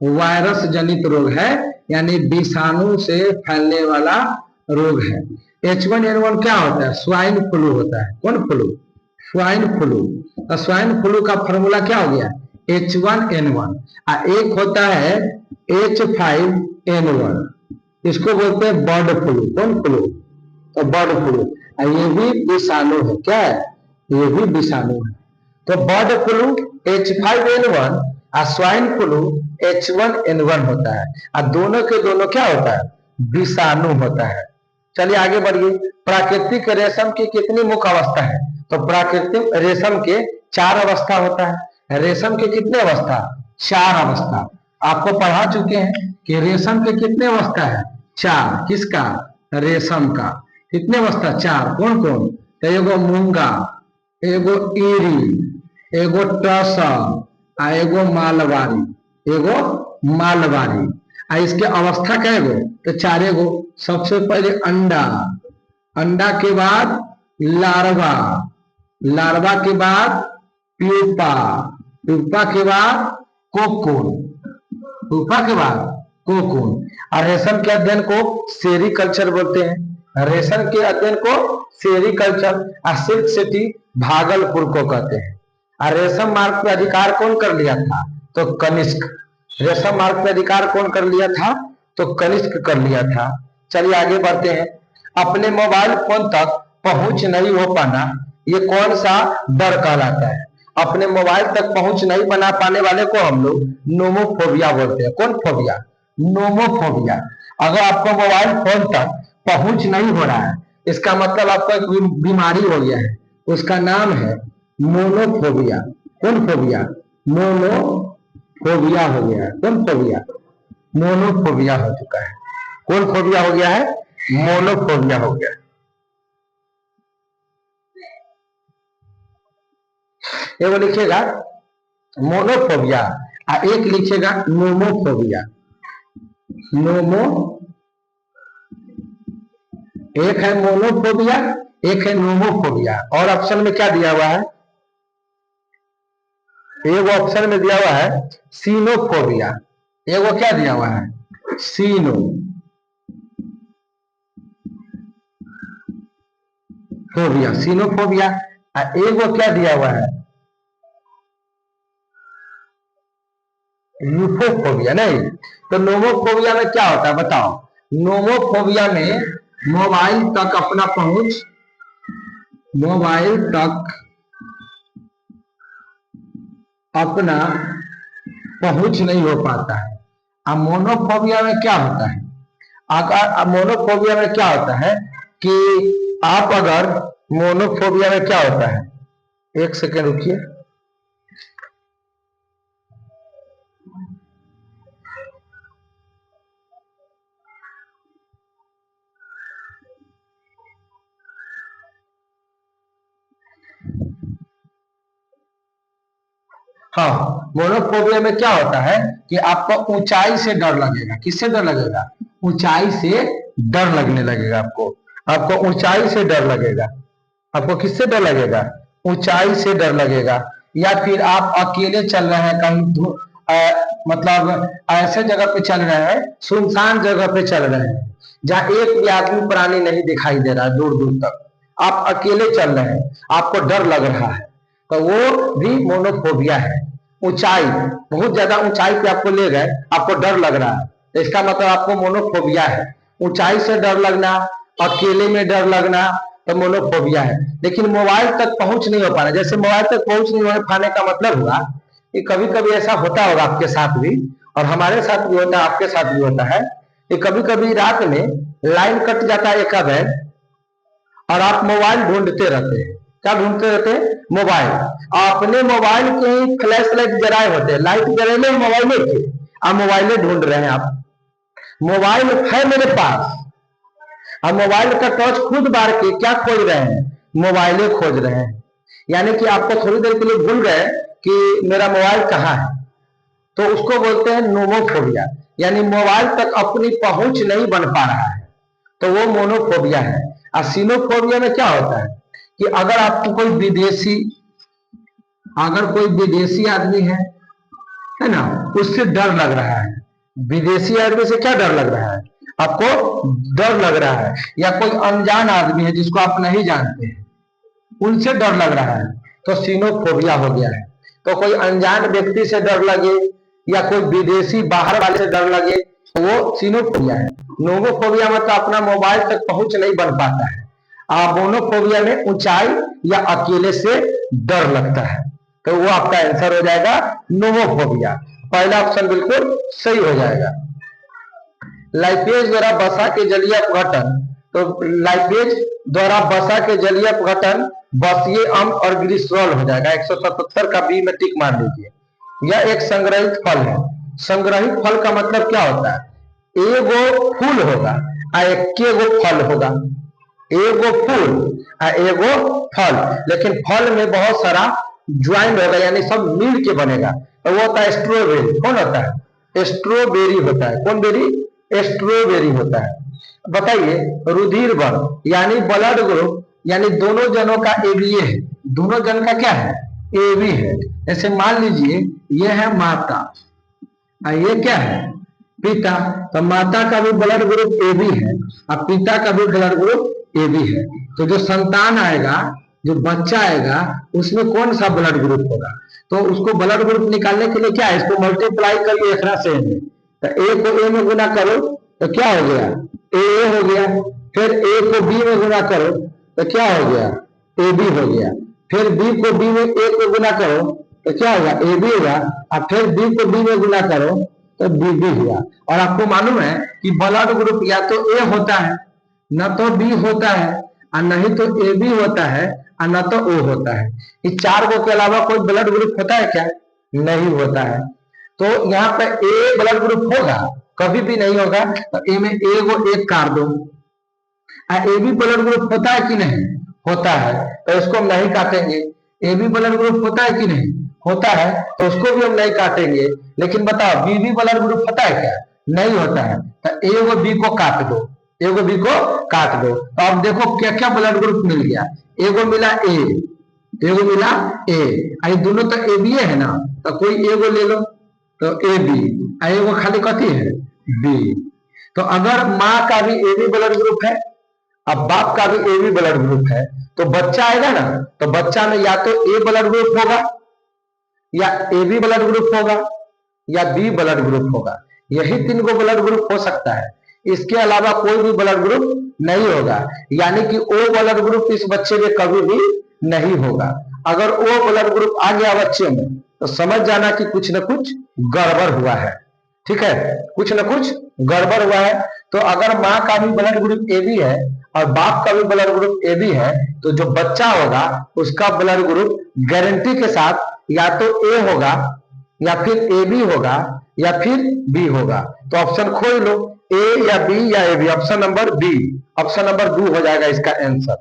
वायरस जनित रोग है, यानी विषाणु से फैलने वाला रोग है। H1N1 क्या होता है? स्वाइन फ्लू होता है। कौन फ्लू? Swine flu. तो स्वाइन फ्लू का फॉर्मूला क्या हो गया? H1N1। एक होता है H5N1, इसको बोलते हैं बर्ड फ्लू। कौन फ्लू? तो बर्ड फ्लू। ये भी विषाणु है। क्या है? ये भी विषाणु है। तो बर्ड फ्लू H5N1 और स्वाइन फ्लू H1N1 होता है। और दोनों के दोनों क्या होता है? विषाणु होता है। चलिए आगे बढ़िए। प्राकृतिक रेशम की कितनी मुख्य अवस्था है? तो प्राकृतिक रेशम के 4 अवस्था होता है। रेशम के कितने अवस्था? 4 अवस्था। आपको पढ़ा चुके हैं कि रेशम के कितने अवस्था है? 4। किसका? रेशम का। कितने अवस्था? 4। कौन कौन? एगो मूंगा, एगो ईरी, एगो टसर, एगो मालवारी। एगो मालवारी। इसके अवस्था कैगो? तो 4 गो। सबसे पहले अंडा, अंडा के बाद लार्वा, लार्वा के बाद प्यूपा, प्यूपा के बाद कोकून, प्यूपा के बाद कोकून। और रेशम के अध्ययन को सेरीकल्चर बोलते हैं। रेशम के अध्ययन को सेरीकल्चर। और सिल्क सिटी भागलपुर को कहते हैं। और रेशम मार्ग पे अधिकार कौन कर लिया था? तो कनिष्क। रेशम मार्ग पे अधिकार कौन कर लिया था? तो कनिष्क कर लिया था। चलिए आगे बढ़ते हैं। अपने मोबाइल फोन तक पहुंच नहीं हो पाना, ये कौन सा डर कहलाता है? अपने मोबाइल तक पहुंच नहीं बना पाने वाले को हम लोग नोमोफोबिया बोलते हैं। कौन फोबिया? नोमोफोबिया। अगर आपको मोबाइल फोन तक पहुंच नहीं हो रहा है, इसका मतलब आपको एक बीमारी हो गया है। उसका नाम है मोनोफोबिया। कौन फोबिया? मोनोफोबिया हो गया है। कौन फोबिया? मोनोफोबिया हो चुका है। कौन फोबिया हो गया है? मोनोफोबिया हो गया। ये वो लिखिएगा मोनोफोबिया, एक लिखिएगा नोमोफोबिया। नोमो, एक है मोनोफोबिया, एक है नोमोफोबिया। और ऑप्शन में क्या दिया हुआ है? एक ऑप्शन में दिया हुआ है सीनोफोबिया। एक वो क्या दिया हुआ है? सीनो फोबिया, सीनोफोबिया। एक वो क्या दिया हुआ है? यूफोफोबिया। नहीं, तो नोमोफोबिया में क्या होता है बताओ? नोमोफोबिया में मोबाइल तक अपना पहुंच, मोबाइल तक अपना पहुंच नहीं हो पाता है। अब मोनोफोबिया में क्या होता है? अगर मोनोफोबिया में क्या होता है कि आप अगर मोनोफोबिया में क्या होता है? एक सेकेंड रुकिए। हाँ, मोनोफोबिया में क्या होता है कि आपको ऊंचाई से डर लगेगा। किससे डर लगेगा? ऊंचाई से डर लगने लगेगा आपको। आपको ऊंचाई से डर लगेगा। आपको किससे डर लगेगा? ऊंचाई से डर लगेगा। या फिर आप अकेले चल रहे हैं कहीं, मतलब ऐसे जगह पे चल रहे हैं, सुनसान जगह पे चल रहे हैं जहाँ एक भी आदमी प्राणी नहीं दिखाई दे रहा है दूर दूर तक। आप अकेले चल रहे हैं, आपको डर लग रहा है, तो वो भी मोनोफोबिया है। ऊंचाई, बहुत ज्यादा ऊंचाई पे आपको ले गए, आपको डर लग रहा है, तो इसका मतलब आपको मोनोफोबिया है। ऊंचाई से डर लगना, अकेले में डर लगना, तो मोनोफोबिया है। लेकिन मोबाइल तक पहुंच नहीं हो पाना, जैसे मोबाइल तक पहुंच नहीं हो पाने का मतलब हुआ कि कभी कभी ऐसा होता होगा आपके साथ भी, और हमारे साथ भी होता है, आपके साथ भी होता है कि कभी कभी रात में लाइन कट जाता है एक आध, और आप मोबाइल ढूंढते रहते हैं। क्या ढूंढते रहते हैं? मोबाइल। अपने मोबाइल के ही फ्लैश लाइट जलाए होते हैं, लाइट जले मोबाइल के, आप मोबाइल ढूंढ रहे हैं। आप मोबाइल है मेरे पास, अब मोबाइल का टॉर्च खुद बार के क्या खोज रहे हैं? मोबाइल खोज रहे हैं। यानी कि आपको थोड़ी देर के लिए भूल गए कि मेरा मोबाइल कहाँ है। तो उसको बोलते हैं नोमोफोबिया, यानी मोबाइल तक अपनी पहुंच नहीं बन पा रहा है, तो वो मोनोफोबिया है। और सीनोफोबिया में क्या होता है कि अगर आपको कोई विदेशी आदमी है ना, उससे डर लग रहा है, विदेशी आदमी से क्या डर लग रहा है, आपको डर लग रहा है, या कोई अनजान आदमी है जिसको आप नहीं जानते हैं उनसे डर लग रहा है, तो सीनोफोबिया हो गया है। तो कोई अनजान व्यक्ति से डर लगे या कोई विदेशी बाहर वाले से डर लगे तो वो सीनोफोबिया है। नोमोफोबिया मतलब अपना मोबाइल तक पहुंच नहीं बन पाता है। मोनोफोबिया में ऊंचाई या अकेले से डर लगता है, तो वो आपका आंसर हो जाएगा नोमोफोबिया। पहला ऑप्शन बिल्कुल सही हो जाएगा। लाइपेज द्वारा वसा के जलीय अपघटन, तो लाइपेज द्वारा वसा के जलीय अपघटन वसीय अम्ल और ग्लिसरॉल हो जाएगा। 177 का बी में टिक मार लीजिए। यह एक संग्रहित फल है। संग्रहित फल का मतलब क्या होता है, एगो फूल होगा और एकेगो फल होगा, एगो फूल और एगो फल, लेकिन फल में बहुत सारा ज्वाइंट होगा, यानी सब मिल के बनेगा, तो वो होता है स्ट्रॉबेरी। कौन होता है, स्ट्रॉबेरी होता है। कौन बेरी, स्ट्रॉबेरी होता है। बताइए रुधिर बल यानी ब्लड ग्रुप, यानी दोनों जनों का एबीए है, दोनों जन का क्या है, एबी है। जैसे मान लीजिए ये है माता और ये क्या है, पिता, तो माता का भी ब्लड ग्रुप एबी है और पिता का भी ब्लड ग्रुप एबी है। तो जो संतान आएगा, जो बच्चा आएगा, उसमें कौन सा ब्लड ग्रुप होगा, तो उसको ब्लड ग्रुप निकालने के लिए क्या है, इसको मल्टीप्लाई करिए एकरा से में, तो ए को ए में गुना करो तो क्या हो गया, ए हो गया। फिर ए को बी में गुना करो तो क्या हो गया, ए बी हो गया। फिर बी को बी में ए को गुना करो तो क्या होगा, ए बी होगा। और फिर बी को बी में गुना करो तो बी बी हुआ। और आपको मालूम है कि ब्लड ग्रुप या तो ए होता है, न तो बी होता है, और नहीं तो ए बी होता है, और न तो ओ होता है। इस चार को के अलावा कोई ब्लड ग्रुप होता है क्या, नहीं होता है। तो यहाँ पे ए ब्लड ग्रुप होगा, कभी भी नहीं होगा। तो ए में ए को एक काट दो। ए बी ब्लड ग्रुप होता है कि नहीं, होता है, तो इसको हम नहीं काटेंगे। ए बी ब्लड ग्रुप होता है कि नहीं, होता है, तो उसको भी हम नहीं काटेंगे। लेकिन बताओ बी बी ब्लड ग्रुप होता है क्या, नहीं होता है, तो ए व बी को काट दो, ए को बी को काट दो। तो अब देखो क्या क्या ब्लड ग्रुप मिल गया, ए को मिला ए, एगो मिला ए, दोनों तो ए बी है ना, तो कोई एगो ले लो तो ए बी, एगो खाली कथी है, बी। तो अगर माँ का भी ए बी ब्लड ग्रुप है, अब बाप का भी ए बी ब्लड ग्रुप है, तो बच्चा आएगा ना, तो बच्चा में या तो ए ब्लड ग्रुप होगा, या ए बी ब्लड ग्रुप होगा, या बी ब्लड ग्रुप होगा। यही तीन को ब्लड ग्रुप हो सकता है, इसके अलावा कोई भी ब्लड ग्रुप नहीं होगा। यानी कि ओ ब्लड ग्रुप इस बच्चे में कभी भी नहीं होगा। अगर ओ ब्लड ग्रुप आ गया बच्चे में, तो समझ जाना कि कुछ न कुछ गड़बड़ हुआ है। ठीक है, कुछ न कुछ गड़बड़ हुआ है। तो अगर माँ का भी ब्लड ग्रुप ए बी है और बाप का भी ब्लड ग्रुप ए बी है, तो जो बच्चा होगा उसका ब्लड ग्रुप गारंटी के साथ या तो ए होगा, या फिर ए बी होगा, या फिर बी होगा। तो ऑप्शन खोल लो, ए या बी या A B. Option number B, option number 2 हो जाएगा इसका आंसर।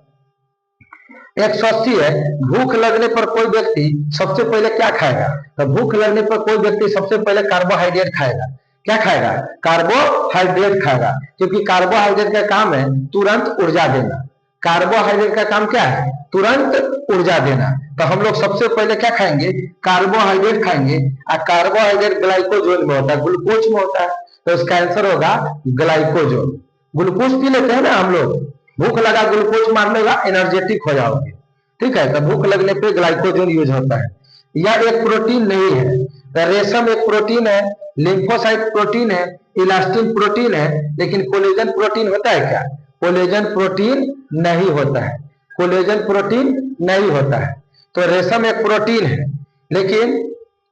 180 है, भूख लगने पर कोई व्यक्ति सबसे पहले क्या खाएगा, तो भूख लगने पर कोई व्यक्ति सबसे पहले कार्बोहाइड्रेट खाएगा। क्या खाएगा, कार्बोहाइड्रेट खाएगा, क्योंकि कार्बोहाइड्रेट का काम है तुरंत ऊर्जा देना। कार्बोहाइड्रेट का काम क्या है, तुरंत ऊर्जा देना। तो हम लोग सबसे पहले क्या खाएंगे, कार्बोहाइड्रेट खाएंगे। और कार्बोहाइड्रेट ग्लाइकोजन में होता है, ग्लूकोज में होता है, तो इसका आंसर होगा ग्लाइकोजन। ग्लूकोज पी लेते हैं ना हम लोग, भूख लगा ग्लूकोज मार लेगा, एनर्जेटिक हो जाओगे। ठीक है, तो भूख लगने पे ग्लाइकोजन यूज होता है। यह एक प्रोटीन नहीं है। रेशम एक प्रोटीन है, लिम्फोसाइट प्रोटीन है, इलास्टिन प्रोटीन है, लेकिन कोलेजन प्रोटीन होता है क्या, कोलेजन प्रोटीन नहीं होता है, कोलेजन प्रोटीन नहीं होता है। तो रेशम एक प्रोटीन है, लेकिन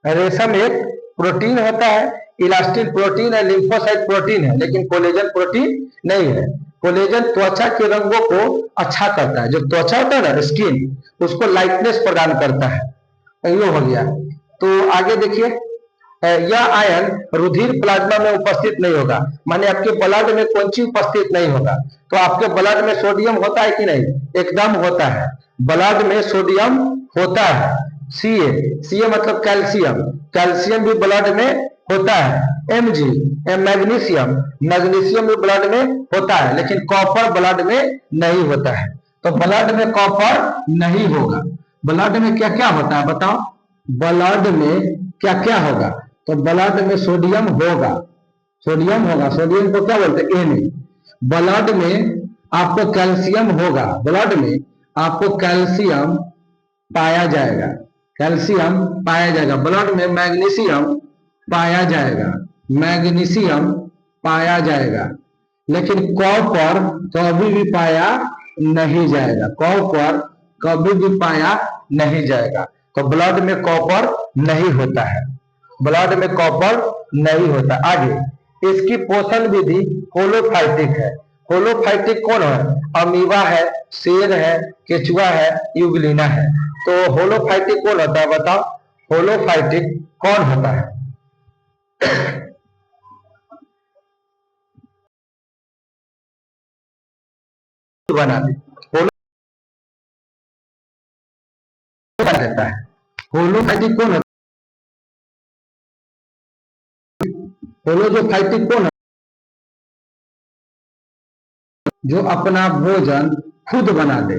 रेशम एक प्रोटीन होता है, इलास्टिन प्रोटीन है, लिम्फोसाइट प्रोटीन है, लेकिन कोलेजन प्रोटीन नहीं है। कोलेजन त्वचा के रंगों को अच्छा करता है, जो त्वचा होता है ना, स्किन, उसको लाइटनेस प्रदान करता है। ये हो गया। तो आगे देखिए, यह आयन रुधिर प्लाज्मा में उपस्थित नहीं होगा, माने आपके ब्लड में कौन सी उपस्थित नहीं होगा। तो आपके ब्लड में सोडियम होता है कि नहीं, एकदम होता है, ब्लड में सोडियम होता है। सीए, सीए मतलब कैल्शियम, कैल्शियम भी ब्लड में होता है, Mg मैग्नीशियम, मैग्नीशियम भी ब्लड में होता है, लेकिन कॉपर ब्लड में नहीं होता है। तो ब्लड में कॉपर नहीं होगा। ब्लड में क्या क्या होता है बताओ? ब्लड में क्या क्या होगा? तो ब्लड में सोडियम होगा, सोडियम होगा, सोडियम को क्या बोलते हैं? Na। ब्लड में आपको कैल्शियम होगा, ब्लड में आपको कैल्शियम पाया जाएगा, कैल्शियम पाया जाएगा। ब्लड में मैग्नीशियम पाया जाएगा, मैग्नीशियम पाया जाएगा, लेकिन कॉपर कभी भी पाया नहीं जाएगा, कॉपर कभी भी पाया नहीं जाएगा। तो ब्लड में कॉपर नहीं होता है, ब्लड में कॉपर नहीं होता। आगे इसकी पोषण विधि होलोफाइटिक है। होलोफाइटिक कौन है? अमीबा है, शेर है, केचुआ है, यूग्लिना है। तो होलोफाइटिक कौन होता है बताओ? होलोफाइटिक कौन होता है? बना दे, होलो बना देता है। होलोफाइटिक कौन होता है? होलोफाइटिक कौन है? जो अपना भोजन खुद बना ले।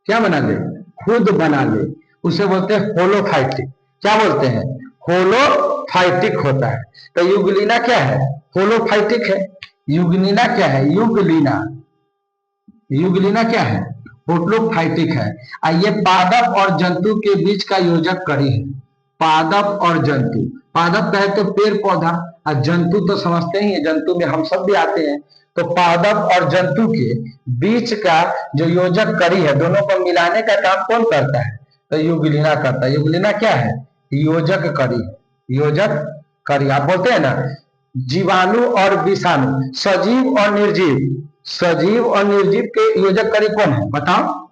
क्या बना ले? खुद बना ले, उसे बोलते हैं होलोफाइटिक। क्या बोलते हैं? होलोफाइटिक होता है। तो यूग्लिना क्या है? होलोफाइटिक है। यूग्लिना क्या है? यूग्लिना, यूग्लिना क्या है? होलोफाइटिक है। ये पादप और जंतु के बीच का योजक कड़ी है। पादप और जंतु, पादप कहे तो पेड़ पौधा, और जंतु तो समझते ही है, जंतु में हम सब भी आते हैं। तो पादप और जंतु के बीच का जो योजक कड़ी है, दोनों को मिलाने का काम कौन करता है? तो यूग्लिना करता है। यूग्लिना क्या है? योजक कड़ी, योजक कड़ी। आप बोलते हैं ना जीवाणु और विषाणु, सजीव और निर्जीव, सजीव और निर्जीव के योजक कड़ी कौन है बताओ?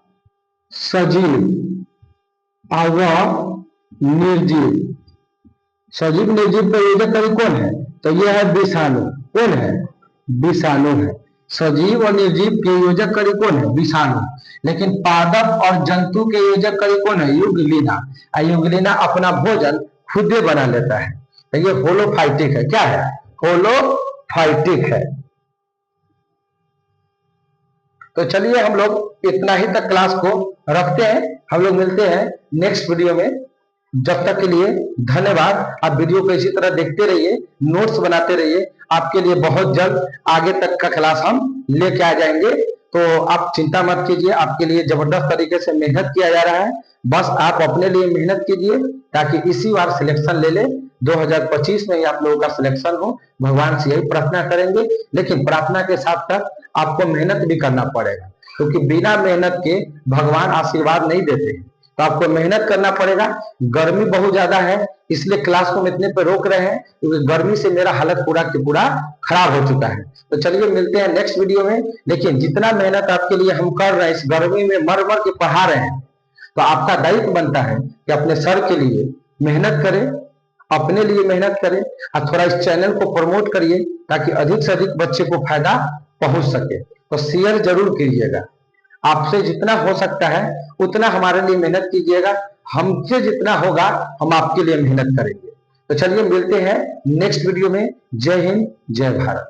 सजीव और निर्जीव, सजीव निर्जीव का योजक कड़ी कौन है? तो यह है विषाणु। कौन है? विषाणु है। सजीव और निर्जीव के योजक कड़ी कौन है? विषाणु। लेकिन पादप और जंतु के योजक कड़ी कौन है? यूग्लिना। यूग्लिना अपना भोजन खुद ही बना लेता है। तो ये होलोफाइटिक है। क्या है? होलोफाइटिक है। तो चलिए हम लोग इतना ही तक क्लास को रखते हैं। हम लोग मिलते हैं नेक्स्ट वीडियो में। जब तक के लिए धन्यवाद। आप वीडियो को इसी तरह देखते रहिए, नोट्स बनाते रहिए। आपके लिए बहुत जल्द आगे तक का क्लास हम लेके आ जाएंगे। तो आप चिंता मत कीजिए, आपके लिए जबरदस्त तरीके से मेहनत किया जा रहा है। बस आप अपने लिए मेहनत कीजिए ताकि इसी बार सिलेक्शन ले ले, 2025 में ही आप लोगों का सिलेक्शन हो। भगवान से यही प्रार्थना करेंगे। लेकिन प्रार्थना के साथ साथ आपको मेहनत भी करना पड़ेगा, क्योंकि बिना मेहनत के भगवान आशीर्वाद नहीं देते। तो आपको मेहनत करना पड़ेगा। गर्मी बहुत ज्यादा है, इसलिए क्लास को हम इतने पे रोक रहे हैं, क्योंकि गर्मी से मेरा हालत पूरा की पूरा खराब हो चुका है। तो चलिए मिलते हैं नेक्स्ट वीडियो में। लेकिन जितना मेहनत आपके लिए हम कर रहे हैं, इस गर्मी में मर मर के पढ़ा रहे हैं, तो आपका दायित्व बनता है कि अपने सर के लिए मेहनत करें, अपने लिए मेहनत करें, और थोड़ा इस चैनल को प्रमोट करिए ताकि अधिक से अधिक बच्चे को फायदा पहुंच सके। तो शेयर जरूर कीजिएगा। आपसे जितना हो सकता है उतना हमारे लिए मेहनत कीजिएगा। हमसे जितना होगा हम आपके लिए मेहनत करेंगे। तो चलिए मिलते हैं नेक्स्ट वीडियो में। जय हिंद, जय भारत।